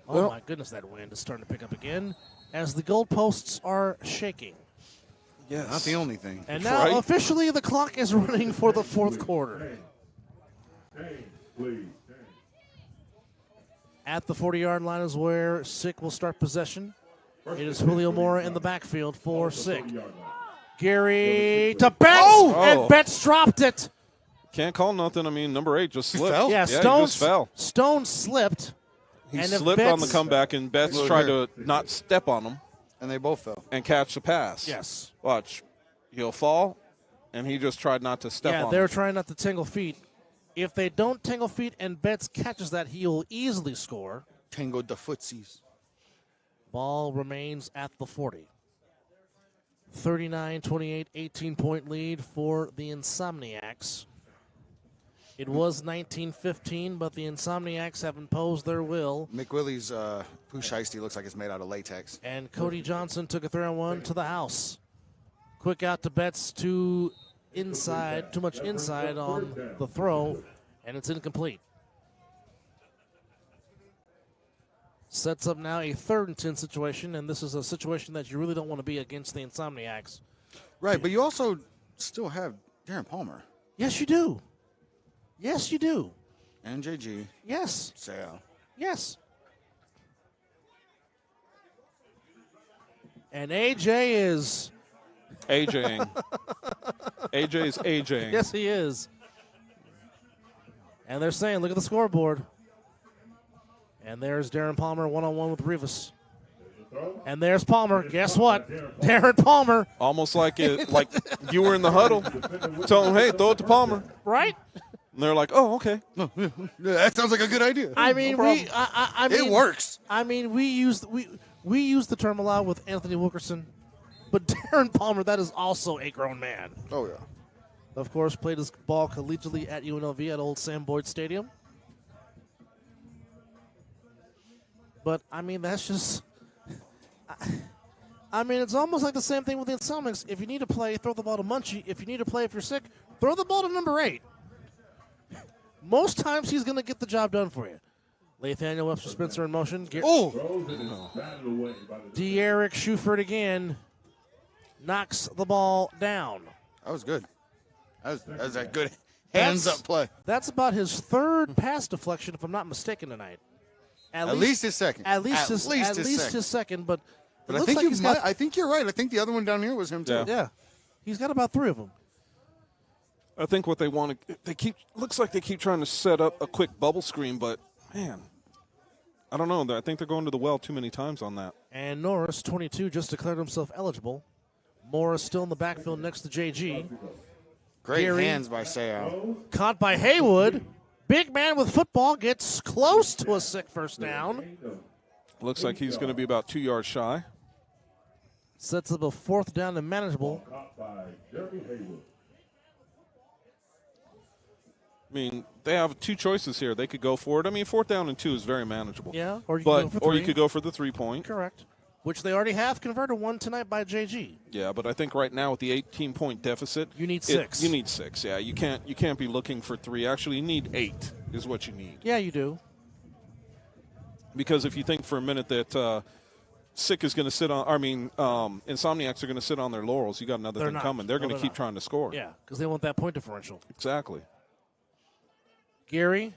Oh,
Well-
my goodness, that wind is starting to pick up again as the goalposts are shaking.
Yes.
Not the only thing.
And now,
Right.
officially, the clock is running for the fourth quarter.
Change, please. Change.
At the 40-yard line is where Sick will start possession. It is Julio Mora in the backfield for Sick. Gary to Betts, and Betts dropped it.
Can't call nothing. I mean, number 8 just slipped.
fell?
Yeah,
he
Stone,
just fell.
Stone slipped.
He
and if
slipped on the
Betts-
comeback, and Betts
Look
tried
here.
to not step on him
And they both fell.
and catch the pass.
Yes.
Watch. He'll fall, and he just tried not to step
Yeah,
on
they're
him.
trying not to tangle feet. If they don't tangle feet and Betts catches that, he will easily score.
Tangled the footsies.
Ball remains at the 40. 39-28, 18-point lead for the Insomniacs. It was 19-15, but the Insomniacs have imposed their will.
McWillie's Pooh Shiesty looks like it's made out of latex.
And Cody Johnson took a 3-on-1 to the house. Quick out to Betts, too much inside on the throw, and it's incomplete. Sets up now a 3rd and 10 situation, and this is a situation that you really don't want to be against the Insomniacs.
Right, but you also still have Darren Palmer
Yes, you do. Yes, you do.
and JG.
Yes.
Sal.
Yes. And AJ is.
AJing. AJ's AJing.
Yes, he is. And they're saying, look at the scoreboard. And there's Darren Palmer one-on-one with Rivas. And there's Palmer. Guess what? Darren Palmer.
Almost like you were in the huddle. Tell him, hey, throw it to Palmer.
Right?
And they're like, oh, okay.
Yeah, that sounds like a good idea.
I mean, I mean,
it works.
I mean, we use the term a lot with Anthony Wilkerson, but Darren Palmer, that is also a grown man.
Oh, yeah.
Of course, played his ball collegiately at UNLV at Old Sam Boyd Stadium. But, I mean, that's just... I mean, it's almost like the same thing with the Insomniacs. If you need to play, throw the ball to Munchie. If you need to play if you're sick, throw the ball to number 8. Most times he's going to get the job done for you. Nathaniel Webster Spencer in motion. De'Eric Shuford again knocks the ball down.
That was good. That was a good hands-up play.
That's about his 3rd pass deflection, if I'm not mistaken, tonight.
At least his second.
At least his second, but
I think I think you're right. I think the other one down here was him too.
Yeah, he's got about 3 of them.
I think what they want to looks like they keep trying to set up a quick bubble screen, but man, I don't know. I think they're going to the well too many times on that.
And Norris, 22, just declared himself eligible. Morris still in the backfield next to JG.
Great
Gary.
hands by Sao.
Caught by Haywood. Big man with football gets close to a sick first down.
Looks like he's going to be about 2 yards shy.
Sets up a 4th down and manageable.
I mean, they have 2 choices here. They could go for it. I mean, 4th down and 2 is very manageable.
Yeah, or you
could go for the 3-point.
Correct. Which they already have converted one tonight by JG.
Yeah, but I think right now with the 18-point deficit,
you need 6.
You need 6. Yeah, you can't be looking for 3. Actually, you need 8 is what you need.
Yeah, you do.
Because if you think for a minute that Sick is going to sit on, Insomniacs are going to sit on their laurels, you got another thing coming. They're going to keep trying to score.
Yeah, because they want that point differential.
Exactly.
Gary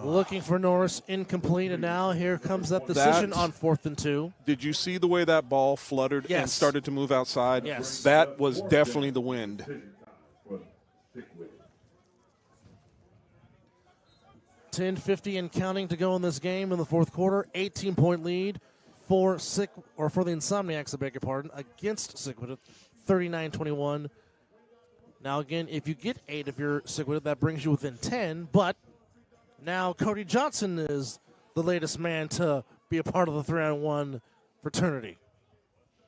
looking for Norris, incomplete, and now here comes that decision on 4th and 2.
Did you see the way that ball fluttered and started to move outside?
Yes.
That was definitely the wind.
10:50 and counting to go in this game in the 4th quarter. 18-point lead for the Insomniacs, I beg your pardon, against Sickwidit, 39-21. Now, again, if you get 8 if you're Sickwidit, that brings you within 10, but now Cody Johnson is the latest man to be a part of the 3-on-1 fraternity.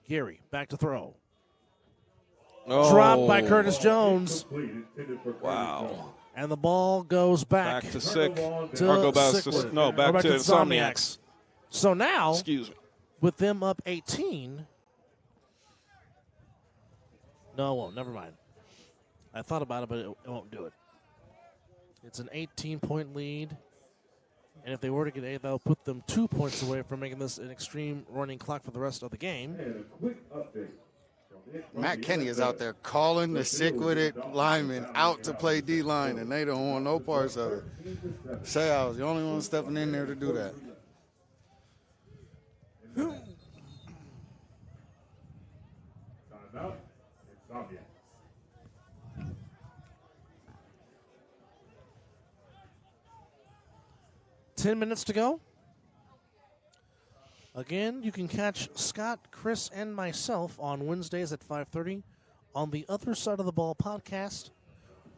Gary, back to throw.
Oh.
Dropped by Curtis Jones.
Wow.
And the ball goes back
to Sick.
To
back to Insomniacs.
So now,
excuse me,
with them up 18. No, it won't. Never mind. I thought about it, but it won't do it. It's an 18-point lead. And if they were to get 8, that would put them 2 points away from making this an extreme running clock for the rest of the game.
Matt Kenny is out there calling the Sickwidit linemen out to play D-line, and they don't want no parts of it. Say I was the only one stepping in there to do that.
Insomniacs.
10 minutes to go. Again, you can catch Scott, Chris, and myself on Wednesdays at 5:30 on the Other Side of the Ball podcast,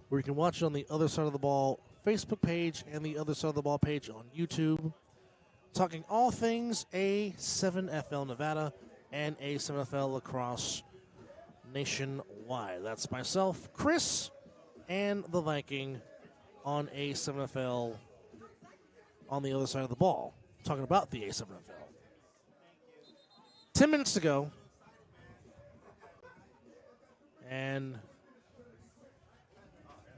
where you can watch it on the Other Side of the Ball Facebook page and the Other Side of the Ball page on YouTube, talking all things A7FL Nevada and A7FL lacrosse nationwide. That's myself, Chris, and the Viking on A7FL on the Other Side of the Ball, talking about the A7FL. 10 minutes to go. And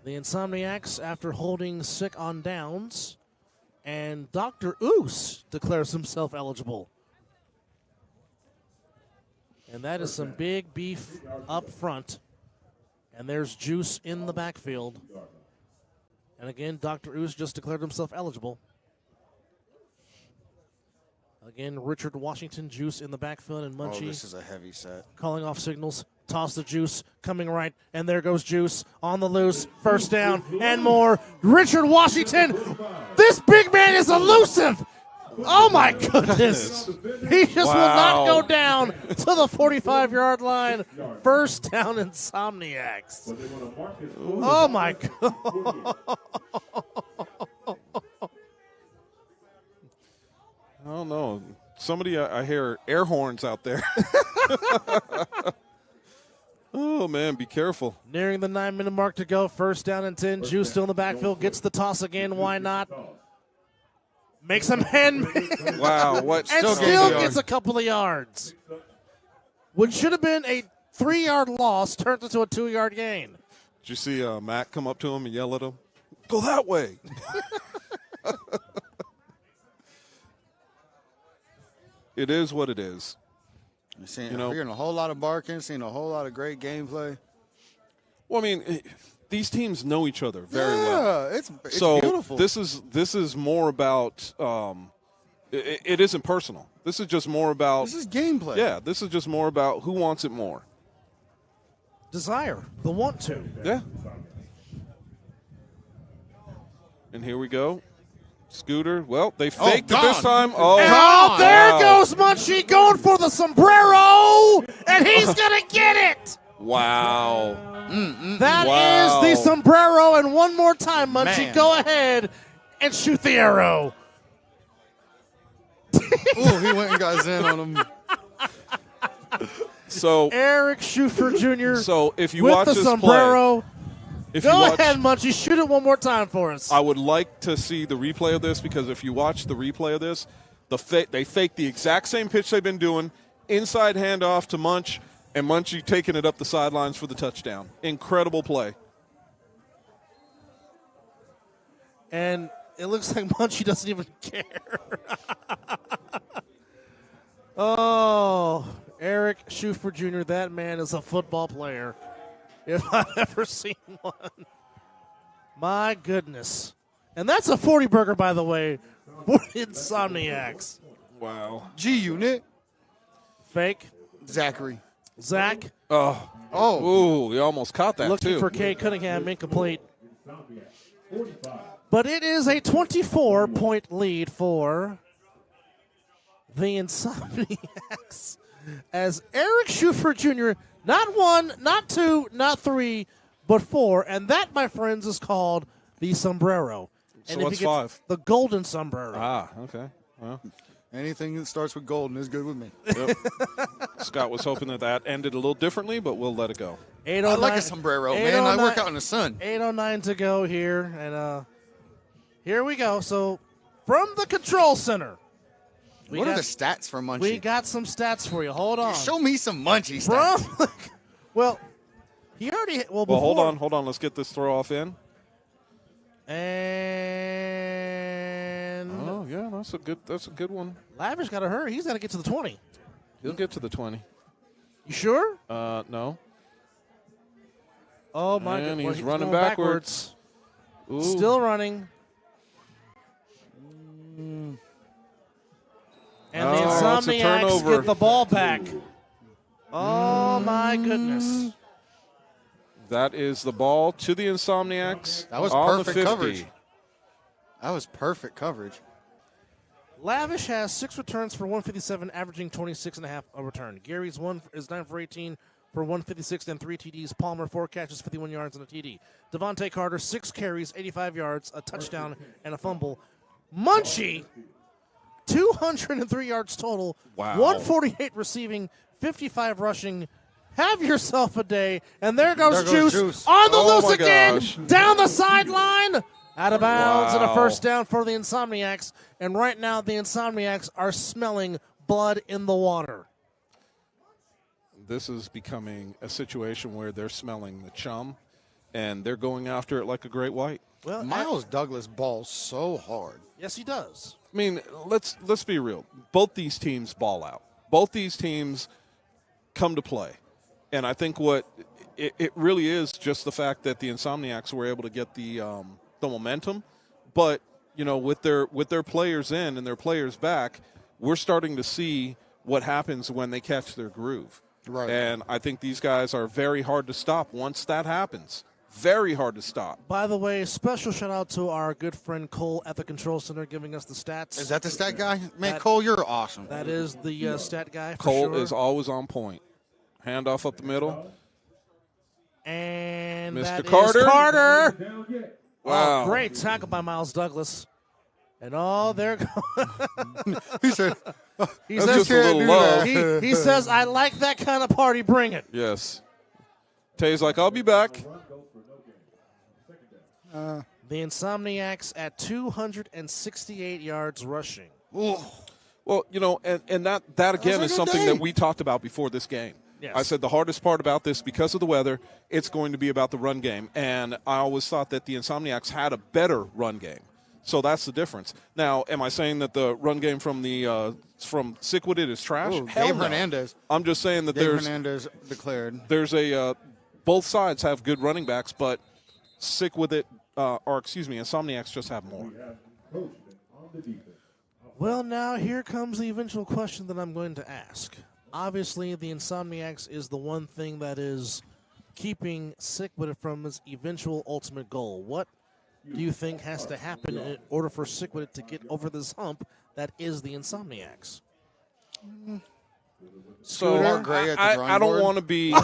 the Insomniacs, after holding sick on downs, and Dr. Oos declares himself eligible. And that is some big beef up front. And there's Juice in the backfield. And again, Dr. Oos just declared himself eligible. Again, Richard Washington, Juice in the backfield, and Munchie.
Oh, this is a heavy set.
Calling off signals. Toss the Juice. Coming right. And there goes Juice on the loose. First down and more. Richard Washington. This big man is elusive. Oh, my goodness. He just will not go down to the 45-yard line. First down, Insomniacs. Oh, my God.
I don't know. Somebody, I hear air horns out there. Oh, man, be careful.
Nearing the 9-minute mark to go. First down and 10. Juice still in the backfield. Gets the toss again. Why not? Makes a man.
Wow. What?
And still gets a couple of yards. What should have been a 3-yard loss turned into a 2-yard gain.
Did you see Matt come up to him and yell at him? Go that way. It is what it is.
You're hearing a whole lot of barking, seeing a whole lot of great gameplay.
Well, I mean, these teams know each other very well.
Yeah, it's
so
beautiful.
This is more about. It isn't personal. This is just more about.
This is gameplay.
Yeah, this is just more about who wants it more.
Desire, the want to.
Yeah. And here we go. Scooter. Well, they faked it this time. Oh,
there goes Munchie going for the sombrero, and he's going to get it.
Wow.
That is the sombrero, and one more time, Munchie, go ahead and shoot the arrow.
Ooh, he went and got Zen on him.
So
Eric Schufer Jr.
So if you
with
watch
the
this
sombrero.
If
Go
you watch,
ahead, Munchie. Shoot it one more time for us.
I would like to see the replay of this because if you watch the replay of this, they faked the exact same pitch they've been doing, inside handoff to Munch, and Munchie taking it up the sidelines for the touchdown. Incredible play.
And it looks like Munchie doesn't even care. Oh, Eric Schufer Jr., that man is a football player. If I've ever seen one. My goodness. And that's a 40 burger, by the way, for the Insomniacs.
Wow.
G-Unit.
Fake.
Zachary.
Zach.
Oh. Ooh, you almost caught that,
looking
too.
for Kay Cunningham, incomplete. But it is a 24-point lead for the Insomniacs as Eric Schufer Jr., not 1, not 2, not 3, but 4. And that, my friends, is called the sombrero.
So
and
what's
if you get
5?
The golden sombrero.
Ah, okay. Well,
anything that starts with golden is good with me.
Yep. Scott was hoping that ended a little differently, but we'll let it go.
I like a sombrero, man. I work out in the sun.
8:09 to go here. And here we go. So from the control center.
What are the stats for Munchie?
We got some stats for you. Hold on.
Show me some Munchie stats.
Well, he already. Well,
hold on. Let's get this throw off in.
And
oh yeah, that's a good one.
Lavish got to hurry. He's got to get to the 20.
He'll get to the 20.
You sure?
No.
Oh my
God!
He's
running
going
backwards. Ooh.
Still running. And the Insomniacs get the ball back. Oh, my goodness.
That is the ball to the Insomniacs.
That was
on the
perfect
50.
coverage. That was perfect coverage.
Lavish has 6 returns for 157, averaging 26.5 a return. Gary's 9 for 18 for 156 and 3 TDs. Palmer, 4 catches, 51 yards and a TD. Devontae Carter, 6 carries, 85 yards, a touchdown, and a fumble. Munchie, 203 yards total.
Wow.
148 receiving, 55 rushing. Have yourself a day. And there goes Juice on the
Oh
loose
my
again.
gosh.
Down the sideline. Out of bounds and a
Wow.
first down for the Insomniacs. And right now the Insomniacs are smelling blood in the water.
This is becoming a situation where they're smelling the chum, and they're going after it like a great white.
Well,
Miles Douglas balls so hard.
yes, he does.
I mean, let's be real. Both these teams ball out. Both these teams come to play. And I think what it really is just the fact that the Insomniacs were able to get the momentum. But, you know, with their players in and their players back, we're starting to see what happens when they catch their groove.
Right.
And I think these guys are very hard to stop once that happens. Very hard to stop.
By the way, special shout out to our good friend Cole at the Control Center giving us the stats.
Is that the stat guy? Man,
That-
Cole, you're awesome.
That is the stat guy for
Cole
sure.
is always on point. Handoff up the middle.
And
Mr.
that is
Carter.
Carter.
Down yet.
Wow.
Oh, great tackle by Miles Douglas. And there goes.
He said,
He
That's
says,
just a little love.
he says, I like that kind of party. Bring it.
Yes. Tay's like, I'll be back.
The Insomniacs at 268 yards rushing.
Well, you know, and that again
a
is
good
something
day.
that we talked about before this game.
Yes.
I said the hardest part about this, because of the weather, it's going to be about the run game. And I always thought that the Insomniacs had a better run game. So that's the difference. Now, am I saying that the run game from Sickwidit is trash?
Ooh,
Hell
Dave
no.
Hernandez.
I'm just saying that
Dave
there's
Hernandez declared.
both sides have good running backs, but Insomniacs just have more.
Coach on the defense.
Well, now here comes the eventual question that I'm going to ask. Obviously, the Insomniacs is the one thing that is keeping Sickwidit from his eventual ultimate goal. What do you think has to happen in order for Sickwidit to get over this hump that is the Insomniacs?
So
Mark Gray at the
I
drawing
don't
board?
want to be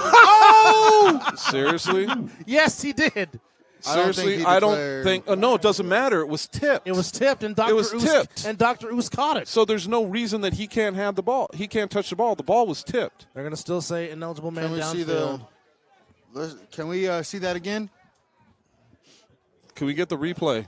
seriously.
Yes, he did.
Seriously,
he
I don't
declared-
think. No, it doesn't matter. It was tipped.
It was tipped, and Dr.
was tipped.
Oos caught it.
So there's no reason that he can't have the ball. He can't touch the ball. The ball was tipped.
They're going to still say ineligible man
Can we see
downfield.
Can we see that again?
Can we get the replay?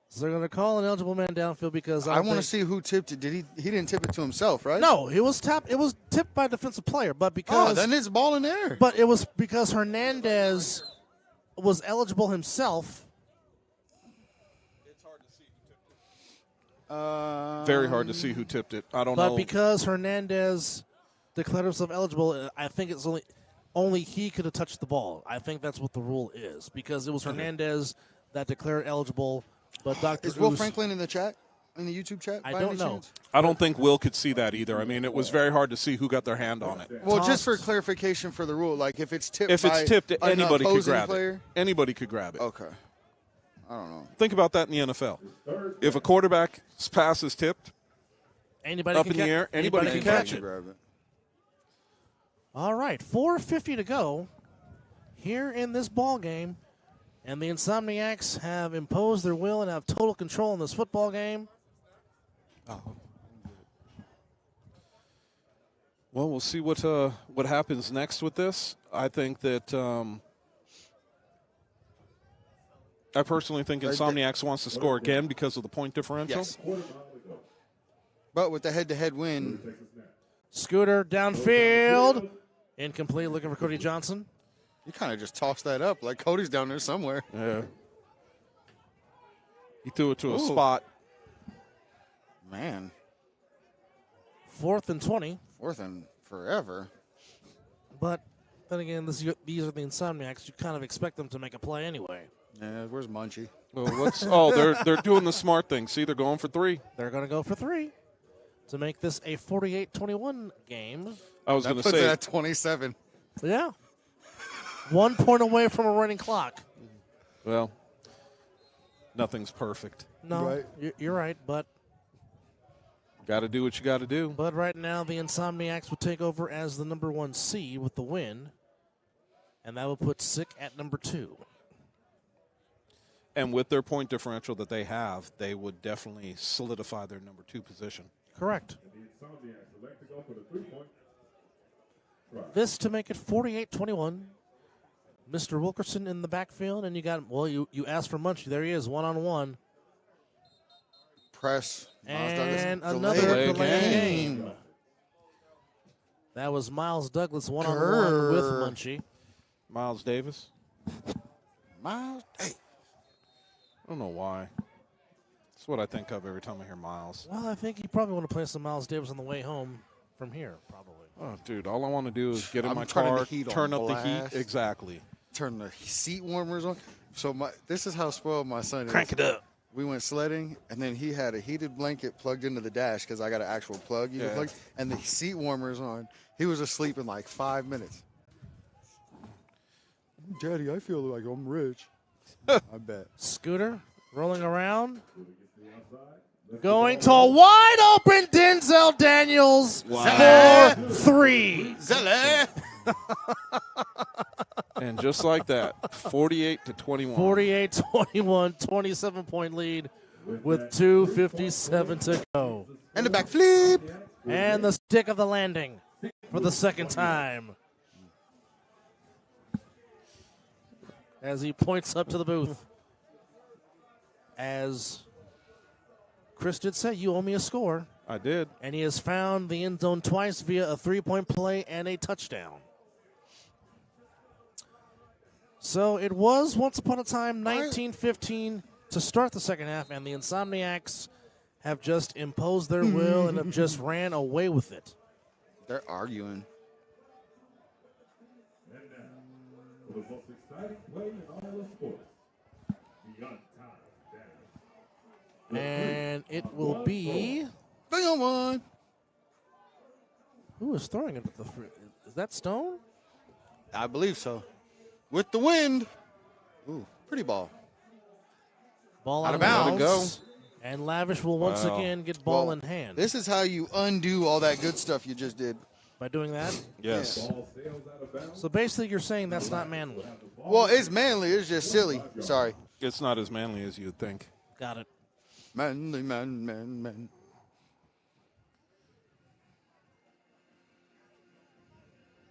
So they're going to call an eligible man downfield because
I want to
think-
see who tipped it. Did he? He didn't tip it to himself, right?
No, it was tapped. It was tipped by a defensive player, but
Oh,
because
then it's ball in there.
but it was because Hernandez was eligible himself.
Very hard to see who tipped it. I don't
But
know.
because Hernandez declared himself eligible, I think it's only he could have touched the ball. I think that's what the rule is because it was Hernandez that declared eligible. But Dr.
Is Will
Oos-
Franklin in the chat? In the YouTube chat?
I
by
don't
any
know.
chance?
I don't think Will could see that either. I mean, it was very hard to see who got their hand on it.
Well,
Tossed.
just for clarification for the rule, like if it's tipped
If
by
it's tipped,
an
anybody could
opposing
grab
player,
it. Anybody could grab it.
Okay. I don't know.
Think about that in the NFL. If a quarterback's pass is tipped
anybody
up
can
in the air, anybody can catch it.
Grab it.
All right, 4:50 to go here in this ball game, and the Insomniacs have imposed their will and have total control in this football game.
Well, we'll see what happens next with this. I think that I personally think Insomniacs wants to score again because of the point differential.
Yes. But with the head-to-head win,
Scooter downfield, incomplete. Looking for Cody Johnson.
you kind of just tossed that up like Cody's down there somewhere.
Yeah. He threw it to a
Ooh.
spot.
Man,
4th and 20.
fourth and forever.
But then again, these are the Insomniacs. You kind of expect them to make a play anyway.
Yeah, where's Munchie?
Well, they're doing the smart thing. See, they're going for 3.
They're going to go for 3 to make this a 48-21 game.
I was
That
going to
puts it
say,
at 27.
Yeah. 1 point away from a running clock.
well, nothing's perfect.
No,
Right.
you're right, but
Got to do what you got to do.
right now the Insomniacs will take over as the number 1 seed with the win, and that will put Sick at number 2.
And with their point differential that they have, they would definitely solidify their number 2 position.
Correct.
And the Insomniacs elect to go for the 3-point.
This to make it 48-21. Mr. Wilkerson in the backfield, and you got, well, you asked for Munchie. There he is, one-on-one.
Press.
And
Miles
another
Douglas.
delay game. That was Miles Douglas one-on-one with Munchie.
Miles Davis?
Miles. Hey.
I don't know why. That's what I think of every time I hear Miles.
Well, I think you probably want to play some Miles Davis on the way home from here, probably.
Oh, dude, all I want to do is get in
I'm
my
turning the
car,
heat on
turn up the
blast.
heat. Exactly.
Turn the seat warmers on. So this is how spoiled my son is.
Crank it up.
We went sledding, and then he had a heated blanket plugged into the dash because I got an actual plug you can plug, and the seat warmers on. He was asleep in like 5 minutes. Daddy, I feel like I'm rich. I bet.
Scooter rolling around. Going to a wide open Denzel Daniels for 3.
Zelle.
And just like that, 48-21.
48-21, 27-point lead with 2:57 to go.
And the back flip.
And the stick of the landing for the second time. As he points up to the booth. As Chris did say, you owe me a score.
I did.
And he has found the end zone twice via a 3-point play and a touchdown. So it was once upon a time 19-15 to start the second half, and the Insomniacs have just imposed their will and have just ran away with it.
They're arguing.
And now, for the most exciting play in all of sports, the untied dash.
And it will be...
3-on-1.
Who is throwing it at the... Is that Stone?
I believe so. With the wind. Ooh, pretty ball.
Ball
Out
out
of
of
bounds.
bounds. And Lavish will once
Wow.
again get ball
Well,
in hand.
This is how you undo all that good stuff you just did.
By doing that?
Yes.
Ball sails out of bounds.
So basically you're saying that's not manly.
Well, it's manly. It's just silly. Sorry.
It's not as manly as you'd think.
Got it.
Manly, man.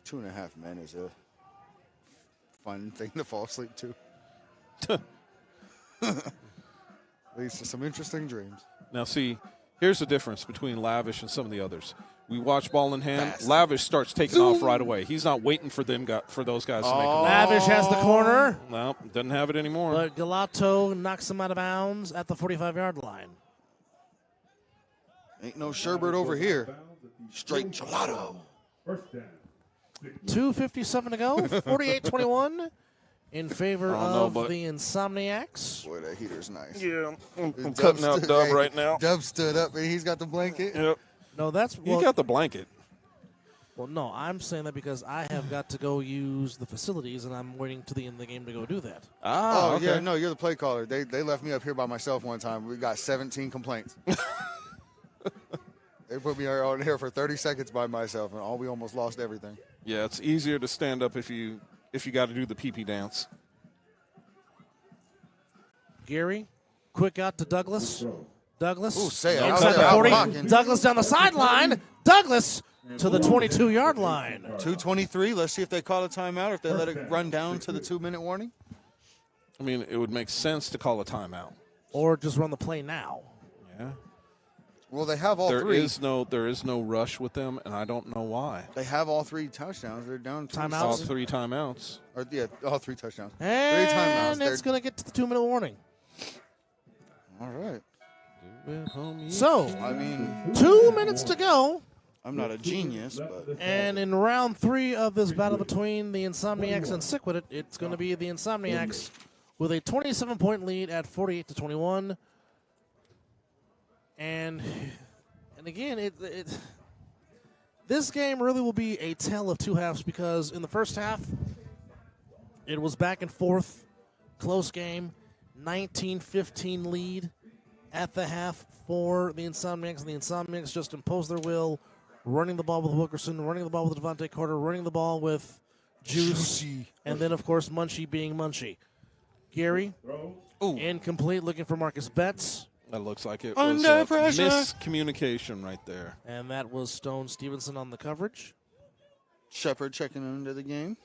2.5 men is a fun thing to fall asleep to. Leads to some interesting dreams.
Now, see, here's the difference between Lavish and some of the others. We watch ball in hand.
Fast.
Lavish starts taking off right away. He's not waiting for those guys to make a move.
Lavish has the corner,
No, doesn't have it anymore.
but Galato knocks him out of bounds at the 45-yard line.
Ain't no sherbet over here. Straight gelato.
First down.
2:57 to go. 48-21 in favor
I don't know,
of
but-
the Insomniacs.
Boy, that heater's nice.
Yeah, I'm
Dub
cutting out
stood-
Dub
hey,
right now.
Dub stood up and he's got the blanket.
Yep.
No, that's
You
well,
got the blanket.
well. No, I'm saying that because I have got to go use the facilities, and I'm waiting to the end of the game to go do that.
Oh,
okay.
yeah, no, you're the play caller. They left me up here by myself one time. We got 17 complaints. They put me on here for 30 seconds by myself, and we almost lost everything.
Yeah, it's easier to stand up if you got to do the pee-pee dance.
Gary, quick out to Douglas. Douglas
Ooh, say it.
inside
Out
the
there, out
40.
blocking.
Douglas down the sideline. Douglas to the 22-yard line.
2:23. Let's see if they call a timeout or if they let it run down to the 2-minute warning.
I mean, it would make sense to call a timeout.
Or just run the play now.
Yeah.
Well, they have all
There
three.
is no rush with them, and I don't know why.
They have all 3 touchdowns. They're down
Timeouts?
All
26.
3 timeouts.
Or, yeah, all 3 touchdowns. 3 timeouts.
And it's going to get to the 2-minute warning.
All right.
So,
I mean,
2 minutes to go.
I'm not a genius, but
And in round 3 of this battle between the Insomniacs and Sickwidit, it's going to be the Insomniacs with a 27-point lead at 48-21. And again, this game really will be a tale of two halves because in the first half, it was back and forth, close game, 19-15 lead at the half for the Insomniacs, and the Insomniacs just imposed their will, running the ball with Wilkerson, running the ball with Devontae Carter, running the ball with Juice, and then, of course, Munchie being Munchie. Gary, incomplete, looking for Marcus Betts.
That looks like it
Under
was
pressure.
miscommunication right there.
And that was Stone Stevenson on the coverage.
Shepard checking into the game.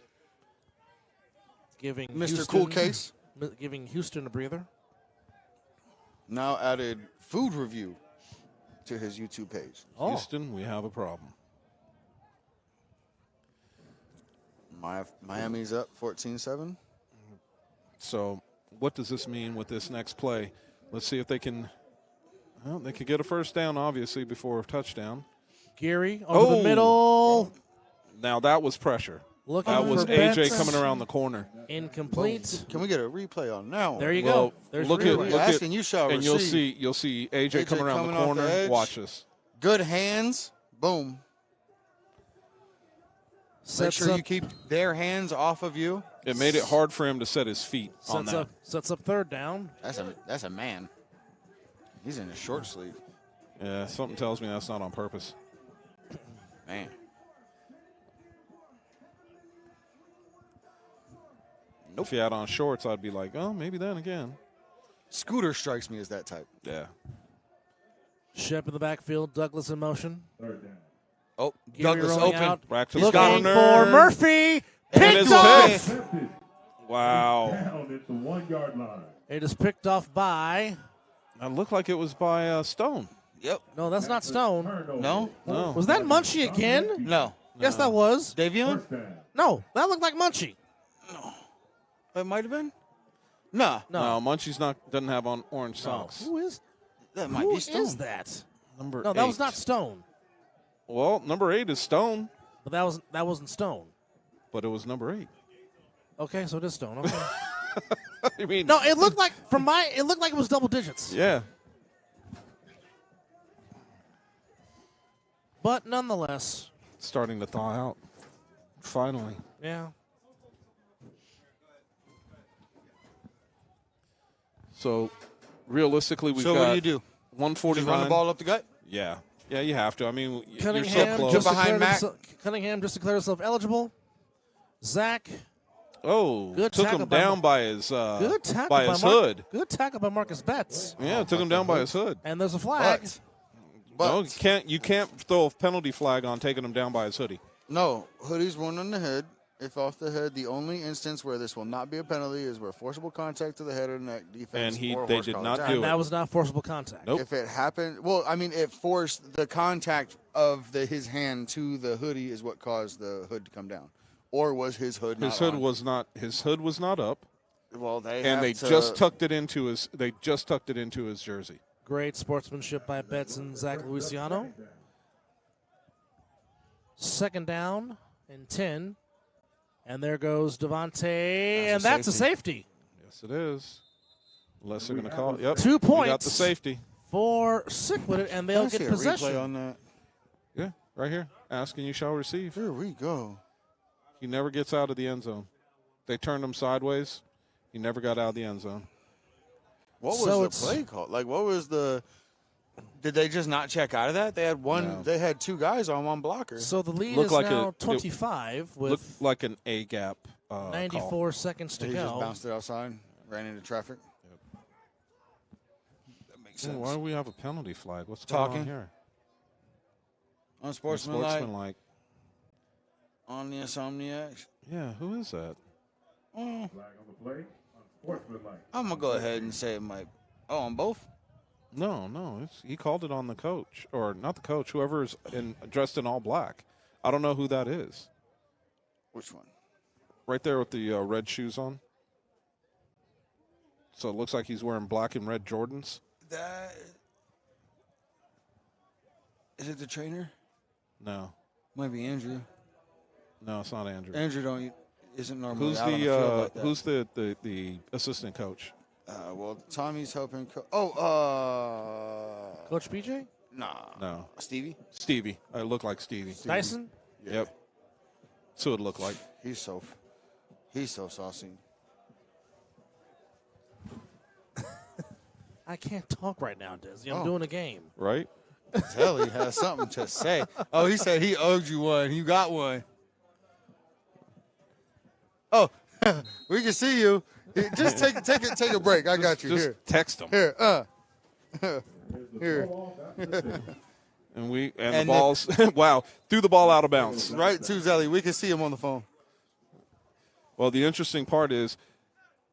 Giving
Mr.
Houston,
Cool Case.
Giving Houston a breather.
Now added food review to his YouTube page.
Houston, we have a problem.
Miami's up 14-7.
So what does this mean with this next play? Let's see if they can. Well, they could get a first down, obviously, before a touchdown.
Gary over the middle.
Now that was pressure.
Looking
That was
for
AJ
Betts.
coming around the corner.
Incomplete.
Can we get a replay on now?
There you
Well,
go. There's
look
your
at
replay.
look
Asking
at,
you shall
and
receive.
you'll see AJ coming around
coming
the
off the
corner.
edge.
Watch this.
Good hands. Boom. Make
Sets
sure
up,
you keep their hands off of you.
It made it hard for him to set his feet on that.
sets up third down.
That's a man. He's in a short sleeve.
Yeah, something tells me that's not on purpose.
Man.
If he had on shorts, I'd be like, oh, maybe then again.
Scooter strikes me as that type.
Yeah.
Shep in the backfield. Douglas in motion.
Third down.
Oh,
Gary
Douglas
rolling
open.
out.
Back to the
Looking
corner.
for Murphy.
And
Picked
it's
off.
picked.
Attempted.
Wow.
Down at the 1 yard line.
It is picked off by.
That looked like it was by Stone.
Yep.
No, that's not Stone.
Turnover.
No?
No.
Was that Munchie again?
No.
Yes, that was.
Davion?
First down.
No, that looked like Munchie.
It might have been. No.
No, Munchie's doesn't have on orange socks.
Who is?
That might
Who
be Stone.
is that?
Number
No, that
8.
was not Stone.
Well, number 8 is Stone,
But that wasn't Stone.
but it was number 8.
Okay, so it is Stone. Okay.
I mean,
No, it looked like it was double digits.
yeah.
But nonetheless,
It's starting to thaw out. Finally.
yeah.
So, realistically, we've
So
got
what do you do?
149.
Just run the ball up the gut?
Yeah. Yeah, you have to. I mean, you're so
Cunningham
close.
just,
Behind
declared
Mac.
himself, Cunningham just declared himself eligible. Zach,
Oh,
Good
took
tackle
him
by
down by his
good tackle
by his
Mark-
hood.
Good tackle by Marcus Betts.
Yeah, took him down by his hood.
And there's a flag.
No,
But
you can't throw a penalty flag on taking him down by his hoodie.
no, hoodie's one on the head. If off the head, the only instance where this will not be a penalty is where forcible contact to the head or neck defense.
And
or
they
horse
did
collar
not
tackle.
do
And that was not forcible contact.
Nope.
If it happened, well, I mean, it forced the contact of his hand to the hoodie is what caused the hood to come down, or was his hood?
His
not
hood
on?
was not. His hood was not up,
Well, they
and
have
they
to-
just tucked it into his. They just tucked it into his jersey.
Great sportsmanship by Betts and Zach Luciano. Second down and 10. And there goes Devontae, and that's a safety
Yes, it is. Unless they're going to call it. Yep.
2
We got the
points.
safety.
for Sickwidit, and they'll
I see
get
a
possession.
replay on that.
Yeah, right here. Ask and you shall receive.
Here we go.
He never gets out of the end zone. They turned him sideways. He never got out of the end zone.
What was
So
the
it's-
play called? Like, what was the? Did they just not check out of that? They had one.
No.
They had two guys on one blocker.
So the lead
Looked
is
like
now
it
25
Looked
with
like an A gap.
94
call.
seconds to
he just
go.
bounced it outside, ran into traffic. That makes
Yeah,
sense.
why do we have a penalty flag? What's
Talking.
going on here?
Unsportsmanlike
Sportsmanlike.
on the Insomniacs.
Yeah, who is that?
Mm,
Flag on the play. Unsportsmanlike.
I'm gonna go ahead and say it might. Oh, on both.
No. He called it on the coach, or not the coach. Whoever's dressed in all black. I don't know who that is.
Which one?
Right there with the red shoes on. So it looks like he's wearing black and red Jordans.
That is it. The trainer
No,
might be Andrew.
no, it's not Andrew.
Andrew don't. isn't normally
Who's
out on the field like that.
who's the assistant coach?
Well, Tommy's helping.
Coach PJ?
Nah.
No,
Stevie?
Stevie. I look like Stevie.
Dyson?
Yep. So it looked like.
He's so saucy.
I can't talk right now, Dizzy. I'm doing a game.
Right?
Tell he has something to say. Oh, he said he owed you one. You got one. Oh, we can see you. Just take a break. I got you.
Just
Here.
text him.
Here. Here.
And the
And
balls. Wow, threw the ball out of bounds.
Right to Zelly. We can see him on the phone.
Well, the interesting part is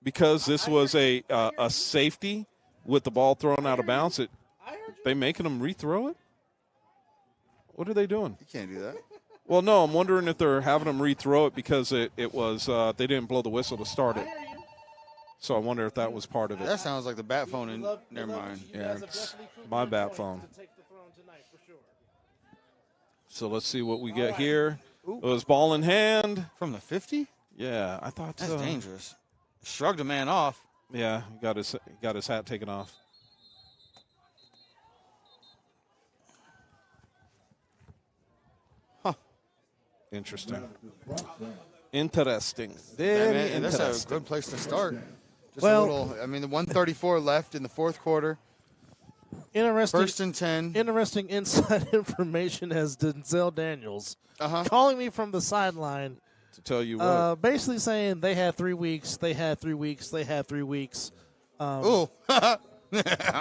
because this was a safety with the ball thrown out of bounds, they making them rethrow it? What are they doing?
You can't do that.
Well, no, I'm wondering if they're having them rethrow it because it was they didn't blow the whistle to start it. So I wonder if that was part of it.
That sounds like the bat phone. And never mind.
Yeah, it's my bat phone. So let's see what we get here. It was ball in hand.
From the 50?
Yeah, I thought
That's
so.
dangerous. Shrugged a man off.
Yeah, he got his hat taken off.
Huh.
Interesting. Interesting. Very
Man, that's
interesting.
a good place to start. Just
Well-
a little. I mean, the 134 left in the fourth quarter.
Interesting.
First and 10.
Interesting inside information as Denzel Daniels calling me from the sideline,
To tell you what.
basically saying they had 3 weeks, they had 3 weeks, they had 3 weeks.
Oh.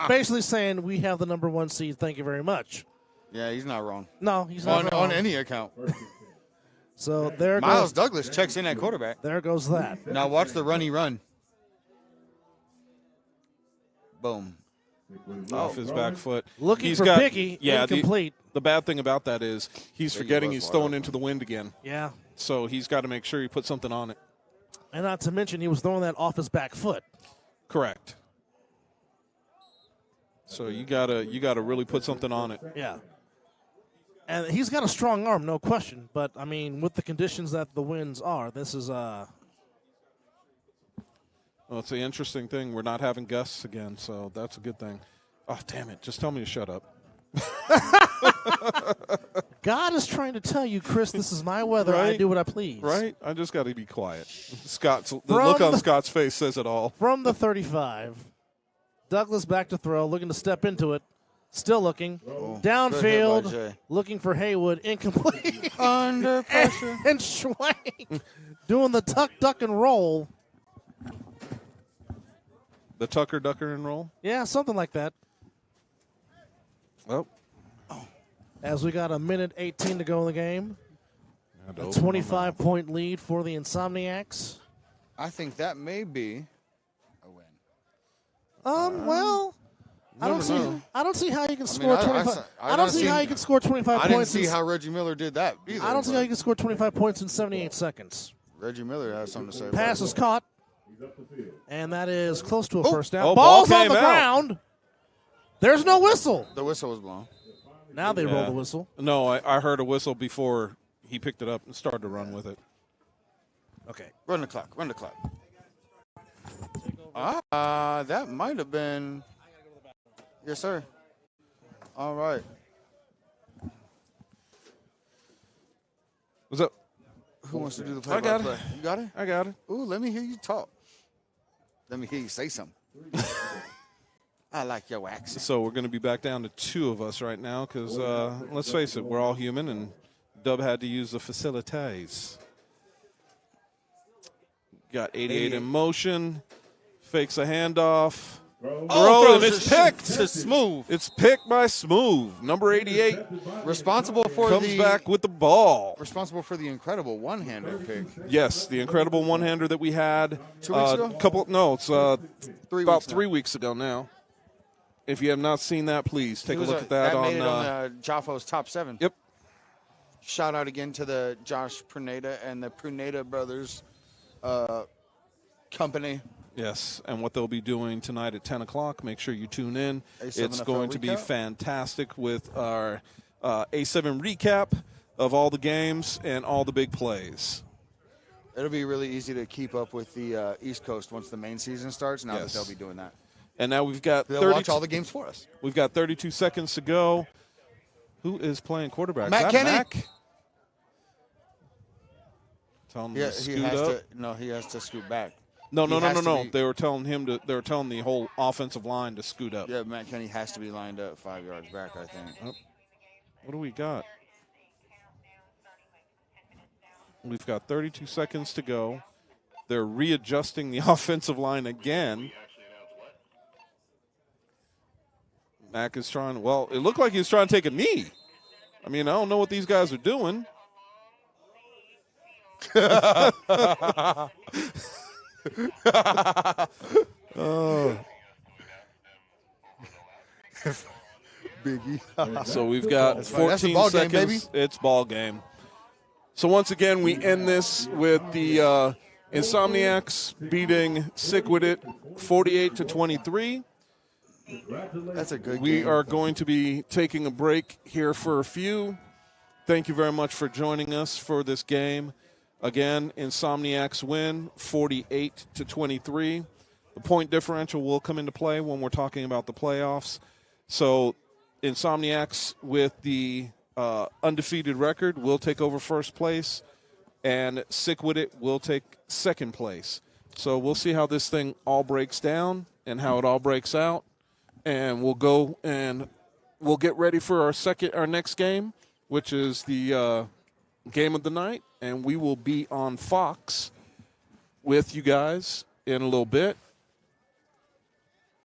Basically saying we have the number 1 seed. Thank you very much.
Yeah, he's not wrong.
No, he's not wrong.
On any account.
So there
Miles
goes.
Douglas checks in at quarterback.
There goes that.
Now watch the runny run. Boom.
Off his back foot.
Looking
He's
for
got,
Picky,
yeah,
incomplete.
The bad thing about that is he's forgetting
was
he's
wide
throwing
open.
into the wind again.
Yeah,
So he's got to make sure he puts something on it.
and not to mention he was throwing that off his back foot.
Correct. So you gotta really put something on it.
Yeah. And he's got a strong arm, no question. But, I mean, with the conditions that the winds are, this is
Well, it's the interesting thing. We're not having gusts again, so that's a good thing. Oh, damn it. Just tell me to shut up.
God is trying to tell you, Chris, this is my weather. I
Right.
do what I please.
Right? I just got to be quiet. The look on Scott's face says it all.
From the 35, Douglas back to throw, looking to step into it. Still looking.
Good hit by
Downfield,
Jay.
looking for Haywood. Incomplete.
Under pressure.
And Schwank doing the tuck, duck, and roll.
The Tucker, Ducker, and roll.
Yeah, something like that.
Oh.
As we got a minute 18 to go in the game.
Had to
A
open my
25-point lead for the Insomniacs.
I think that may be a win.
Well, I don't see how you can score
I-
25.
I
I don't
don't
see
see-
how you can score 25
I didn't
points.
see how Reggie Miller did that either.
I don't see
but
how you can score 25 points in 78 seconds.
Reggie Miller has something to say.
Pass
about
is
it.
caught, and that is close to a first down.
Oh, ball
Ball's on
came
the
out.
ground. There's no whistle.
The whistle was blown.
Now they roll
Yeah.
the whistle.
No, I heard a whistle before he picked it up and started to run with it.
Okay.
Run the clock. Run the clock. That might have been. Yes, sir. All right.
What's up?
Who wants to do the
I got it.
play-by-play? You got it?
I got it.
Ooh, let me hear you talk. Let me hear you say something. I like your accent.
So we're going to be back down to 2 of us right now because, let's face it, we're all human, and Dub had to use the facilities. Got 88 in motion, fakes a handoff. Throw, and it's picked.
to Smooth.
It's picked by Smooth. Number 88
Responsible for
comes back with the ball.
Responsible for the incredible one-hander pick.
Yes, the incredible one-hander that we had
2 weeks ago?
It's
3
about
weeks now.
3 weeks ago now. If you have not seen that, please take a
It was
look at that
made it
on.
on Jaffo's top 7.
Yep.
Shout out again to the Josh Pruneda and the Pruneda brothers company.
Yes, and what they'll be doing tonight at 10 o'clock. Make sure you tune in. It's
A7FL
going to be
recap?
fantastic with our A7 recap of all the games and all the big plays.
It'll be really easy to keep up with the East Coast once the main season starts. Now
Yes.
that they'll be doing that,
And now we've got
they'll watch all the games for us.
We've got 32 seconds to go. Who is playing quarterback?
Matt
Is that
Kenny.
Mac? Tell him
Yeah,
to
he
scoot
has
up.
to. No, he has to scoot back.
No.
He has to be-
They were telling him to. They were telling the whole offensive line to scoot up.
Yeah, Matt Kenny has to be lined up 5 yards back, I think.
What do we got? We've got 32 seconds to go. They're readjusting the offensive line again. Mac is trying. Well, it looked like he was trying to take a knee. I mean, I don't know what these guys are doing.
Biggie.
So we've got
That's
14
ball game,
seconds.
baby.
It's ball game. So once again, we end this with the Insomniacs beating Sickwidit 48-23.
That's a good
We
game.
are going to be taking a break here for a few. Thank you very much for joining us for this game. Again, Insomniacs win 48-23. The point differential will come into play when we're talking about the playoffs. So Insomniacs with the undefeated record will take over first place, and Sickwidit will take second place. So we'll see how this thing all breaks down and how it all breaks out. And we'll go and we'll get ready for our next game, which is the game of the night, and we will be on Fox with you guys in a little bit.